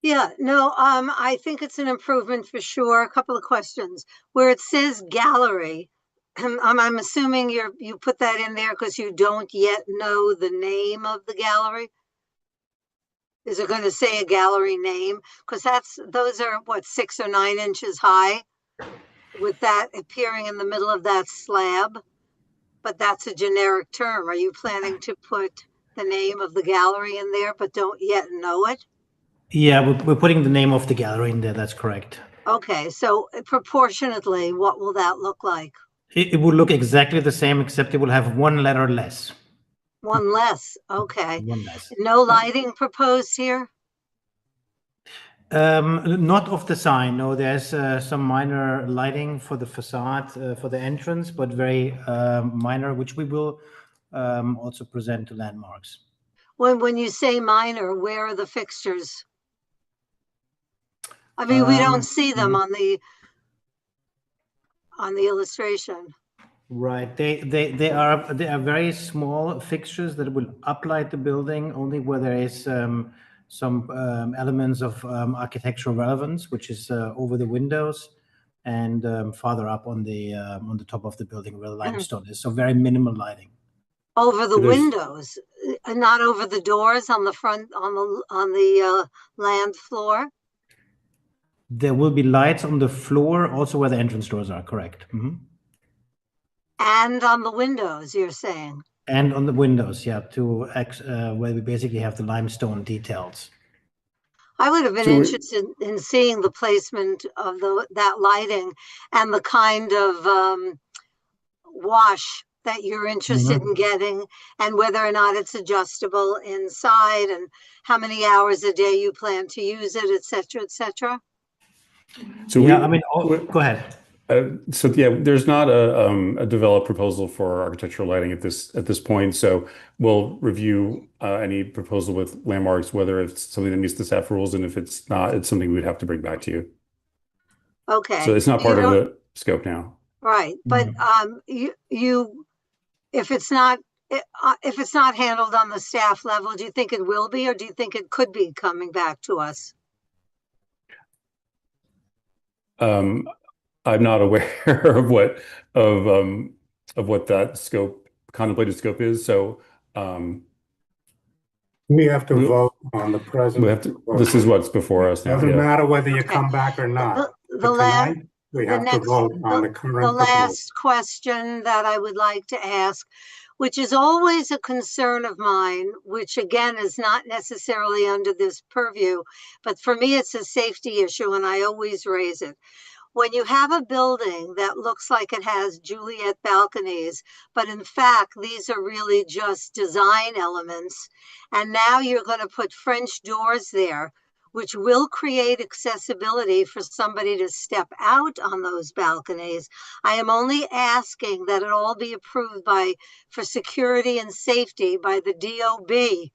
Yeah, no, I think it's an improvement for sure. A couple of questions. Where it says gallery, I'm assuming you put that in there because you don't yet know the name of the gallery. Is it going to say a gallery name? Because those are what, 6 or 9 inches high, with that appearing in the middle of that slab. But that's a generic term. Are you planning to put the name of the gallery in there, but don't yet know it? Yeah, we're putting the name of the gallery in there. That's correct. Okay, so proportionately, what will that look like? It will look exactly the same, except it will have 1 letter less. 1 less. Okay. 1 less. No lighting proposed here? Not of the sign. No, there's some minor lighting for the facade, for the entrance, but very minor, which we will also present to landmarks. When you say minor, where are the fixtures? I mean, we don't see them on the illustration. Right. They are very small fixtures that will uplight the building only where there is some elements of architectural relevance, which is over the windows and farther up on the top of the building where the limestone is. So very minimal lighting. Over the There's- windows, not over the doors on the front, on the land floor? There will be lights on the floor, also where the entrance doors are, correct. Mhm. And on the windows, you're saying? And on the windows, yeah, where we basically have the limestone details. I would have been So we- interested in seeing the placement of that lighting and the kind of wash that you're interested in getting, and whether or not it's adjustable inside, and how many hours a day you plan to use it, et cetera, et cetera. So Yeah, we- I mean, we- go ahead. So yeah, there's not a developed proposal for architectural lighting at this point. So we'll review any proposal with landmarks, whether it's something that meets the staff rules, and if it's not, it's something we'd have to bring back to you. Okay. So it's not You part of don't- the scope now. Right, but you, if it's not handled on the staff level, do you think it will be, or do you think it could be coming back to us? I'm not aware of what that contemplated scope is. So We have to We'll- vote on the present. this is what's before us now. Doesn't Yeah. matter whether you Okay. come back or not. The But last, tonight, we the have to next, vote on the the current proposal. last question that I would like to ask, which is always a concern of mine, which again is not necessarily under this purview, but for me, it's a safety issue and I always raise it. When you have a building that looks like it has Juliet balconies, but in fact, these are really just design elements, and now you're going to put French doors there, which will create accessibility for somebody to step out on those balconies. I am only asking that it all be approved for security and safety by the DOB,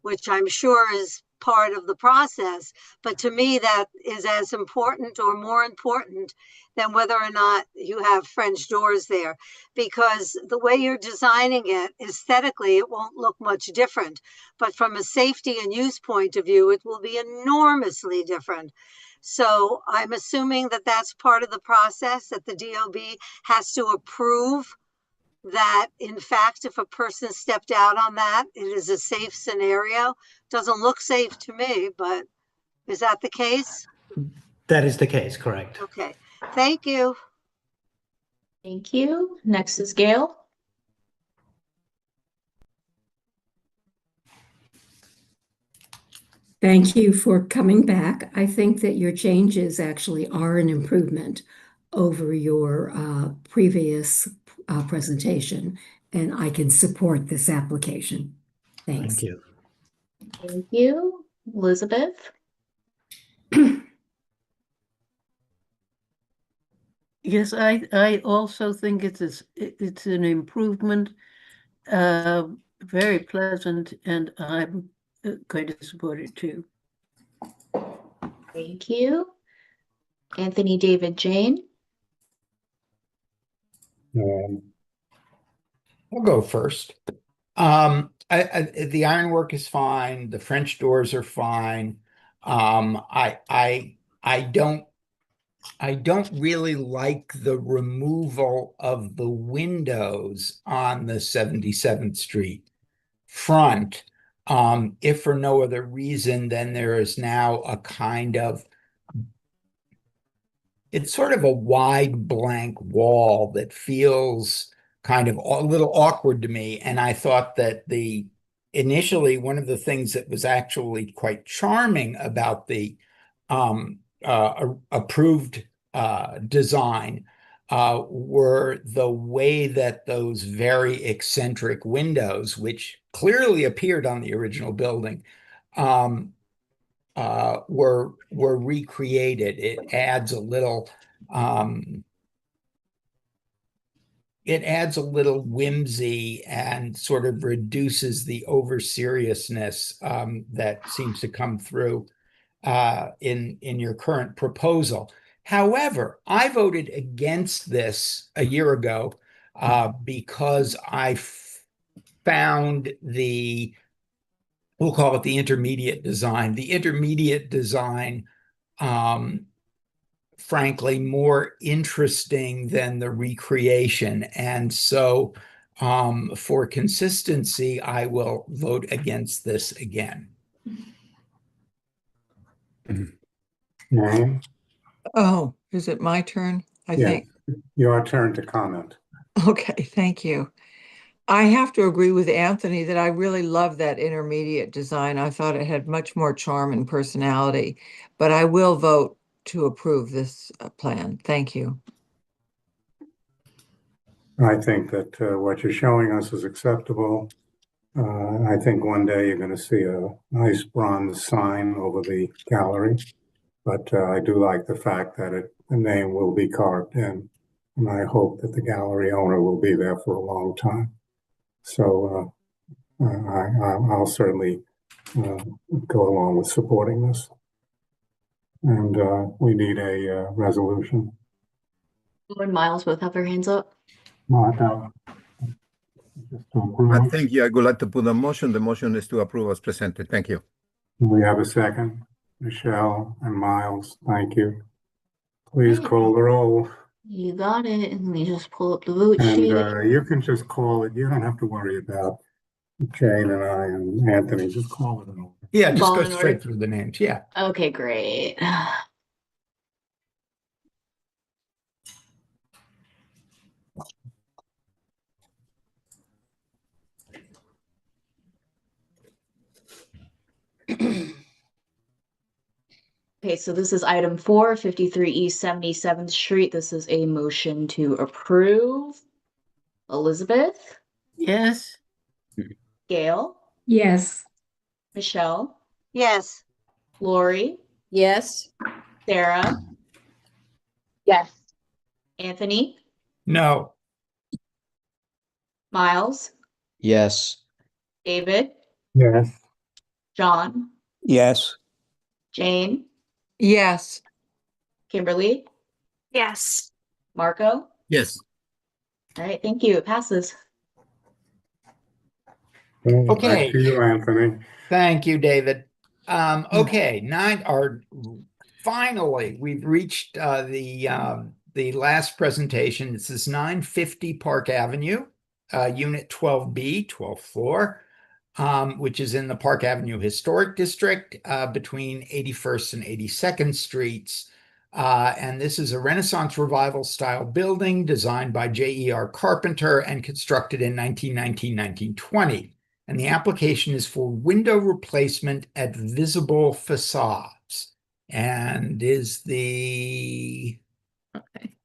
which I'm sure is part of the process. But to me, that is as important or more important than whether or not you have French doors there, because the way you're designing it, aesthetically, it won't look much different. But from a safety and use point of view, it will be enormously different. So I'm assuming that that's part of the process, that the DOB has to approve that, in fact, if a person stepped out on that, it is a safe scenario. Doesn't look safe to me, but is that the case? That is the case, correct. Okay, thank you. Thank you. Next is Gail. Thank you for coming back. I think that your changes actually are an improvement over your previous presentation, and I can support this application. Thanks. Thank you. Thank you. Elizabeth. Yes, I also think it's an improvement, very pleasant, and I'm going to support it too. Thank you. Anthony David Jane. I'll go first. The ironwork is fine. The French doors are fine. I don't really like the removal of the windows on the 77th Street front. If for no other reason, then there is now it's sort of a wide blank wall that feels kind of a little awkward to me. And I thought that initially one of the things that was actually quite charming about the approved design were the way that those very eccentric windows, which clearly appeared on the original building, were recreated. It adds a little whimsy and sort of reduces the over seriousness that seems to come through in your current proposal. However, I voted against this a year ago because I found we'll call it the intermediate design. The intermediate design, frankly, more interesting than the recreation. And so For consistency, I will vote against this again. Jane? Oh, is it my turn? I Yeah, think. your turn to comment. Okay, thank you. I have to agree with Anthony that I really love that intermediate design. I thought it had much more charm and personality, but I will vote to approve this plan. Thank you. I think that what you're showing us is acceptable. I think one day you're going to see a nice bronze sign over the gallery, but I do like the fact that the name will be carved in, and I hope that the gallery owner will be there for a long time. So I'll certainly go along with supporting this. And we need a resolution. You and Miles both have their hands up. Martha, just to approve. Thank you. I would like to put a motion. The motion is to approve as presented. Thank you. We have a second. Michelle and Miles, thank you. Please Right. call the roll. You got it. And let me just pull up the vote And sheet. you can just call it. You don't have to worry about Jane and I and Anthony. Just call it an order. Yeah, just Ball go in straight order. through the names. Yeah. Okay, great. Okay, so this is item 4, 53 East 77th Street. This is a motion to approve. Elizabeth, Yes. Gail, Yes. Michelle, Yes. Lori, Yes. Sarah, Yes. Anthony, No. Miles, Yes. David, Yes. John, Yes. Jane, Yes. Kimberly, Yes. Marco. Yes. All right, thank you. It passes. Okay. Back to you, Anthony. Thank you, David. Okay, finally, we've reached the last presentation. This is 950 Park Avenue, Unit 12B, 12th floor, which is in the Park Avenue Historic District between 81st and 82nd Streets. And this is a Renaissance Revival style building designed by J.E.R. Carpenter and constructed in 1919-1920. And the application is for window replacement at visible facades. And is the... Okay.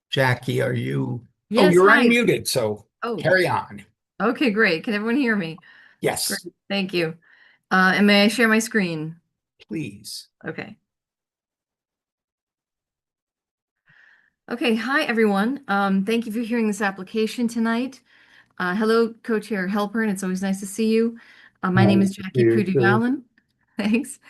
Jackie, are you... Yes, you're hi. unmuted, so carry on. Okay, great. Can everyone hear me? Yes. Great. Thank you. And may I share my screen? Please. Okay. Okay, hi everyone. Thank you for hearing this application tonight. Hello, Co-Chair Halpern. It's always nice to see you. My name is Jackie Puduvalin. Thanks.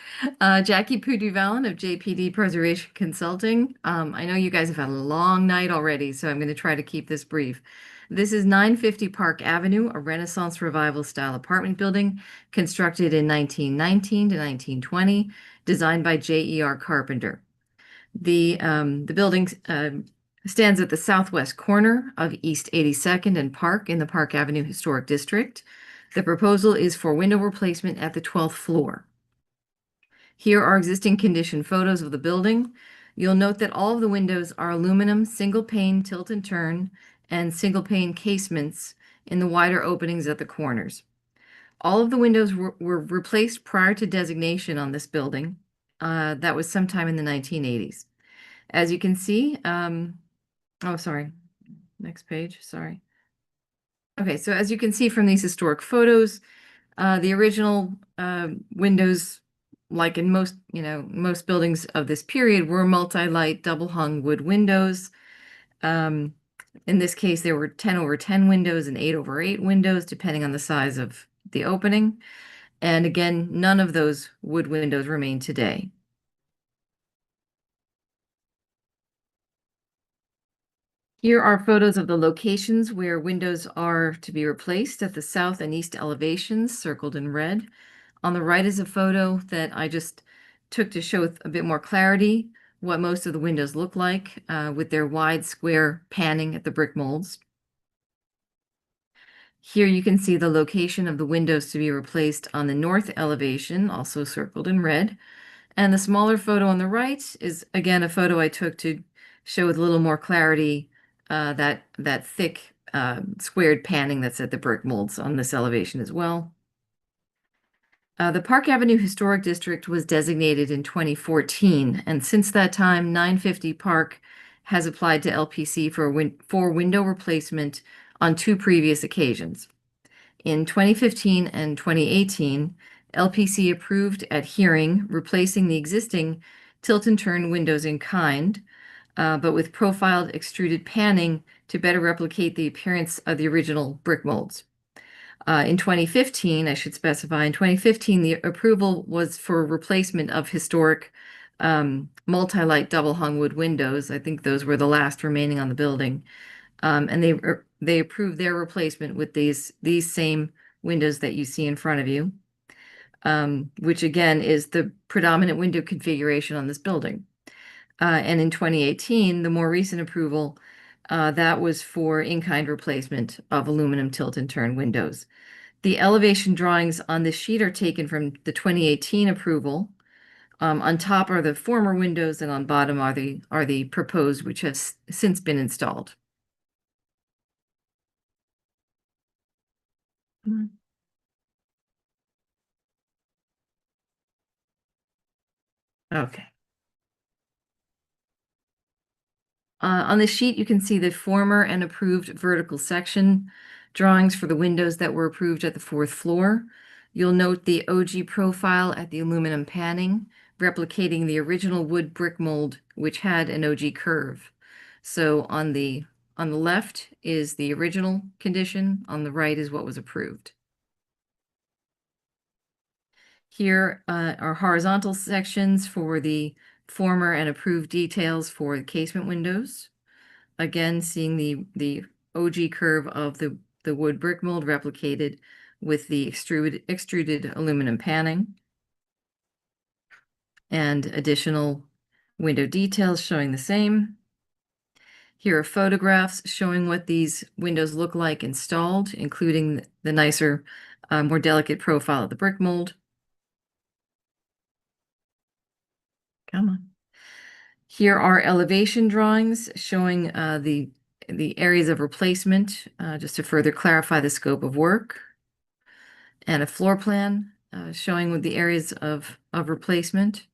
Jackie Puduvalin of JPD Preservation Consulting. I know you guys have had a long night already, so I'm going to try to keep this brief. This is 950 Park Avenue, a Renaissance Revival style apartment building constructed in 1919 to 1920, designed by J.E.R. Carpenter. The building stands at the southwest corner of East 82nd and Park in the Park Avenue Historic District. The proposal is for window replacement at the 12th floor. Here are existing condition photos of the building. You'll note that all of the windows are aluminum, single pane tilt and turn, and single pane casements in the wider openings at the corners. All of the windows were replaced prior to designation on this building. That was sometime in the 1980s. As you can see, sorry, next page, sorry. Okay, so as you can see from these historic photos, the original windows, like in most buildings of this period, were multi-light double hung wood windows. In this case, there were 10/10 windows and 8/8 windows, depending on the size of the opening. And again, none of those wood windows remain today. Here are photos of the locations where windows are to be replaced at the south and east elevations, circled in red. On the right is a photo that I just took to show a bit more clarity what most of the windows look like with their wide square panning at the brick molds. Here you can see the location of the windows to be replaced on the north elevation, also circled in red. And the smaller photo on the right is, again, a photo I took to show with a little more clarity that thick squared panning that's at the brick molds on this elevation as well. The Park Avenue Historic District was designated in 2014, and since that time, 950 Park has applied to LPC for window replacement on 2 previous occasions. In 2015 and 2018, LPC approved at hearing replacing the existing tilt and turn windows in kind, but with profiled extruded panning to better replicate the appearance of the original brick molds. In 2015, I should specify, in 2015, the approval was for replacement of historic multi-light double hung wood windows. I think those were the last remaining on the building. And they approved their replacement with these same windows that you see in front of you, which again is the predominant window configuration on this building. And in 2018, the more recent approval, that was for in-kind replacement of aluminum tilt and turn windows. The elevation drawings on this sheet are taken from the 2018 approval. On top are the former windows, and on bottom are the proposed, which have since been installed. Okay. On the sheet, you can see the former and approved vertical section drawings for the windows that were approved at the 4th floor. You'll note the OG profile at the aluminum panning, replicating the original wood brick mold, which had an OG curve. So on the left is the original condition, on the right is what was approved. Here are horizontal sections for the former and approved details for the casement windows. Again, seeing the OG curve of the wood brick mold replicated with the extruded aluminum panning. And additional window details showing the same. Here are photographs showing what these windows look like installed, including the nicer, more delicate profile of the brick mold. Come on. Here are elevation drawings showing the areas of replacement, just to further clarify the scope of work, and a floor plan showing with the areas of replacement.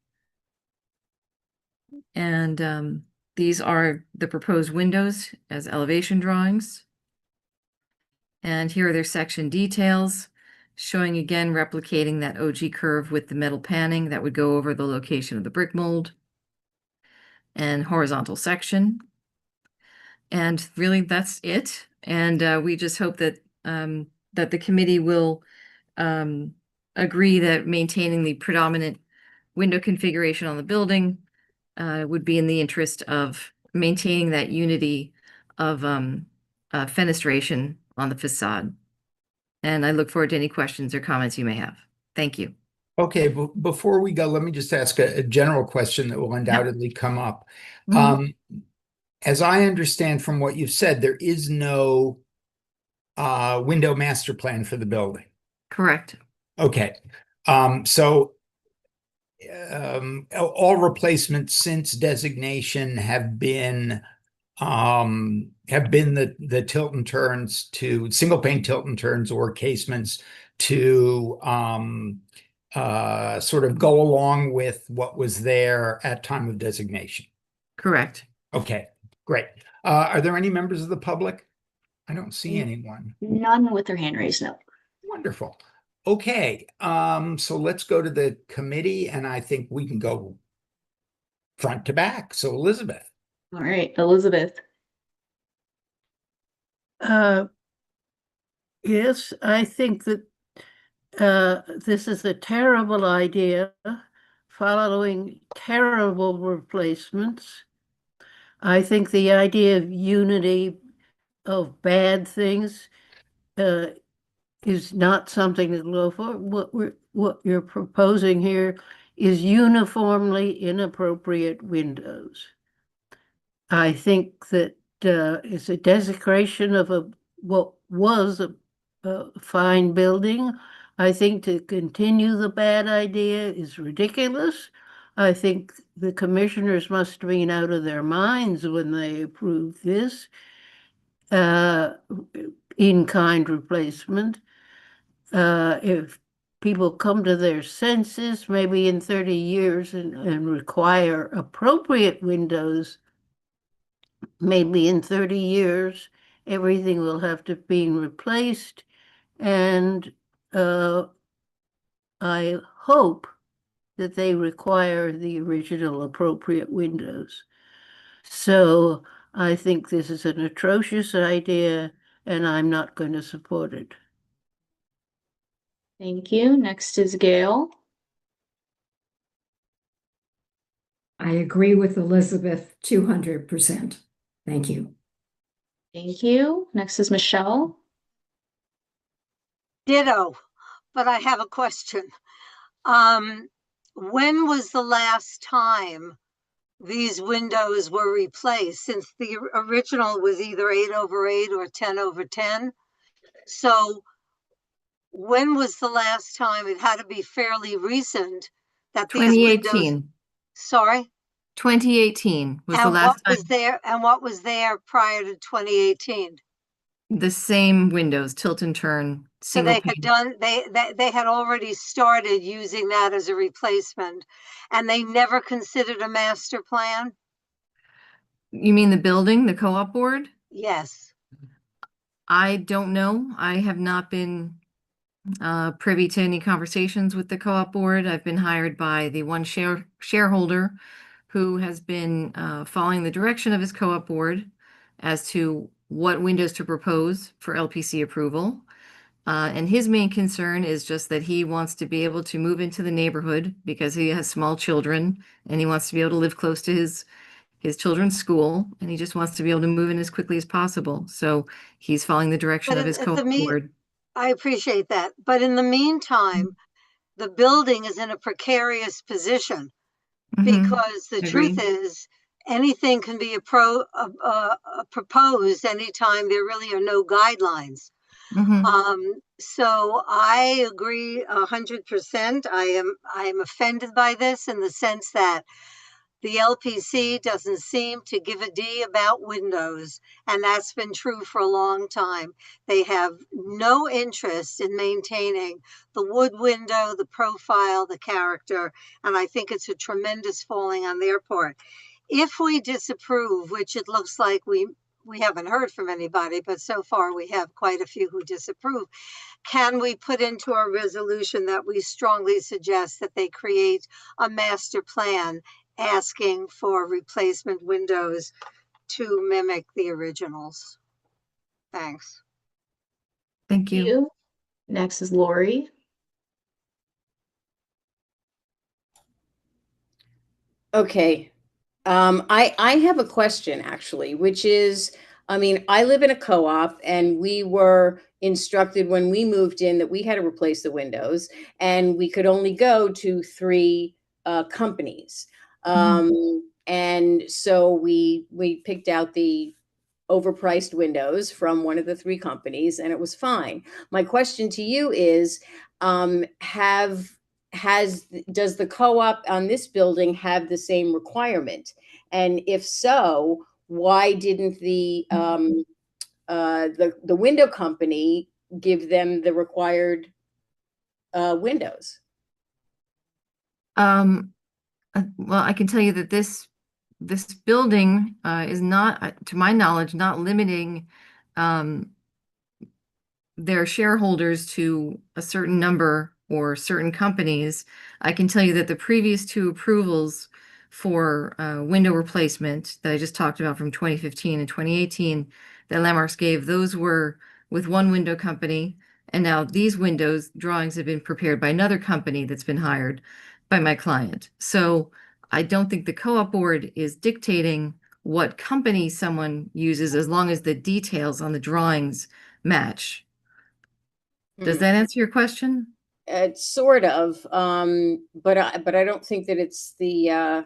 And these are the proposed windows as elevation drawings. And here are their section details, showing again replicating that OG curve with the metal panning that would go over the location of the brick mold, and horizontal section. And really, that's it. And we just hope that that the committee will agree that maintaining the predominant window configuration on the building would be in the interest of maintaining that unity of fenestration on the facade. And I look forward to any questions or comments you may have. Thank you. Okay, before we go, let me just ask a general question that will undoubtedly come up. As I understand from what you've said, there is no window master plan for the building. Correct. Okay. So all replacements since designation have been the tilt and turns to single pane tilt and turns or casements to sort of go along with what was there at time of designation. Correct. Okay, great. Are there any members of the public? I don't see anyone. None with their hand raised, no. Wonderful. Okay, so let's go to the committee, and I think we can go front to back. So Elizabeth. All right, Elizabeth. Yes, I think that this is a terrible idea following terrible replacements. I think the idea of unity of bad things is not something to go for. What you're proposing here is uniformly inappropriate windows. I think that it's a desecration of what was a fine building. I think to continue the bad idea is ridiculous. I think the commissioners must have been out of their minds when they approved this in-kind replacement. If people come to their senses, maybe in 30 years and require appropriate windows, maybe in 30 years, everything will have to be replaced. And I hope that they require the original appropriate windows. So I think this is an atrocious idea, and I'm not going to support it. Thank you. Next is Gail. I agree with Elizabeth 200%. Thank you. Thank you. Next is Michelle. Ditto, but I have a question. When was the last time these windows were replaced? Since the original was either 8/8 or 10/10. So when was the last time? It had to be fairly recent that these windows. 2018. Sorry? 2018 was the last time. What was there prior to 2018? The same windows, tilt and turn, So single they pane. had done, they had already started using that as a replacement, and they never considered a master plan? You mean the building, the co-op board? Yes. I don't know. I have not been privy to any conversations with the co-op board. I've been hired by the one shareholder who has been following the direction of his co-op board as to what windows to propose for LPC approval. And his main concern is just that he wants to be able to move into the neighborhood because he has small children and he wants to be able to live close to his children's school, and he just wants to be able to move in as quickly as possible. So he's following the direction of his co-op board. I appreciate that. But in the meantime, the building is in a precarious position because the truth is anything can be proposed anytime there really are no guidelines. So I agree 100%. I am offended by this in the sense that the LPC doesn't seem to give a D about windows, and that's been true for a long time. They have no interest in maintaining the wood window, the profile, the character, and I think it's a tremendous falling on their part. If we disapprove, which it looks like we haven't heard from anybody, but so far we have quite a few who disapprove, can we put into our resolution that we strongly suggest that they create a master plan asking for replacement windows to mimic the originals? Thanks. Thank you. Next is Lori. Okay. I have a question actually, which is, I mean, I live in a co-op and we were instructed when we moved in that we had to replace the windows and we could only go to 3 companies. And so we picked out the overpriced windows from one of the 3 companies and it was fine. My question to you is, does the co-op on this building have the same requirement? And if so, why didn't the window company give them the required windows? Well, I can tell you that this building is not, to my knowledge, not limiting their shareholders to a certain number or certain companies. I can tell you that the previous 2 approvals for window replacement that I just talked about from 2015 and 2018 that Landmarks gave, those were with one window company. And now these windows drawings have been prepared by another company that's been hired by my client. So I don't think the co-op board is dictating what company someone uses as long as the details on the drawings match. Does that answer your question? Sort of, but I don't think that it's the,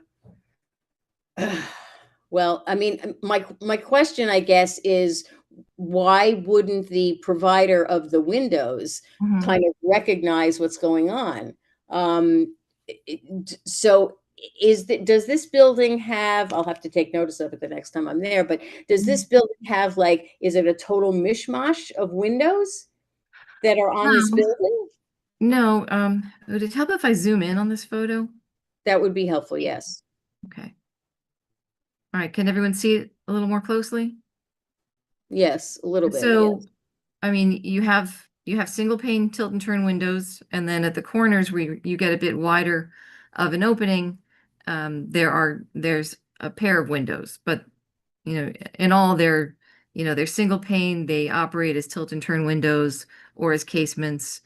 well, I mean, my question, I guess, is why wouldn't the provider of the windows kind of recognize what's going on? So does this building have, I'll have to take notice of it the next time I'm there, but does this building have, like, is it a total mishmash of windows that are on this building? No, would it help if I zoom in on this photo? That would be helpful, yes. Okay. All right, can everyone see it a little more closely? Yes, a little bit, So, yes. I mean, you have single pane tilt and turn windows, and then at the corners where you get a bit wider of an opening, there's a pair of windows, but in all they're single pane. They operate as tilt and turn windows or as casements.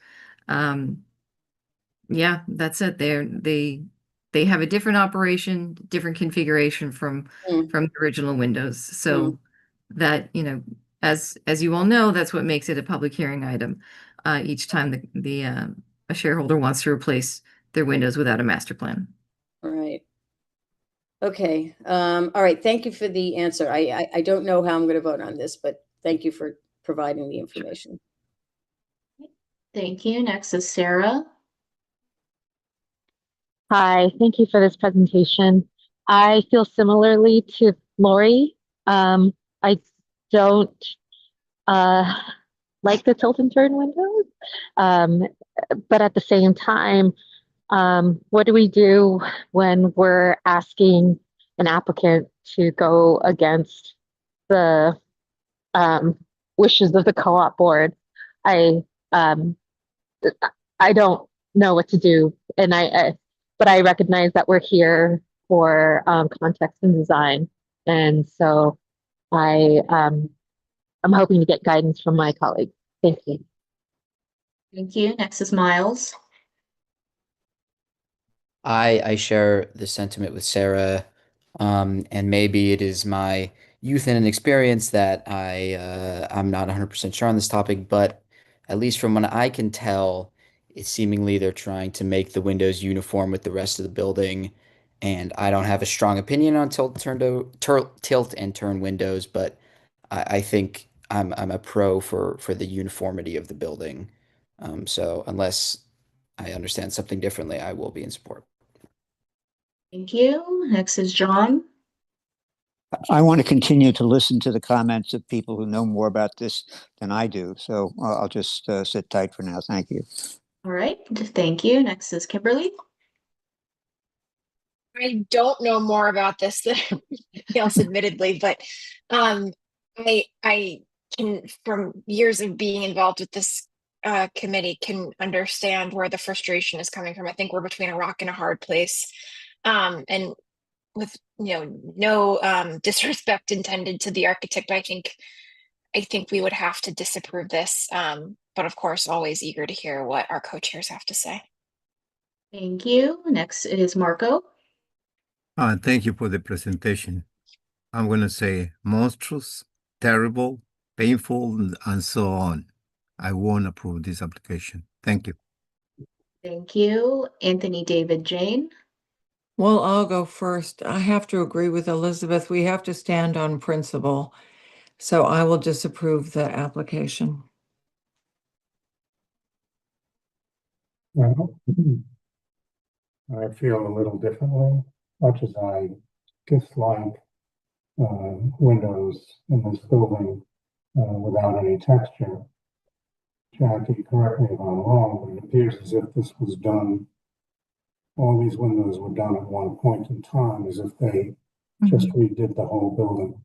Yeah, that's it. They have a different operation, different configuration from the original windows. So that, as you all know, that's what makes it a public hearing item. Each time a shareholder wants to replace their windows without a master plan. All right. Okay. All right. Thank you for the answer. I don't know how I'm going to vote on this, but thank you for providing the information. Thank you. Next is Sarah. Hi, thank you for this presentation. I feel similarly to Lori. I don't like the tilt and turn windows, but at the same time, what do we do when we're asking an applicant to go against the wishes of the co-op board? I don't know what to do, and but I recognize that we're here for context and design, and so I'm hoping to get guidance from my colleagues. Thank you. Thank you. Next is Miles. I share the sentiment with Sarah, and maybe it is my youth and inexperience that I'm not 100% sure on this topic, but at least from what I can tell, it's seemingly they're trying to make the windows uniform with the rest of the building, and I don't have a strong opinion on tilt and turn windows, but I think I'm a pro for the uniformity of the building. So unless I understand something differently, I will be in support. Thank you. Next is John. I want to continue to listen to the comments of people who know more about this than I do. So I'll just sit tight for now. Thank you. All right. Thank you. Next is Kimberly. I don't know more about this than everybody else, admittedly, but I can, from years of being involved with this committee, can understand where the frustration is coming from. I think we're between a rock and a hard place, and with no disrespect intended to the architect, I think we would have to disapprove this. But of course, always eager to hear what our co-chairs have to say. Thank you. Next is Marco. Thank you for the presentation. I'm going to say monstrous, terrible, painful, and so on. I won't approve this application. Thank you. Thank you. Anthony David Jane. Well, I'll go first. I have to agree with Elizabeth. We have to stand on principle. So I will disapprove the application. Well, I feel a little differently, much as I dislike windows in this building without any texture. Jackie, correct me if I'm wrong, but it appears as if this was done, all these windows were done at one point in time, as if they just redid the whole building.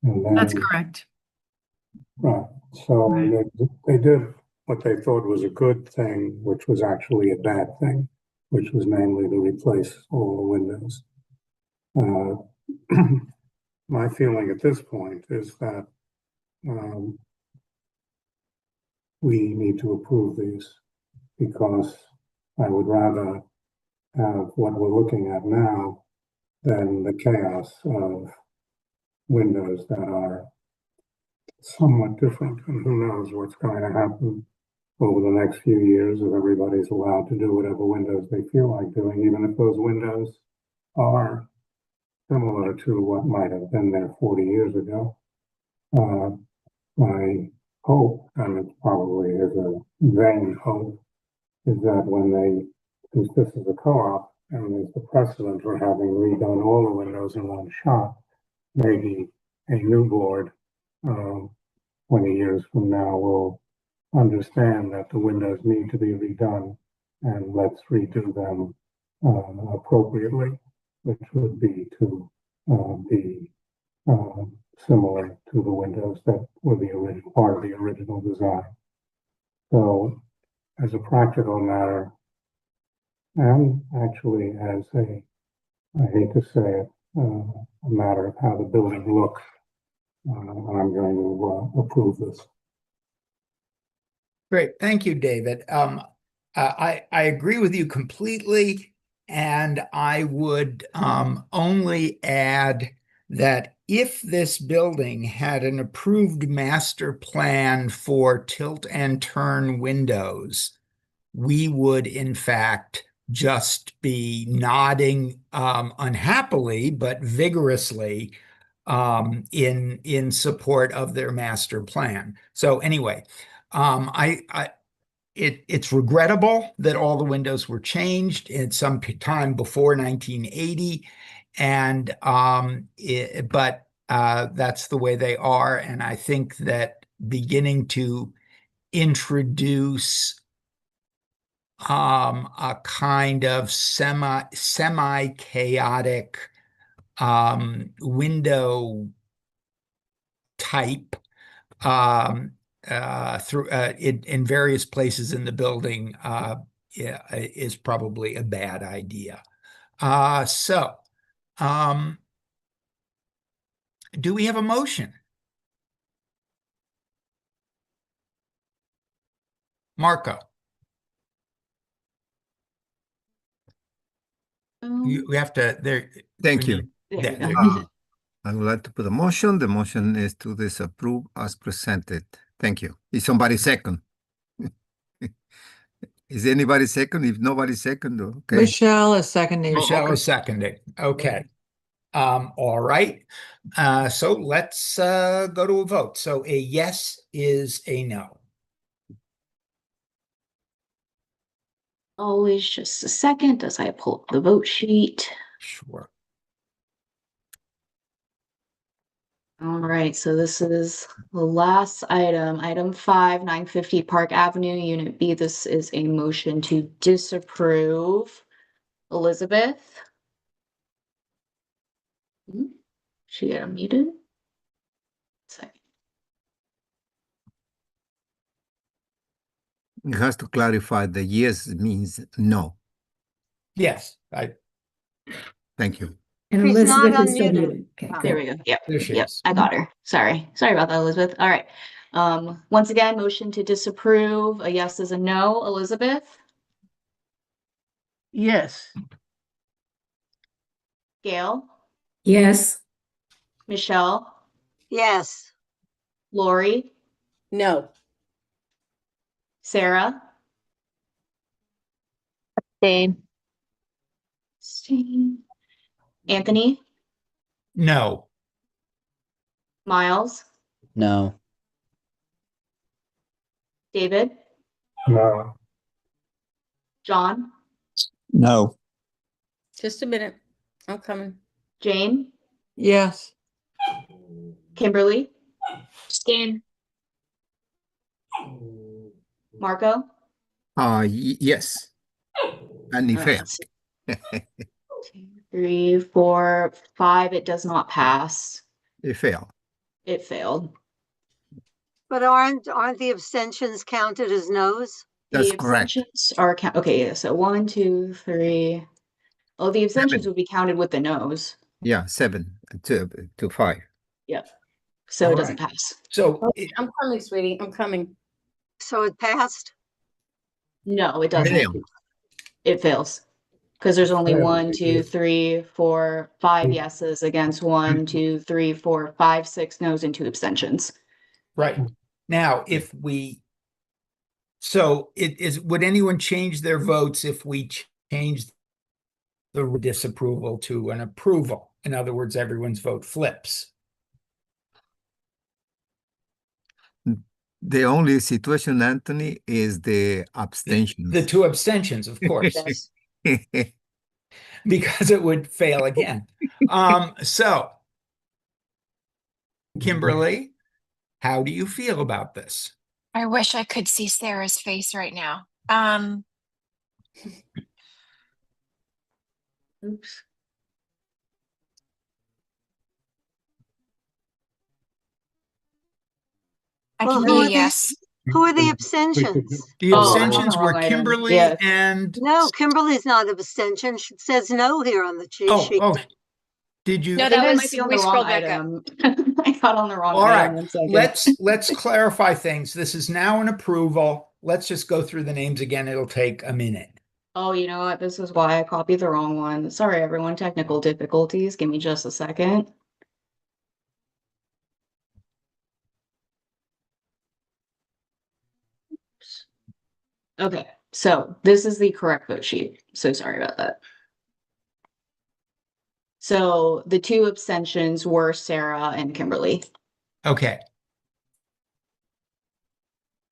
And then, That's correct. right. So they did what they thought was a good thing, which was actually a bad thing, which was namely to replace all the windows. My feeling at this point is that we need to approve these, because I would rather have what we're looking at now than the chaos of windows that are somewhat different, and who knows what's going to happen over the next few years, if everybody's allowed to do whatever windows they feel like doing, even if those windows are similar to what might have been there 40 years ago. My hope, and it probably is a vain hope, is that when they, since this is a co-op, and there's the precedent for having redone all the windows in one shot, maybe a new board, 20 years from now will understand that the windows need to be redone, and let's redo them appropriately, which would be to be similar to the windows that were the original part of the original design. So, as a practical matter, and actually as a, I hate to say it, a matter of how the building looks, I'm going to approve this. Great. Thank you, David. I agree with you completely, and I would only add that if this building had an approved master plan for tilt and turn windows, we would in fact just be nodding unhappily but vigorously in support of their master plan. So anyway, it's regrettable that all the windows were changed at some time before 1980, and but that's the way they are. And I think that beginning to introduce a kind of semi-chaotic window type through in various places in the building is probably a bad idea. So do we have a motion? Marco. We have to there. Thank you. There we go. I would like to put a motion. The motion is to disapprove as presented. Thank you. Is somebody second? Is anybody second? If nobody second, okay. Michelle is seconding. Michelle is seconding. Okay. All right. So let's go to a vote. So a yes is a no. Always just a second as I pull up the vote sheet. Sure. All right, so this is the last item, item 5, 950 Park Avenue, Unit B. This is a motion to disapprove. Elizabeth? She got unmuted? Second. It has to clarify the yes means no. Yes, Thank you. And She's not Elizabeth is unmuted. unmuted. Okay, There good. we go. Yep. There she Yep. is. I got her. Sorry about that, Elizabeth. All right. Once again, motion to disapprove. A yes is a no. Elizabeth? Yes. Gail? Yes. Michelle? Yes. Lori? No. Sarah? Abstain. Abstain. Anthony? No. Miles? No. David? No. John? No. Just a minute. I'm coming. Jane? Yes. Kimberly? Abstain. Marco? Yes. And he All right. failed. 2, 3, 4, 5. It does not pass. It failed. It failed. But aren't the abstentions counted as no's? That's The correct. abstentions are okay, yeah, so 1, 2, 3. Oh, the abstentions 7. would be counted with the no's. Yeah, 7 to 5. Yep. So All it doesn't right. pass. So I'm coming, sweetie. I'm coming. So it passed? No, it doesn't. Failed. It fails. Because there's only Failed. 1, 2, 3, 4, 5 yeses against 1, 2, 3, 4, 5, 6 no's and 2 abstentions. right now, if we So would anyone change their votes if we changed the disapproval to an approval? In other words, everyone's vote flips. The only situation, Anthony, is the abstentions. The two abstentions, of course. Yes. Because it would fail again. So, Kimberly, how do you feel about this? I wish I could see Sarah's face right now. Oops. I Well, can who be are a yes. who are the abstentions? The Oh, I'm on the abstentions were wrong item. Kimberly Yes. and No, Kimberly's not an abstention. She says no here on the cheat sheet. Did you? No, I think that I was might be on we the wrong scrolled back up. item. I got on the wrong All item. right, 1 second. let's clarify things. This is now an approval. Let's just go through the names again. It'll take a minute. Oh, you know what? This is why I copied the wrong one. Sorry, everyone. Technical difficulties. Give me just a second. Oops. Okay, so this is the correct vote sheet. So sorry about that. So the two abstentions were Sarah and Kimberly. Okay.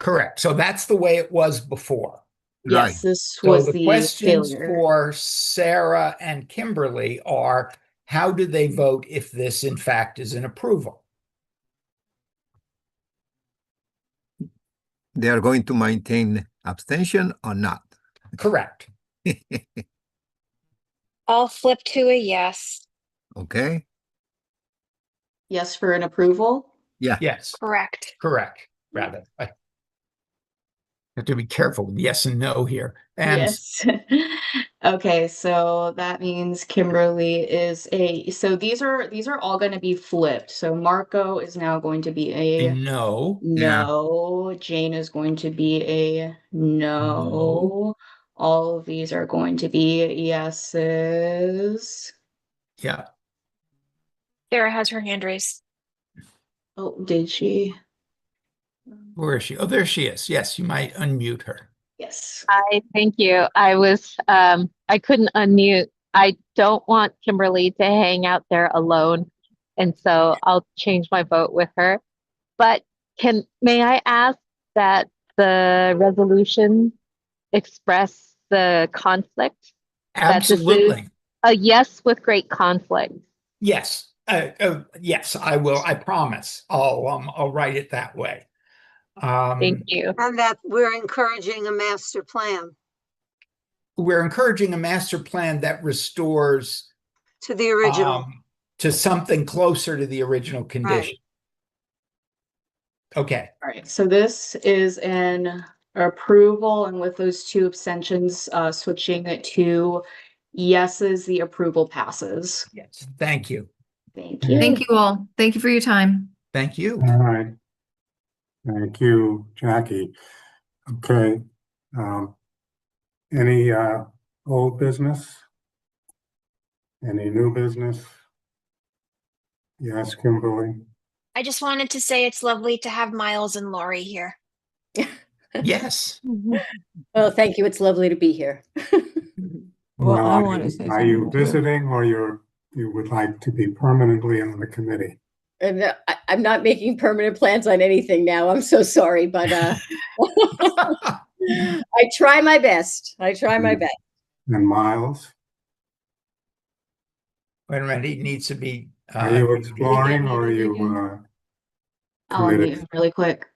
Correct. So that's the way it was before. Yes, this So was the the questions failure. for Sarah and Kimberly are, how do they vote if this in fact is an approval? They are going to maintain abstention or not? Correct. I'll flip to a yes. Okay. Yes for an approval? Yeah. Yes. Correct. Correct. Rather. I have to be careful with yes and no here. And Yes. Okay, so that means Kimberly is so these are all going to be flipped. So Marco is now going to be a a no. no. Jane is going to be a no. All of these are going to be yeses. Yeah. Sarah has her hand raised. Oh, did she? Where is she? Oh, there she is. Yes, you might unmute her. Yes. Hi, thank you. I couldn't unmute. I don't want Kimberly to hang out there alone, and so I'll change my vote with her. But may I ask that the resolution express the conflict? That this is Absolutely. a yes with great conflict. Yes. Yes, I will. I promise. I'll write it that way. Thank you. And that we're encouraging a master plan. We're encouraging a master plan that restores to the original, to something closer to the original condition. Right. Okay. All right. So this is an approval, and with those two abstentions, switching it to yeses, the approval passes. Yes. Thank you. Thank you. Thank you all. Thank you for your time. Thank you. All right. Thank you, Jackie. Okay. Any old business? Any new business? Yes, Kimberly. I just wanted to say it's lovely to have Miles and Lori here. Yes. Well, thank you. It's lovely to be here. Well, I Now, want to say are you something too. visiting, or you would like to be permanently on the committee? And I'm not making permanent plans on anything now. I'm so sorry, but I try my best. I try my best. And Miles, Wait a minute. He needs to be. are you exploring, or are you I'll committed? unmute really quick.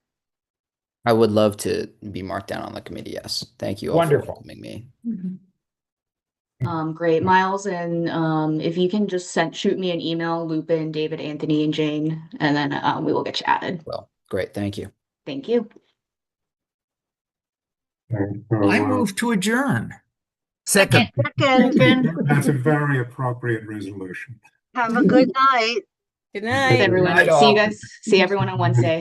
I would love to be marked down on the committee. Yes. Thank you all Wonderful. for welcoming me. Great, Miles, and if you can just shoot me an email, loop in David, Anthony, and Jane, and then we will get you added. Well, great. Thank you. Thank you. Okay, so, I move to adjourn. Second. That's a very appropriate resolution. Have a good night. Good Thanks, night. everyone. Night See you all. guys. See everyone on Wednesday.